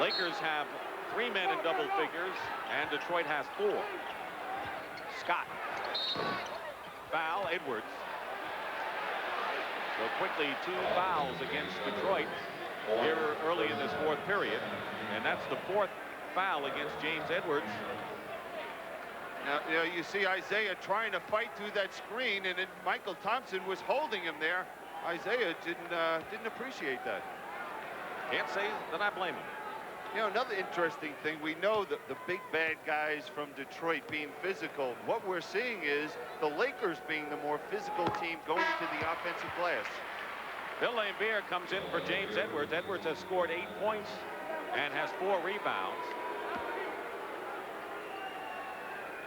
Speaker 8: Lakers have 3 men in double figures, and Detroit has 4. Scott. Foul, Edwards. So quickly, 2 fouls against Detroit here early in this fourth period. And that's the 4th foul against James Edwards.
Speaker 23: Now, you see Isaiah trying to fight through that screen, and then Michael Thompson was holding him there. Isaiah didn't appreciate that.
Speaker 8: Can't say that I blame him.
Speaker 23: You know, another interesting thing, we know that the big bad guys from Detroit being physical. What we're seeing is the Lakers being the more physical team going to the offensive glass.
Speaker 8: Bill Laimbeer comes in for James Edwards. Edwards has scored 8 points and has 4 rebounds.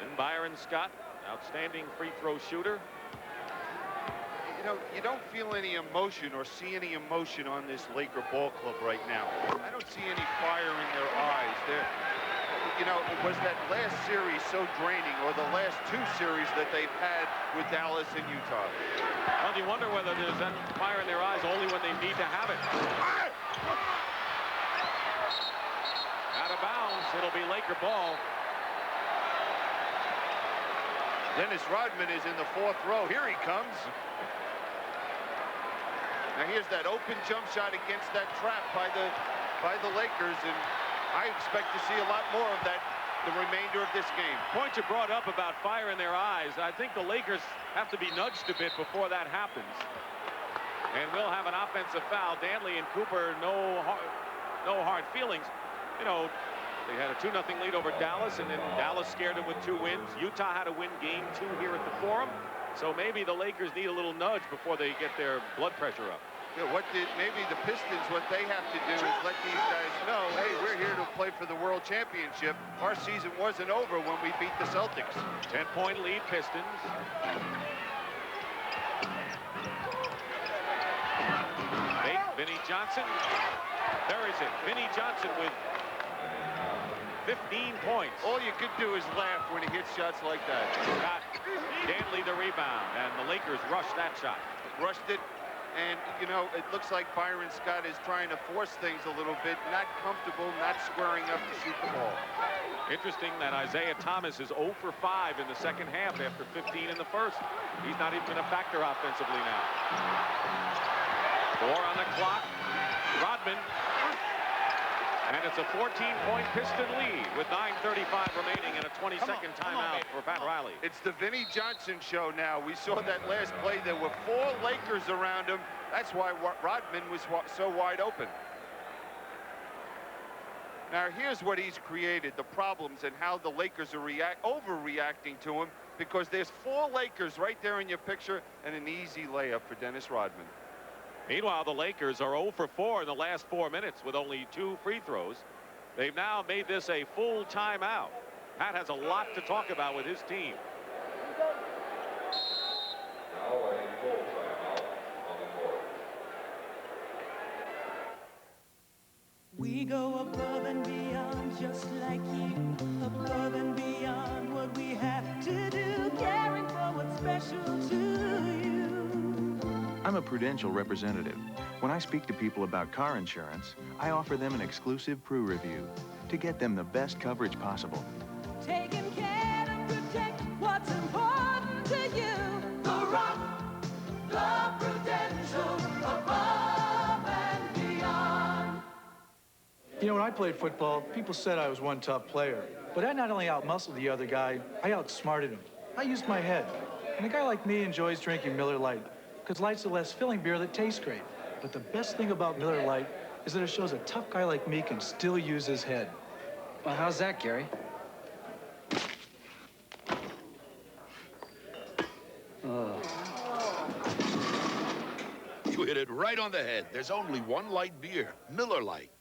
Speaker 8: And Byron Scott, outstanding free throw shooter.
Speaker 23: You know, you don't feel any emotion or see any emotion on this Laker ball club right now. I don't see any fire in their eyes. You know, was that last series so draining, or the last 2 series that they've had with Dallas and Utah?
Speaker 8: Well, you wonder whether there's that fire in their eyes only when they need to have it. Out of bounds, it'll be Laker ball.
Speaker 23: Dennis Rodman is in the 4th row. Here he comes. Now here's that open jump shot against that trap by the Lakers, and I expect to see a lot more of that the remainder of this game.
Speaker 8: Point you brought up about fire in their eyes. I think the Lakers have to be nudged a bit before that happens. And we'll have an offensive foul. Danley and Cooper, no hard feelings. You know, they had a 2-0 lead over Dallas, and then Dallas scared them with 2 wins. Utah had to win game 2 here at the Forum. So maybe the Lakers need a little nudge before they get their blood pressure up.
Speaker 23: Yeah, maybe the Pistons, what they have to do is let these guys know, hey, we're here to play for the World Championship. Our season wasn't over when we beat the Celtics.
Speaker 8: 10-point lead, Pistons. Vinnie Johnson. There is it. Vinnie Johnson with 15 points.
Speaker 23: All you could do is laugh when he hits shots like that.
Speaker 8: Got Danley the rebound, and the Lakers rushed that shot.
Speaker 23: Rushed it, and, you know, it looks like Byron Scott is trying to force things a little bit, not comfortable, not squaring up to shoot the ball.
Speaker 8: Interesting that Isaiah Thomas is 0 for 5 in the second half after 15 in the first. He's not even been a factor offensively now. 4 on the clock. Rodman. And it's a 14-point Piston lead with 9:35 remaining and a 20-second timeout for Pat Riley.
Speaker 23: It's the Vinnie Johnson show now. We saw that last play. There were 4 Lakers around him. That's why Rodman was so wide open. Now, here's what he's created, the problems and how the Lakers are overreacting to him, because there's 4 Lakers right there in your picture and an easy layup for Dennis Rodman.
Speaker 8: Meanwhile, the Lakers are 0 for 4 in the last 4 minutes with only 2 free throws. They've now made this a full timeout. Pat has a lot to talk about with his team.
Speaker 14: We go above and beyond, just like you, above and beyond what we have to do, caring for what's special to you.
Speaker 11: I'm a Prudential representative. When I speak to people about car insurance, I offer them an exclusive Pru review to get them the best coverage possible.
Speaker 14: Taking care to protect what's important to you. The Rock, the Prudential, above and beyond.
Speaker 11: You know, when I played football, people said I was one tough player. But I not only outmuscled the other guy, I outsmarted him. I used my head. And a guy like me enjoys drinking Miller Lite, because Light's a less filling beer that tastes great. But the best thing about Miller Lite is that it shows a tough guy like me can still use his head.
Speaker 7: Well, how's that, Gary?
Speaker 18: You hit it right on the head. There's only one light beer, Miller Lite.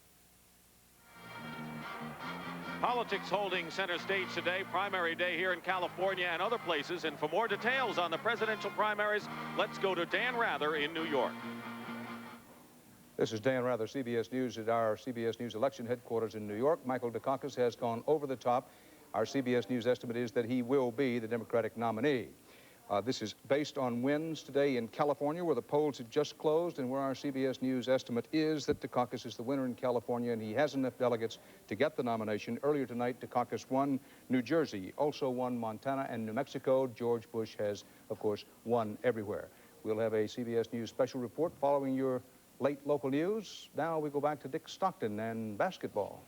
Speaker 8: Politics holding center stage today, primary day here in California and other places. And for more details on the presidential primaries, let's go to Dan Rather in New York.
Speaker 21: This is Dan Rather, CBS News at our CBS News election headquarters in New York. Michael Dukakis has gone over the top. Our CBS News estimate is that he will be the Democratic nominee. This is based on wins today in California, where the polls have just closed, and where our CBS News estimate is that Dukakis is the winner in California, and he has enough delegates to get the nomination. Earlier tonight, Dukakis won New Jersey, also won Montana and New Mexico. George Bush has, of course, won everywhere. We'll have a CBS News special report following your late local news. Now we go back to Dick Stockton and basketball.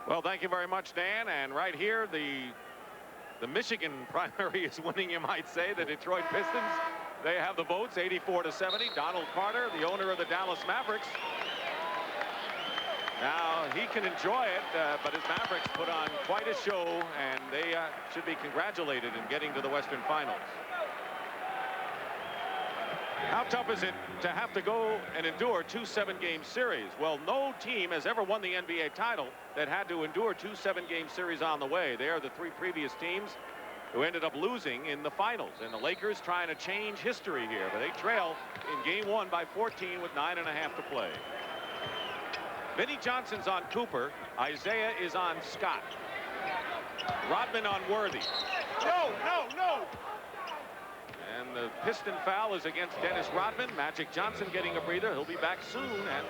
Speaker 8: Well, thank you very much, Dan. And right here, the Michigan primary is winning, you might say. The Detroit Pistons, they have the votes, 84-70. Donald Carter, the owner of the Dallas Mavericks. Now, he can enjoy it, but his Mavericks put on quite a show, and they should be congratulated in getting to the Western Finals. How tough is it to have to go and endure 2 7-game series? Well, no team has ever won the NBA title that had to endure 2 7-game series on the way. They are the 3 previous teams who ended up losing in the finals. And the Lakers trying to change history here, but they trail in game 1 by 14 with 9.5 to play. Vinnie Johnson's on Cooper. Isaiah is on Scott. Rodman on Worthy. No, no, no! And the Piston foul is against Dennis Rodman. Magic Johnson getting a breather. He'll be back soon, and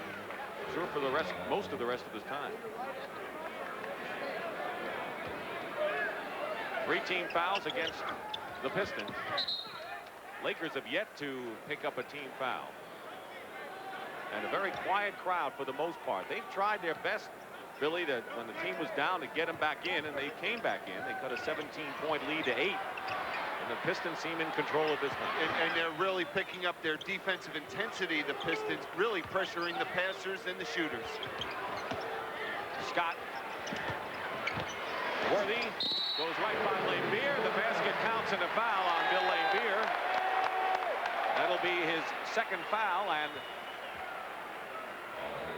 Speaker 8: sure for the rest, most of the rest of his time. 3 team fouls against the Pistons. Lakers have yet to pick up a team foul. And a very quiet crowd for the most part. They've tried their best, Billy, that when the team was down to get them back in, and they came back in. They cut a 17-point lead to 8. And the Pistons seem in control at this time.
Speaker 23: And they're really picking up their defensive intensity, the Pistons, really pressuring the passers and the shooters.
Speaker 8: Scott. Worthy goes right by Laimbeer. The basket counts and a foul on Bill Laimbeer. That'll be his second foul, and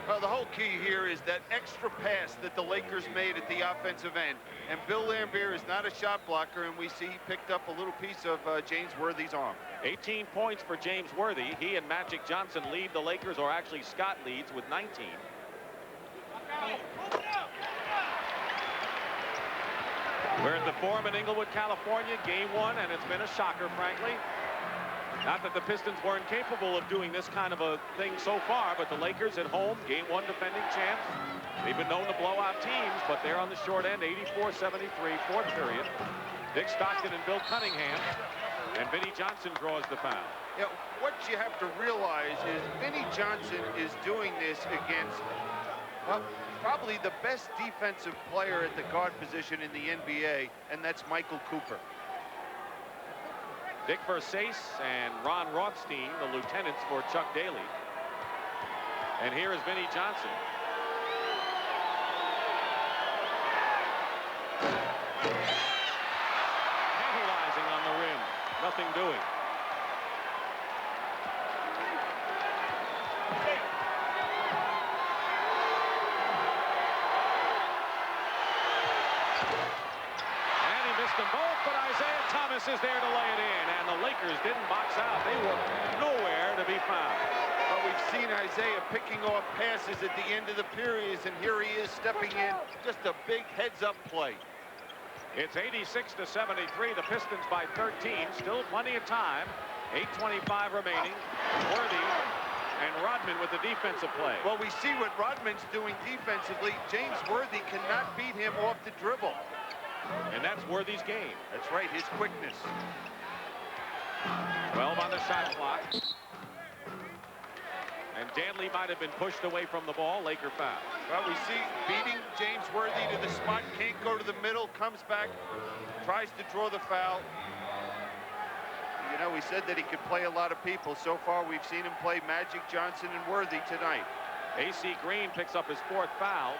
Speaker 23: well, the whole key here is that extra pass that the Lakers made at the offensive end. And Bill Laimbeer is not a shot blocker, and we see he picked up a little piece of James Worthy's arm.
Speaker 8: 18 points for James Worthy. He and Magic Johnson lead the Lakers, or actually Scott leads with 19. We're at the Forum in Inglewood, California, game 1, and it's been a shocker, frankly. Not that the Pistons weren't capable of doing this kind of a thing so far, but the Lakers at home, game 1 defending champs. They've been known to blow out teams, but they're on the short end, 84-73, fourth period. Dick Stockton and Bill Cunningham, and Vinnie Johnson draws the foul.
Speaker 23: Yeah, what you have to realize is Vinnie Johnson is doing this against, well, probably the best defensive player at the guard position in the NBA, and that's Michael Cooper.
Speaker 8: Dick Versace and Ron Rothstein, the lieutenants for Chuck Daly. And here is Vinnie Johnson. Tantalizing on the rim. Nothing doing. Them both, but Isaiah Thomas is there to lay it in, and the Lakers didn't box out. They were nowhere to be found.
Speaker 23: But we've seen Isaiah picking off passes at the end of the periods, and here he is stepping in. Just a big heads-up play.
Speaker 8: It's 86-73. The Pistons by 13. Still plenty of time. 8:25 remaining. Worthy and Rodman with the defensive play.
Speaker 23: Well, we see what Rodman's doing defensively. James Worthy cannot beat him off the dribble.
Speaker 8: And that's Worthy's game.
Speaker 23: That's right, his quickness.
Speaker 8: 12 on the shot clock. And Danley might have been pushed away from the ball. Laker foul.
Speaker 23: Well, we see beating James Worthy to the spot, can't go to the middle, comes back, tries to draw the foul. You know, we said that he could play a lot of people. So far, we've seen him play Magic Johnson and Worthy tonight.
Speaker 8: AC Green picks up his 4th foul.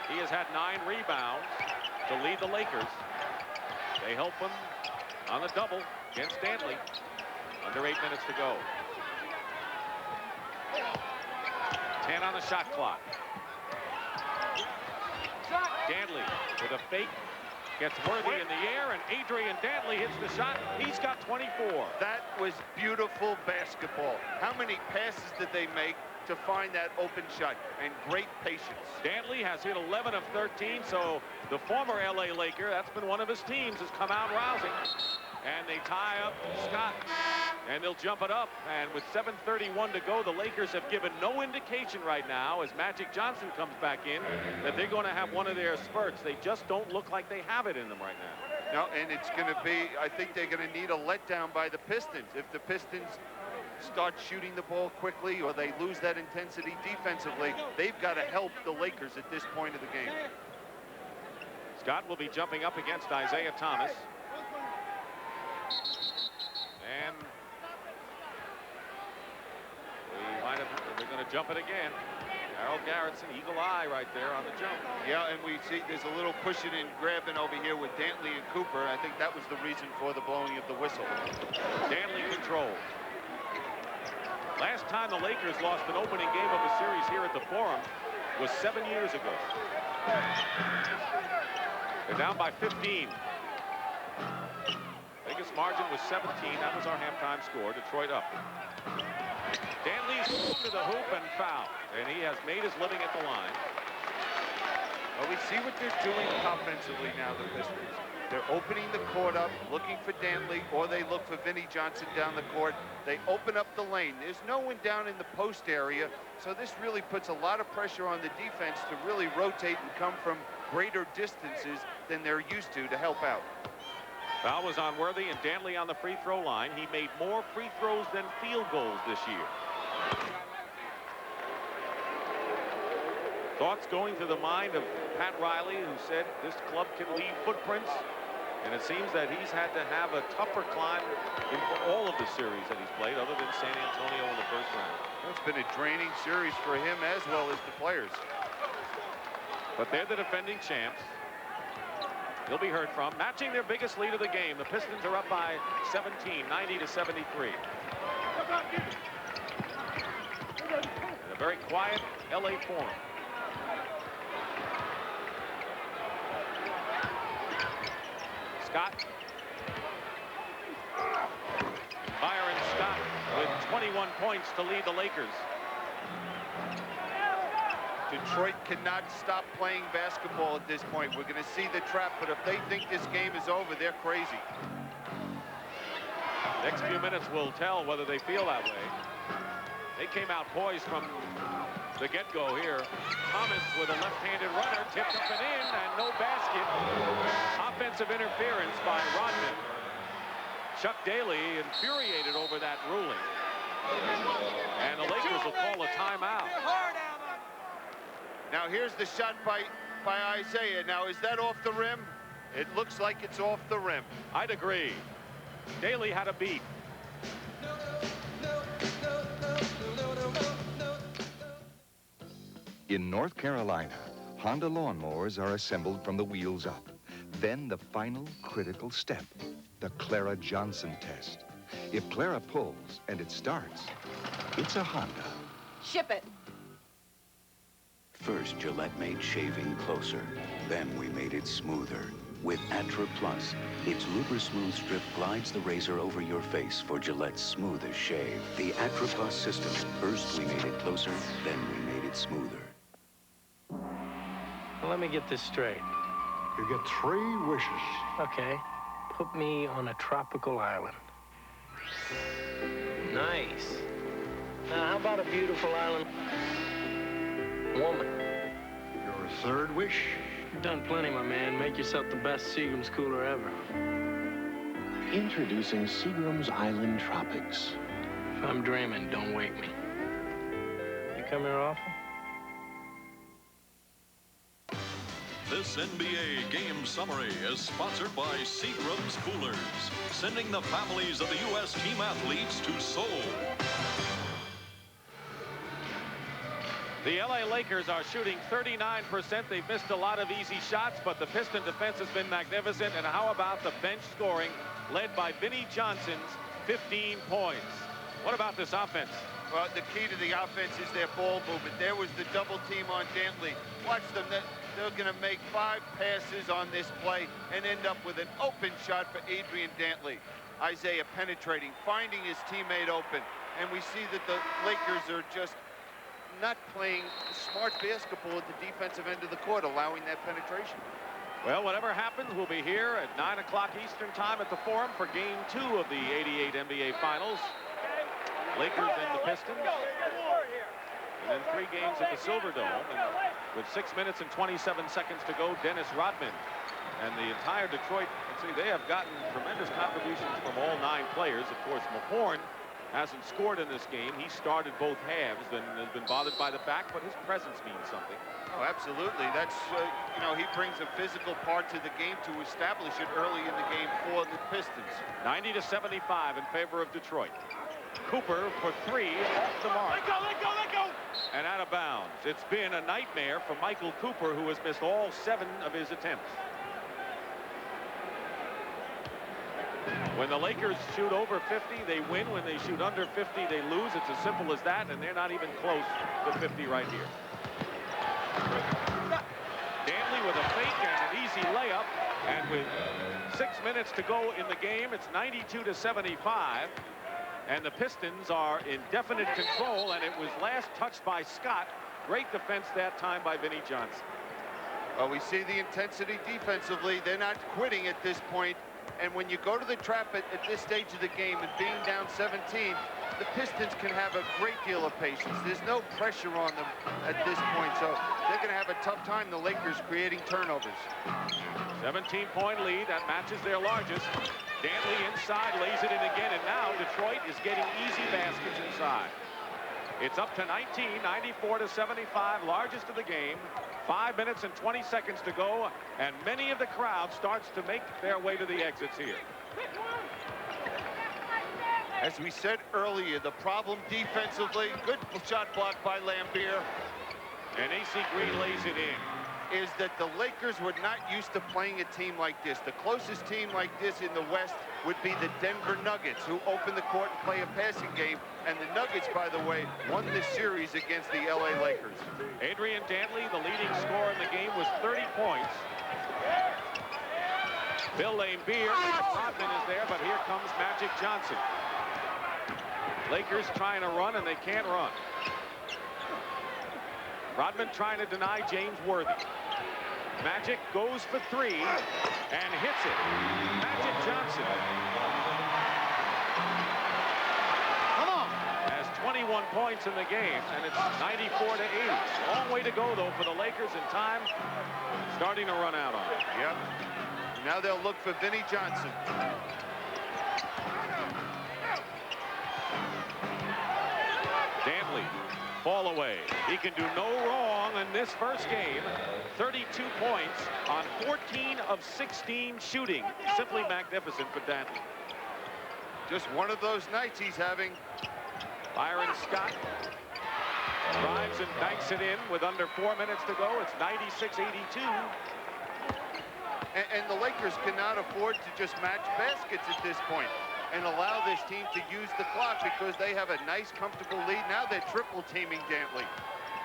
Speaker 8: He has had 9 rebounds to lead the Lakers. They help him on the double against Danley. Under 8 minutes to go. 10 on the shot clock. Danley with a fake. Gets Worthy in the air, and Adrian Dantley hits the shot. He's got 24.
Speaker 23: That was beautiful basketball. How many passes did they make to find that open shot? And great patience.
Speaker 8: Dantley has hit 11 of 13, so the former LA Laker, that's been one of his teams, has come out rousing. And they tie up Scott, and they'll jump it up. And with 7:31 to go, the Lakers have given no indication right now, as Magic Johnson comes back in, that they're going to have one of their spurts. They just don't look like they have it in them right now.
Speaker 23: No, and it's going to be, I think they're going to need a letdown by the Pistons. If the Pistons start shooting the ball quickly or they lose that intensity defensively, they've got to help the Lakers at this point of the game.
Speaker 8: Scott will be jumping up against Isaiah Thomas. And they're going to jump it again. Harold Garrettson, eagle eye right there on the jump.
Speaker 23: Yeah, and we see there's a little pushing and grabbing over here with Dantley and Cooper. I think that was the reason for the blowing of the whistle.
Speaker 8: Dantley controls. Last time the Lakers lost an opening game of a series here at the Forum was 7 years ago. They're down by 15. Biggest margin was 17. That was our halftime score. Detroit up. Danley's to the hoop and foul. And he has made his living at the line.
Speaker 23: Well, we see what they're doing offensively now, the Pistons. They're opening the court up, looking for Dantley, or they look for Vinnie Johnson down the court. They open up the lane. There's no one down in the post area, so this really puts a lot of pressure on the defense to really rotate and come from greater distances than they're used to help out.
Speaker 8: Foul was on Worthy and Dantley on the free throw line. He made more free throws than field goals this year. Thoughts going through the mind of Pat Riley, who said this club can leave footprints, and it seems that he's had to have a tougher climb in all of the series that he's played, other than San Antonio in the first round.
Speaker 23: It's been a draining series for him as well as the players.
Speaker 8: But they're the defending champs. They'll be heard from. Matching their biggest lead of the game, the Pistons are up by 17, 90-73. In a very quiet LA Forum. Scott. Byron Scott with 21 points to lead the Lakers.
Speaker 23: Detroit cannot stop playing basketball at this point. We're going to see the trap, but if they think this game is over, they're crazy.
Speaker 8: Next few minutes will tell whether they feel that way. They came out poised from the get-go here. Thomas with a left-handed runner, tipped up and in, and no basket. Offensive interference by Rodman. Chuck Daly infuriated over that ruling. And the Lakers will call a timeout.
Speaker 23: Now here's the shot by Isaiah. Now is that off the rim? It looks like it's off the rim.
Speaker 8: I'd agree. Daly had a beat.
Speaker 20: In North Carolina, Honda lawnmowers are assembled from the wheels up. Then the final critical step, the Clara Johnson test. If Clara pulls and it starts, it's a Honda.
Speaker 3: Ship it.
Speaker 1: First, Gillette made shaving closer. Then we made it smoother. With Atra Plus, its Luber Smooth Strip glides the razor over your face for Gillette's smoothest shave. The Atra Plus system. First, we made it closer, then we made it smoother.
Speaker 9: Well, let me get this straight.
Speaker 6: You get 3 wishes.
Speaker 9: Okay. Put me on a tropical island.
Speaker 7: Nice. Now, how about a beautiful island woman?
Speaker 13: Your third wish?
Speaker 7: You've done plenty, my man. Make yourself the best Seagram's cooler ever.
Speaker 13: Introducing Seagram's Island Tropics.
Speaker 7: If I'm dreaming, don't wake me. You come here often?
Speaker 24: This NBA game summary is sponsored by Seagram's Coolers, sending the families of the U.S. team athletes to Seoul.
Speaker 8: The LA Lakers are shooting 39%. They've missed a lot of easy shots, but the Piston defense has been magnificent. And how about the bench scoring led by Vinnie Johnson's 15 points? What about this offense?
Speaker 23: Well, the key to the offense is their ball movement. There was the double team on Dantley. Watch them. They're going to make 5 passes on this play and end up with an open shot for Adrian Dantley. Isaiah penetrating, finding his teammate open. And we see that the Lakers are just not playing smart basketball at the defensive end of the court, allowing that penetration.
Speaker 8: Well, whatever happens, we'll be here at 9 o'clock Eastern time at the Forum for Game 2 of the '88 NBA Finals. Lakers and the Pistons. And then 3 games at the Silverdome. And with 6 minutes and 27 seconds to go, Dennis Rodman and the entire Detroit, they have gotten tremendous contributions from all 9 players. Of course, Mahorn hasn't scored in this game. He started both halves and has been bothered by the back, but his presence means something.
Speaker 23: Oh, absolutely. That's, you know, he brings a physical part to the game to establish it early in the game for the Pistons.
Speaker 8: 90-75 in favor of Detroit. Cooper for 3 off the mark.
Speaker 23: Let go, let go, let go!
Speaker 8: And out of bounds. It's been a nightmare for Michael Cooper, who has missed all 7 of his attempts. When the Lakers shoot over 50, they win. When they shoot under 50, they lose. It's as simple as that, and they're not even close to 50 right here. Dantley with a fake and an easy layup, and with 6 minutes to go in the game, it's 92-75, and the Pistons are in definite control, and it was last touched by Scott. Great defense that time by Vinnie Johnson.
Speaker 23: Well, we see the intensity defensively. They're not quitting at this point. And when you go to the trap at this stage of the game and being down 17, the Pistons can have a great deal of patience. There's no pressure on them at this point, so they're going to have a tough time, the Lakers, creating turnovers.
Speaker 8: 17-point lead. That matches their largest. Dantley inside, lays it in again, and now Detroit is getting easy baskets inside. It's up to 19, 94-75, largest of the game. 5 minutes and 20 seconds to go, and many of the crowd starts to make their way to the exits here.
Speaker 23: As we said earlier, the problem defensively, good shot block by Lambier.
Speaker 8: And A.C. Green lays it in.
Speaker 23: Is that the Lakers were not used to playing a team like this. The closest team like this in the West would be the Denver Nuggets, who open the court and play a passing game. And the Nuggets, by the way, won this series against the LA Lakers.
Speaker 8: Adrian Dantley, the leading scorer in the game, was 30 points. Bill Laimbeer, Rodman is there, but here comes Magic Johnson. Lakers trying to run, and they can't run. Rodman trying to deny James Worthy. Magic goes for 3 and hits it. Magic Johnson has 21 points in the game, and it's 94-80. Long way to go, though, for the Lakers, and time starting to run out on it.
Speaker 23: Yep. Now they'll look for Vinnie Johnson.
Speaker 8: Dantley, fall away. He can do no wrong in this first game. 32 points on 14 of 16 shooting. Simply magnificent for Dantley.
Speaker 23: Just one of those nights he's having.
Speaker 8: Byron Scott drives and banks it in with under 4 minutes to go. It's 96-82.
Speaker 23: And the Lakers cannot afford to just match baskets at this point and allow this team to use the clock because they have a nice, comfortable lead. Now they're triple teaming Dantley.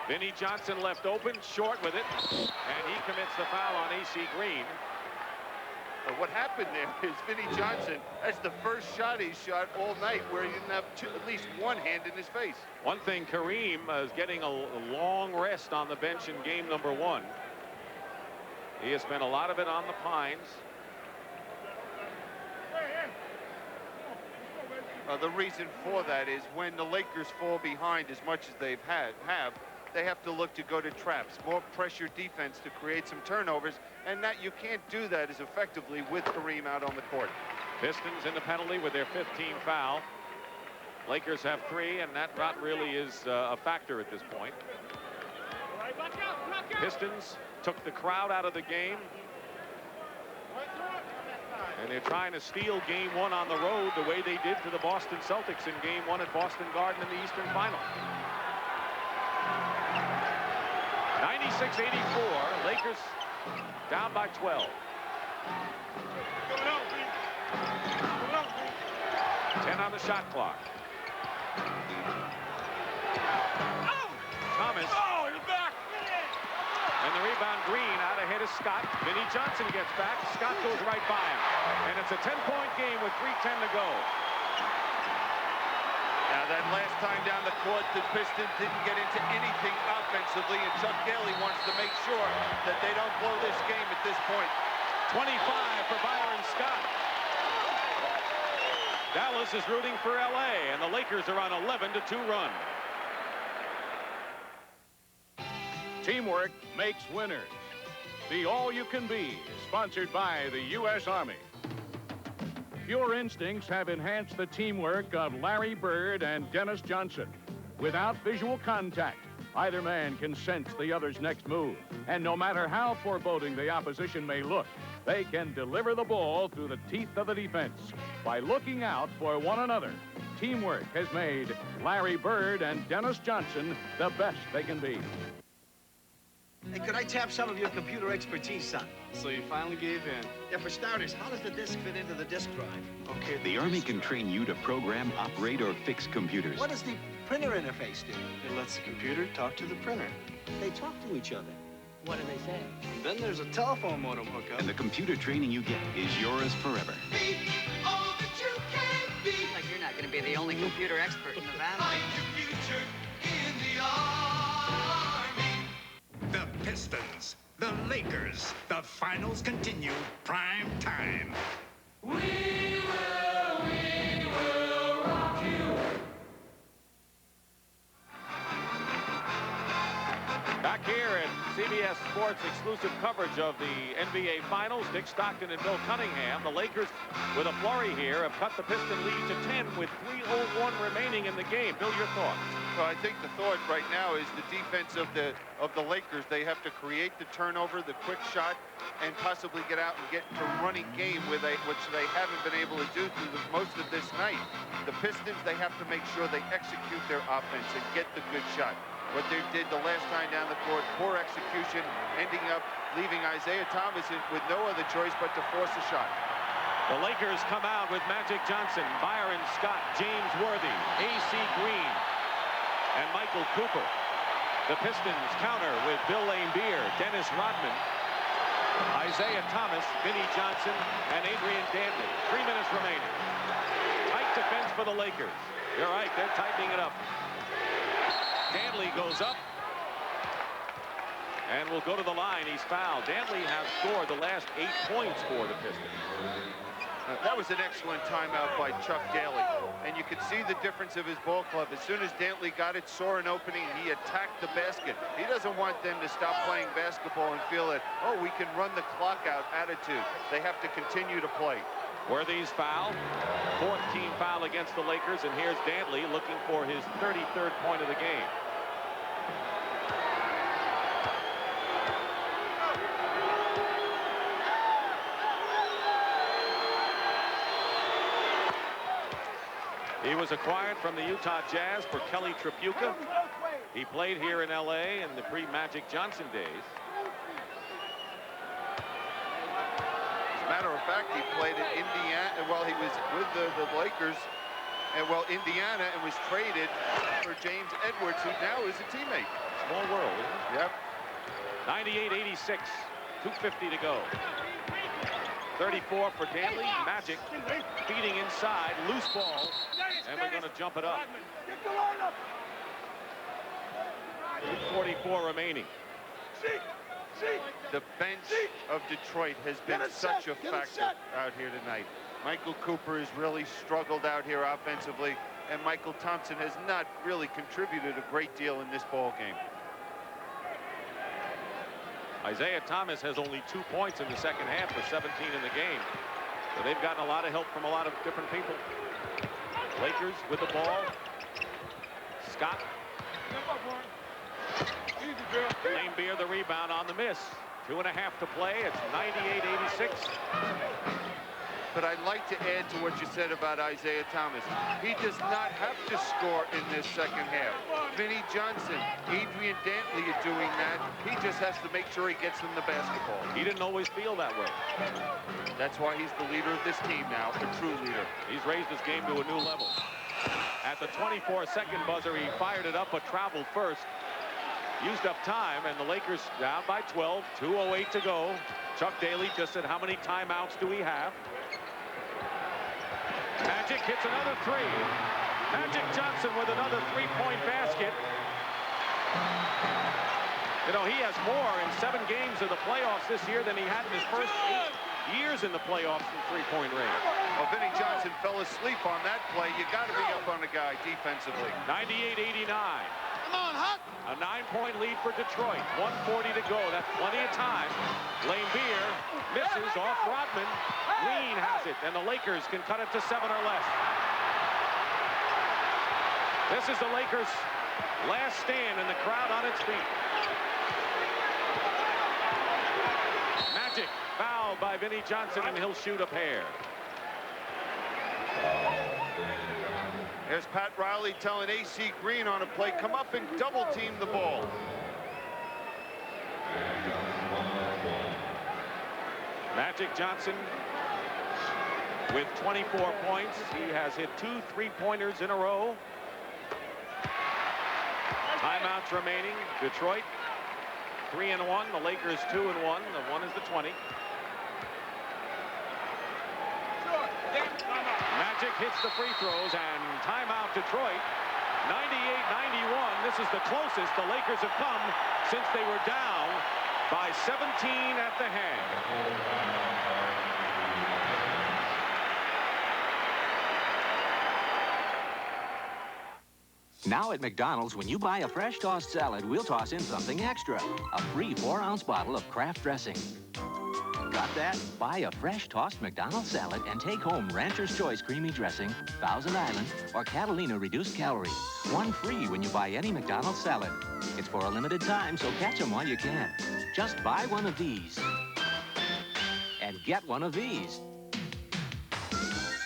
Speaker 8: Vinnie Johnson left open, short with it, and he commits the foul on A.C. Green.
Speaker 23: But what happened there is Vinnie Johnson, that's the first shot he's shot all night where he didn't have at least one hand in his face.
Speaker 8: One thing, Kareem is getting a long rest on the bench in game number 1. He has spent a lot of it on the Pines.
Speaker 23: The reason for that is when the Lakers fall behind as much as they've they have to look to go to traps, more pressure defense to create some turnovers, and that you can't do that as effectively with Kareem out on the court.
Speaker 8: Pistons in the penalty with their 15th foul. Lakers have 3, and that not really is a factor at this point. Pistons took the crowd out of the game. And they're trying to steal game 1 on the road the way they did to the Boston Celtics in game 1 at Boston Garden in the Eastern Final. 96-84, Lakers down by 12. 10 on the shot clock. Thomas.
Speaker 23: Oh, you're back.
Speaker 8: And the rebound, Green out ahead of Scott. Vinnie Johnson gets back. Scott goes right by him. And it's a 10-point game with 3:10 to go.
Speaker 23: Now, that last time down the court, the Pistons didn't get into anything offensively, and Chuck Daly wants to make sure that they don't blow this game at this point.
Speaker 8: 25 for Byron Scott. Dallas is rooting for L.A., and the Lakers are on 11-2 run.
Speaker 9: Teamwork makes winners. The All You Can Be is sponsored by the U.S. Army. Pure instincts have enhanced the teamwork of Larry Bird and Dennis Johnson. Without visual contact, either man can sense the other's next move. And no matter how foreboding the opposition may look, they can deliver the ball through the teeth of the defense. By looking out for one another, teamwork has made Larry Bird and Dennis Johnson the best they can be.
Speaker 10: Hey, could I tap some of your computer expertise, son?
Speaker 15: So you finally gave in?
Speaker 10: Yeah, for starters, how does the disk fit into the disk drive?
Speaker 15: Okay.
Speaker 22: The Army can train you to program, operate, or fix computers.
Speaker 10: What does the printer interface do?
Speaker 15: It lets the computer talk to the printer.
Speaker 10: They talk to each other. What do they say?
Speaker 15: Then there's a telephone modem hookup.
Speaker 22: And the computer training you get is yours forever.
Speaker 14: Be all that you can be.
Speaker 25: Like you're not going to be the only computer expert in the family.
Speaker 14: Find your future in the Army.
Speaker 26: The Pistons, the Lakers, the finals continue, prime time.
Speaker 14: We will rock you.
Speaker 8: Back here at CBS Sports exclusive coverage of the NBA Finals, Dick Stockton and Bill Cunningham. The Lakers, with a flurry here, have cut the Piston lead to 10 with 3:01 remaining in the game. Bill, your thoughts?
Speaker 23: Well, I think the thought right now is the defense of the Lakers. They have to create the turnover, the quick shot, and possibly get out and get into running game which they haven't been able to do through most of this night. The Pistons, they have to make sure they execute their offense and get the good shot. What they did the last time down the court, poor execution, ending up leaving Isaiah Thomas with no other choice but to force a shot.
Speaker 8: The Lakers come out with Magic Johnson, Byron Scott, James Worthy, A.C. Green, and Michael Cooper. The Pistons counter with Bill Laimbeer, Dennis Rodman, Isaiah Thomas, Vinnie Johnson, and Adrian Dantley. 3 minutes remaining. Tight defense for the Lakers. You're right, they're tightening it up. Dantley goes up and will go to the line. He's fouled. Dantley has scored the last 8 points for the Pistons.
Speaker 23: That was an excellent timeout by Chuck Daly. And you could see the difference of his ball club. As soon as Dantley got it, saw an opening, he attacked the basket. He doesn't want them to stop playing basketball and feel that, oh, we can run the clock out attitude. They have to continue to play.
Speaker 8: Worthy's foul. 4th team foul against the Lakers. And here's Dantley looking for his 33rd point of the game. He was acquired from the Utah Jazz for Kelly Tripucka. He played here in L.A. in the pre-Magic Johnson days.
Speaker 23: As a matter of fact, he played at Indiana while he was with the Lakers, and Indiana, and was traded for James Edwards, who now is a teammate.
Speaker 8: Small world, isn't it? Yep. 98-86, 2:50 to go. 34 for Dantley. Magic feeding inside, loose ball, and we're going to jump it up. 2:44 remaining.
Speaker 23: The bench of Detroit has been such a factor out here tonight. Michael Cooper has really struggled out here offensively, and Michael Thompson has not really contributed a great deal in this ball game.
Speaker 8: Isaiah Thomas has only 2 points in the second half for 17 in the game. So they've gotten a lot of help from a lot of different people. Lakers with the ball. Scott. Lane Beer the rebound on the miss. 2.5 to play. It's 98-86.
Speaker 23: But I'd like to add to what you said about Isaiah Thomas. He does not have to score in this second half. Vinnie Johnson, Adrian Dantley are doing that. He just has to make sure he gets them the basketball.
Speaker 8: He didn't always feel that way.
Speaker 23: That's why he's the leader of this team now, a true leader.
Speaker 8: He's raised his game to a new level. At the 24-second buzzer, he fired it up but traveled first. Used up time, and the Lakers down by 12, 2:08 to go. Chuck Daly just said, how many timeouts do we have? Magic hits another three. Magic Johnson with another three-point basket. You know, he has more in 7 games of the playoffs this year than he had in his first 8 years in the playoffs from three-point range.
Speaker 23: Well, Vinnie Johnson fell asleep on that play. You got to be up on the guy defensively.
Speaker 8: 98-89.
Speaker 23: Come on, Huck.
Speaker 8: A 9-point lead for Detroit. 1:40 to go. That's plenty of time. Lane Beer misses off Rodman. Green has it, and the Lakers can cut it to 7 or less. This is the Lakers' last stand, and the crowd on its feet. Magic fouled by Vinnie Johnson, and he'll shoot a pair.
Speaker 23: There's Pat Riley telling A.C. Green on a play, come up and double team the ball.
Speaker 8: Magic Johnson with 24 points. He has hit 2 3-pointers in a row. Timeouts remaining. Detroit 3-1. The Lakers 2-1. The one is the 20. Magic hits the free throws, and timeout Detroit. 98-91. This is the closest the Lakers have come since they were down by 17 at the half.
Speaker 2: Now at McDonald's, when you buy a fresh tossed salad, we'll toss in something extra. A free 4-ounce bottle of Kraft dressing. Got that? Buy a fresh tossed McDonald's salad and take home Rancher's Choice Creamy Dressing, Thousand Island, or Catalina Reduced Calorie. One free when you buy any McDonald's salad. It's for a limited time, so catch them while you can. Just buy one of these. And get one of these.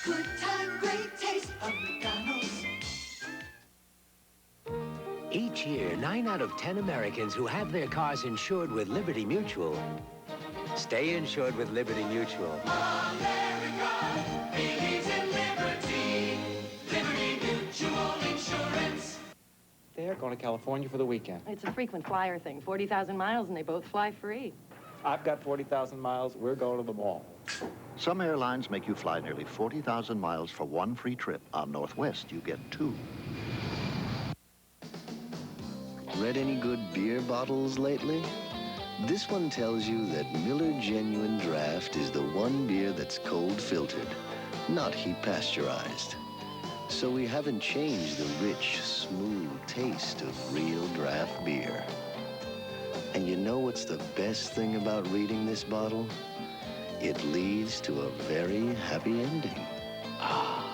Speaker 14: Good time, great taste of McDonald's.
Speaker 4: Each year, 9 out of 10 Americans who have their cars insured with Liberty Mutual stay insured with Liberty Mutual.
Speaker 14: America, babies in liberty. Liberty Mutual Insurance.
Speaker 5: They're going to California for the weekend.
Speaker 12: It's a frequent flyer thing. 40,000 miles and they both fly free.
Speaker 5: I've got 40,000 miles. We're going to the mall.
Speaker 16: Some airlines make you fly nearly 40,000 miles for one free trip. On Northwest, you get 2.
Speaker 13: Read any good beer bottles lately? This one tells you that Miller Genuine Draft is the one beer that's cold filtered, not heat pasteurized. So we haven't changed the rich, smooth taste of real draft beer. And you know what's the best thing about reading this bottle? It leads to a very happy ending. Ah.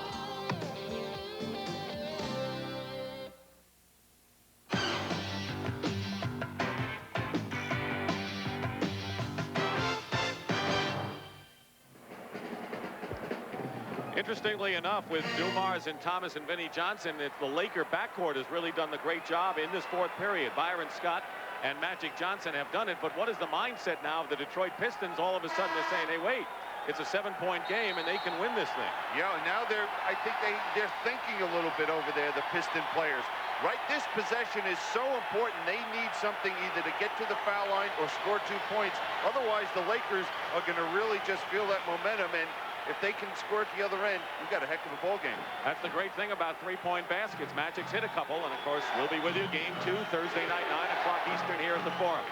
Speaker 8: Interestingly enough, with Dumars and Thomas and Vinnie Johnson, the Laker backcourt has really done the great job in this 4th period. Byron Scott and Magic Johnson have done it, but what is the mindset now of the Detroit Pistons? All of a sudden they're saying, hey, wait, it's a 7-point game and they can win this thing.
Speaker 23: Yeah, now I think they're thinking a little bit over there, the Piston players. Right, this possession is so important. They need something either to get to the foul line or score 2 points. Otherwise, the Lakers are going to really just feel that momentum, and if they can score at the other end, we've got a heck of a ball game.
Speaker 8: That's the great thing about 3-point baskets. Magic's hit a couple, and of course, we'll be with you Game 2 Thursday night, 9 o'clock Eastern here at the Forum.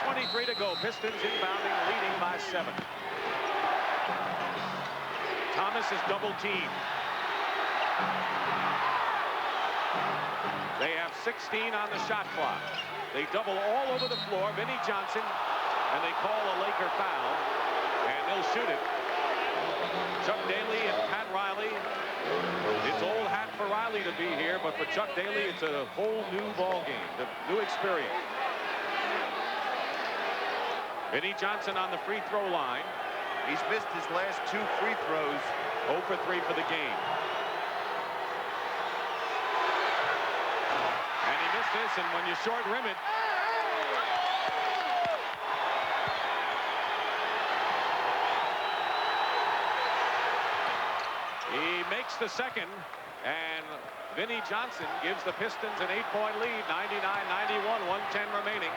Speaker 8: 1:23 to go. Pistons inbounding, leading by 7. Thomas is double teamed. They have 16 on the shot clock. They double all over the floor. Vinnie Johnson, and they call a Laker foul, and they'll shoot it. Chuck Daly and Pat Riley. It's old hat for Riley to be here, but for Chuck Daly, it's a whole new ball game, the new experience. Vinnie Johnson on the free throw line.
Speaker 23: He's missed his last 2 free throws.
Speaker 8: 0 for 3 for the game. And he missed this, and when you short rim it, he makes the second, and Vinnie Johnson gives the Pistons an 8-point lead, 99-91, 1:10 remaining.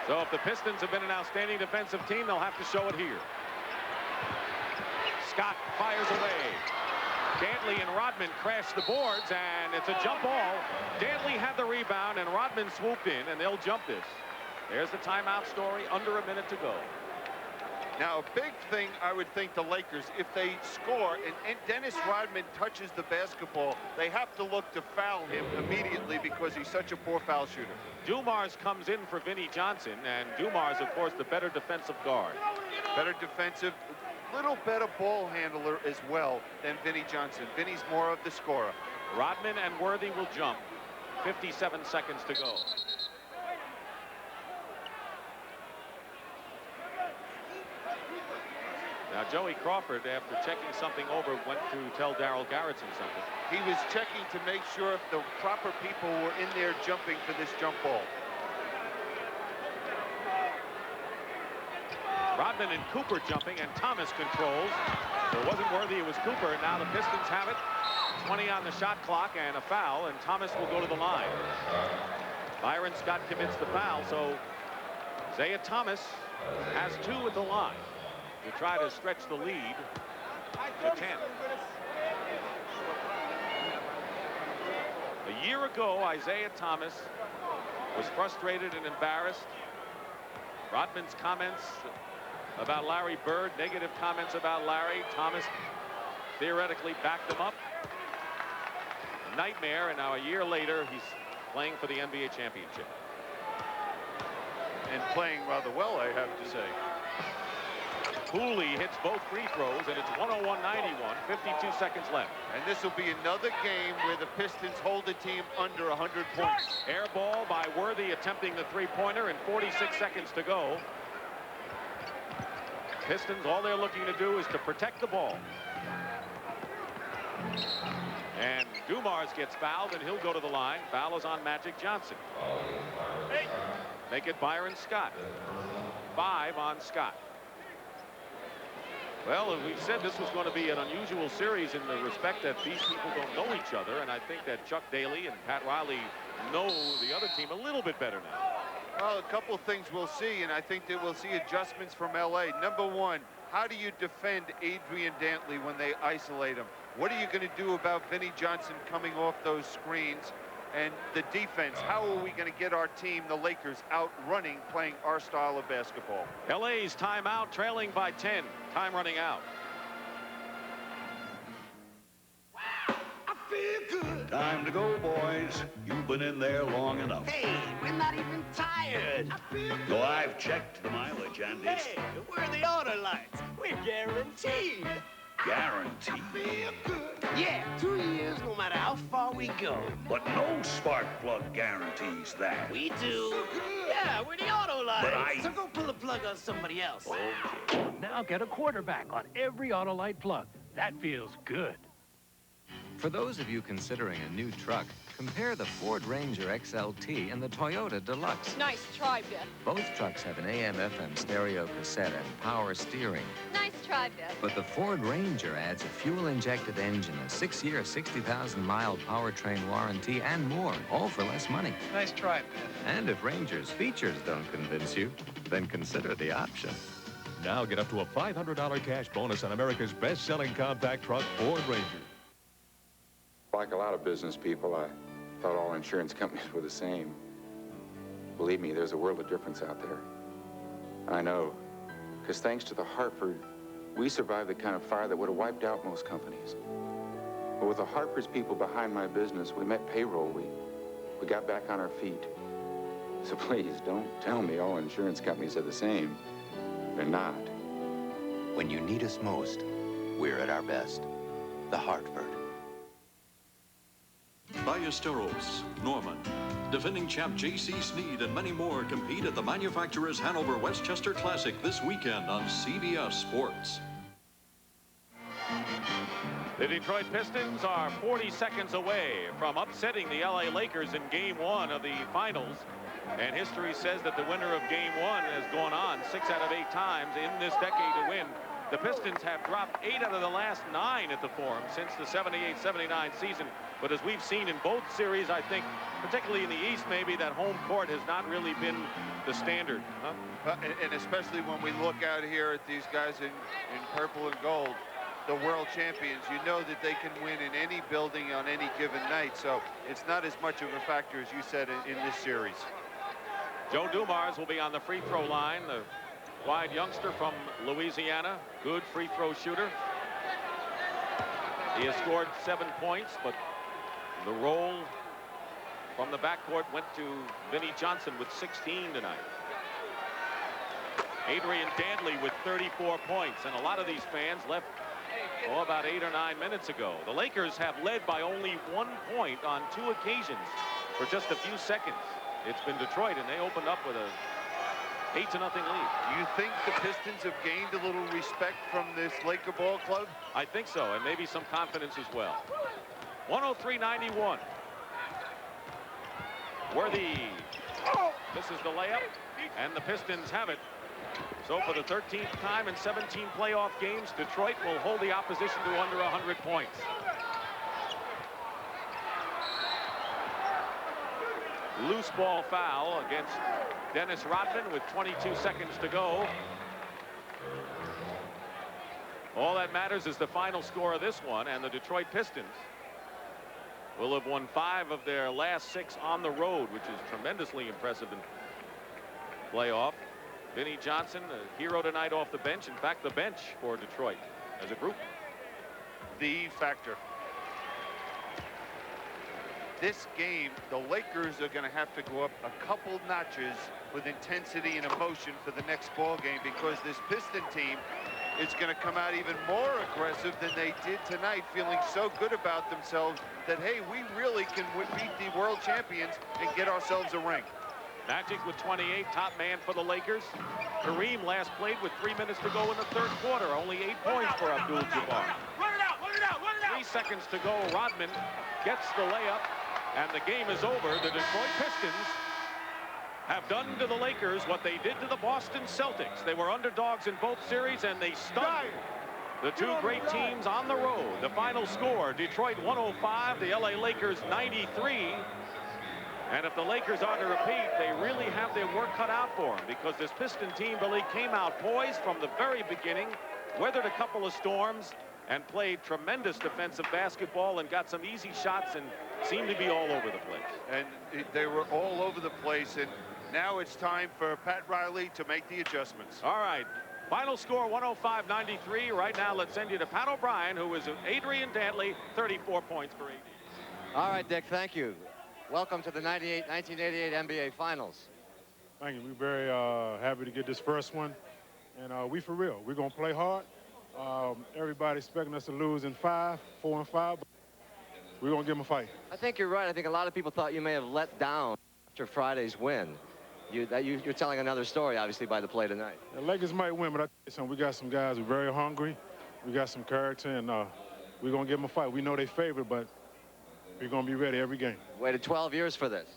Speaker 8: So if the Pistons have been an outstanding defensive team, they'll have to show it here. Scott fires away. Dantley and Rodman crash the boards, and it's a jump ball. Dantley had the rebound, and Rodman swooped in, and they'll jump this. There's the timeout story, under a minute to go.
Speaker 23: Now, a big thing, I would think the Lakers, if they score and Dennis Rodman touches the basketball, they have to look to foul him immediately because he's such a poor foul shooter.
Speaker 8: Dumars comes in for Vinnie Johnson, and Dumars, of course, the better defensive guard.
Speaker 23: Better defensive, little better ball handler as well than Vinnie Johnson. Vinnie's more of the scorer.
Speaker 8: Rodman and Worthy will jump. 57 seconds to go. Now, Joey Crawford, after checking something over, went to tell Darryl Garretson something.
Speaker 23: He was checking to make sure if the proper people were in there jumping for this jump ball.
Speaker 8: Rodman and Cooper jumping, and Thomas controls. So it wasn't Worthy, it was Cooper, and now the Pistons have it. 20 on the shot clock, and a foul, and Thomas will go to the line. Byron Scott commits the foul, so Isaiah Thomas has 2 at the line to try to stretch the lead to 10. A year ago, Isaiah Thomas was frustrated and embarrassed. Rodman's comments about Larry Bird, negative comments about Larry. Thomas theoretically backed them up. Nightmare, and now a year later, he's playing for the NBA championship.
Speaker 23: And playing rather well, I have to say.
Speaker 8: Cooley hits both free throws, and it's 101-91, 52 seconds left.
Speaker 23: And this will be another game where the Pistons hold the team under 100 points.
Speaker 8: Air ball by Worthy attempting the three-pointer, and 46 seconds to go. Pistons, all they're looking to do is to protect the ball. And Dumars gets fouled, and he'll go to the line. Foul is on Magic Johnson. Make it Byron Scott. 5 on Scott. Well, as we've said, this was going to be an unusual series in the respect that these people don't know each other, and I think that Chuck Daly and Pat Riley know the other team a little bit better now.
Speaker 23: Well, a couple of things we'll see, and I think that we'll see adjustments from L.A. Number one, how do you defend Adrian Dantley when they isolate him? What are you going to do about Vinnie Johnson coming off those screens? And the defense, how are we going to get our team, the Lakers, out running, playing our style of basketball?
Speaker 8: LA's timeout, trailing by 10. Time running out.
Speaker 26: Time to go, boys. You've been in there long enough.
Speaker 10: Hey, we're not even tired.
Speaker 26: So I've checked the mileage, and it's
Speaker 10: Hey, we're the auto lights. We're guaranteed.
Speaker 26: guaranteed.
Speaker 10: Yeah, 2 years, no matter how far we go.
Speaker 26: But no spark plug guarantees that.
Speaker 10: We do. Yeah, we're the auto lights.
Speaker 26: But
Speaker 10: So go pull a plug on somebody else.
Speaker 11: Now get a quarterback on every Autolite plug. That feels good.
Speaker 17: For those of you considering a new truck, compare the Ford Ranger XLT and the Toyota Deluxe.
Speaker 18: Nice try, Biff.
Speaker 17: Both trucks have an AM/FM stereo cassette and power steering.
Speaker 18: Nice try, Biff.
Speaker 17: But the Ford Ranger adds a fuel-injected engine, a 6-year, 60,000-mile powertrain warranty, and more, all for less money.
Speaker 15: Nice try, Biff.
Speaker 17: And if Ranger's features don't convince you, then consider the option.
Speaker 19: Now get up to a $500 cash bonus on America's best-selling compact truck, Ford Ranger.
Speaker 20: Like a lot of business people, I thought all insurance companies were the same. Believe me, there's a world of difference out there. I know, because thanks to the Hartford We survived the kind of fire that would have wiped out most companies. But with the Harper's people behind my business, we met payroll. We got back on our feet. So please, don't tell me all insurance companies are the same. They're not.
Speaker 1: When you need us most, we're at our best. The Hartford.
Speaker 3: Ballesteros, Norman, defending champ J.C. Sneed, and many more compete at the manufacturer's Hanover Westchester Classic this weekend on CBS Sports.
Speaker 8: The Detroit Pistons are 40 seconds away from upsetting the LA Lakers in Game 1 of the finals. And history says that the winner of Game 1 has gone on 6 out of 8 times in this decade to win. The Pistons have dropped 8 out of the last 9 at the Forum since the 78-79 season. But as we've seen in both series, I think, particularly in the East, maybe that home court has not really been the standard. Huh?
Speaker 23: And especially when we look out here at these guys in purple and gold, the world champions, you know that they can win in any building on any given night. So it's not as much of a factor as you said in this series.
Speaker 8: Joe Dumars will be on the free throw line, the wide youngster from Louisiana, good free throw shooter. He has scored 7 points, but the roll from the backcourt went to Vinnie Johnson with 16 tonight. Adrian Dantley with 34 points, and a lot of these fans left about 8 or 9 minutes ago. The Lakers have led by only 1 point on 2 occasions for just a few seconds. It's been Detroit, and they opened up with a 8-0 lead.
Speaker 23: You think the Pistons have gained a little respect from this Laker ball club?
Speaker 8: I think so, and maybe some confidence as well. 103-91. Worthy. This is the layup, and the Pistons have it. So for the 13th time in 17 playoff games, Detroit will hold the opposition to under 100 points. Loose ball foul against Dennis Rodman with 22 seconds to go. All that matters is the final score of this one, and the Detroit Pistons will have won 5 of their last 6 on the road, which is tremendously impressive in playoff. Vinnie Johnson, a hero tonight off the bench. In fact, the bench for Detroit as a group.
Speaker 23: The factor. This game, the Lakers are going to have to go up a couple notches with intensity and emotion for the next ball game, because this Piston team is going to come out even more aggressive than they did tonight, feeling so good about themselves that, hey, we really can beat the world champions and get ourselves a ring.
Speaker 8: Magic with 28, top man for the Lakers. Kareem last played with 3 minutes to go in the third quarter. Only 8 points for Abdul-Jabbar. 3 seconds to go. Rodman gets the layup, and the game is over. The Detroit Pistons have done to the Lakers what they did to the Boston Celtics. They were underdogs in both series, and they stunned the 2 great teams on the road. The final score, Detroit 105, the LA Lakers 93. And if the Lakers are to repeat, they really have their work cut out for them, because this Piston team, Billy, came out poised from the very beginning, weathered a couple of storms, and played tremendous defensive basketball and got some easy shots and seemed to be all over the place.
Speaker 23: And they were all over the place, and now it's time for Pat Riley to make the adjustments.
Speaker 8: All right. Final score 105-93. Right now, let's send you to Pat O'Brien, who is Adrian Dantley, 34 points for AD.
Speaker 6: All right, Dick, thank you. Welcome to the 1988 NBA Finals.
Speaker 7: Thank you. We're very happy to get this first one. And we for real. We're going to play hard. Everybody expecting us to lose in 4 and 5. But we're going to give them a fight.
Speaker 6: I think you're right. I think a lot of people thought you may have let down after Friday's win. You're telling another story, obviously, by the play tonight.
Speaker 7: The Lakers might win, but I tell you something, we got some guys who are very hungry. We got some character, and we're going to give them a fight. We know they favorite, but we're going to be ready every game.
Speaker 6: Waited 12 years for this.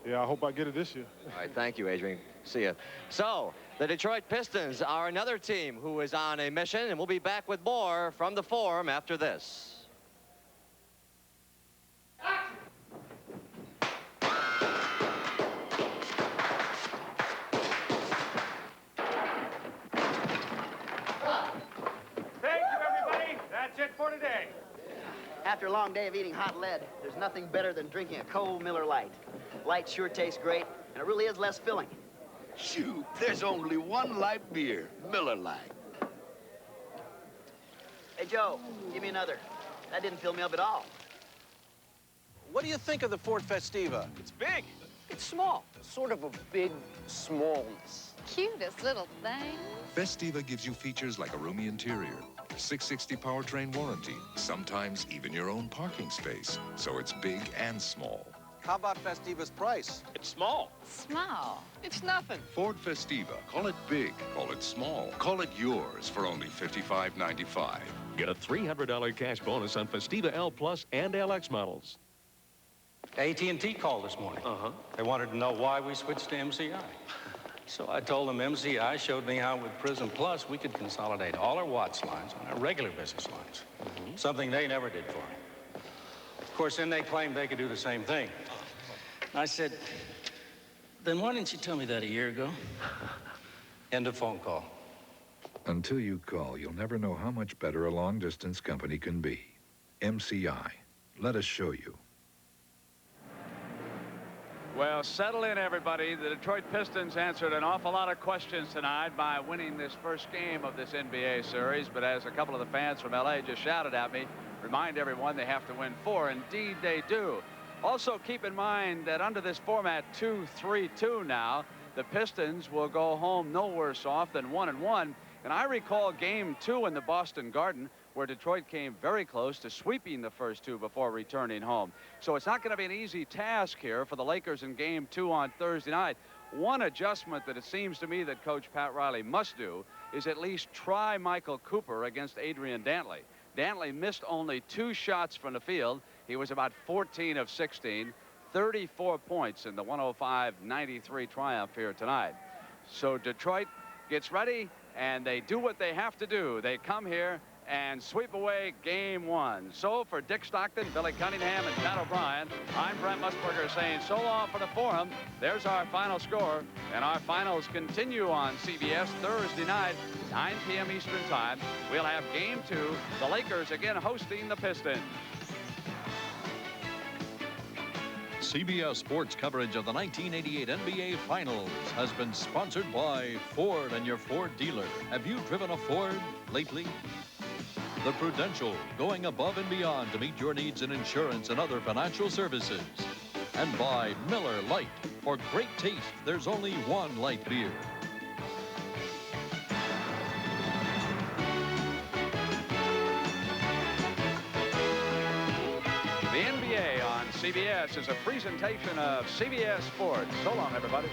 Speaker 7: Yeah, I hope I get it this year.
Speaker 6: All right, thank you, Adrian. See you. So, the Detroit Pistons are another team who is on a mission, and we'll be back with more from the Forum after this.
Speaker 10: After a long day of eating hot lead, there's nothing better than drinking a cold Miller Lite. Light sure tastes great, and it really is less filling.
Speaker 21: Shoot, there's only one light beer, Miller Lite.
Speaker 10: Hey, Joe, give me another. That didn't fill me up at all.
Speaker 2: What do you think of the Ford Festiva?
Speaker 8: It's big.
Speaker 2: It's small. Sort of a big smallness.
Speaker 18: Cutest little thing.
Speaker 9: Festiva gives you features like a roomy interior, 660 powertrain warranty, sometimes even your own parking space. So it's big and small.
Speaker 2: How about Festiva's price?
Speaker 8: It's small.
Speaker 18: Small.
Speaker 2: It's nothing.
Speaker 9: Ford Festiva. Call it big. Call it small. Call it yours for only $55.95.
Speaker 19: Get a $300 cash bonus on Festiva L Plus and LX models.
Speaker 21: AT&T called this morning. They wanted to know why we switched to MCI. So I told them MCI showed me how with Prism Plus we could consolidate all our Watts lines on our regular business lines. Something they never did for me. Of course, then they claimed they could do the same thing. I said, then why didn't you tell me that a year ago? End of phone call.
Speaker 22: Until you call, you'll never know how much better a long-distance company can be. MCI. Let us show you.
Speaker 24: Well, settle in, everybody. The Detroit Pistons answered an awful lot of questions tonight by winning this first game of this NBA series. But as a couple of the fans from L.A. just shouted at me, remind everyone they have to win 4. Indeed, they do. Also, keep in mind that under this format, 2-3-2 now, the Pistons will go home no worse off than 1-1. And I recall Game 2 in the Boston Garden, where Detroit came very close to sweeping the first 2 before returning home. So it's not going to be an easy task here for the Lakers in Game 2 on Thursday night. One adjustment that it seems to me that Coach Pat Riley must do is at least try Michael Cooper against Adrian Dantley. Dantley missed only 2 shots from the field. He was about 14 of 16, 34 points in the 105-93 triumph here tonight. So Detroit gets ready, and they do what they have to do. They come here and sweep away Game 1. So for Dick Stockton, Billy Cunningham, and Pat O'Brien, I'm Brent Musburger saying so long for the Forum. There's our final score, and our finals continue on CBS Thursday night, 9 p.m. Eastern Time. We'll have Game 2, the Lakers again hosting the Pistons.
Speaker 3: CBS Sports coverage of the 1988 NBA Finals has been sponsored by Ford and your Ford dealer. Have you driven a Ford lately? The Prudential, going above and beyond to meet your needs in insurance and other financial services. And by Miller Lite. For great taste, there's only one light beer.
Speaker 24: The NBA on CBS is a presentation of CBS Sports. So long, everybody.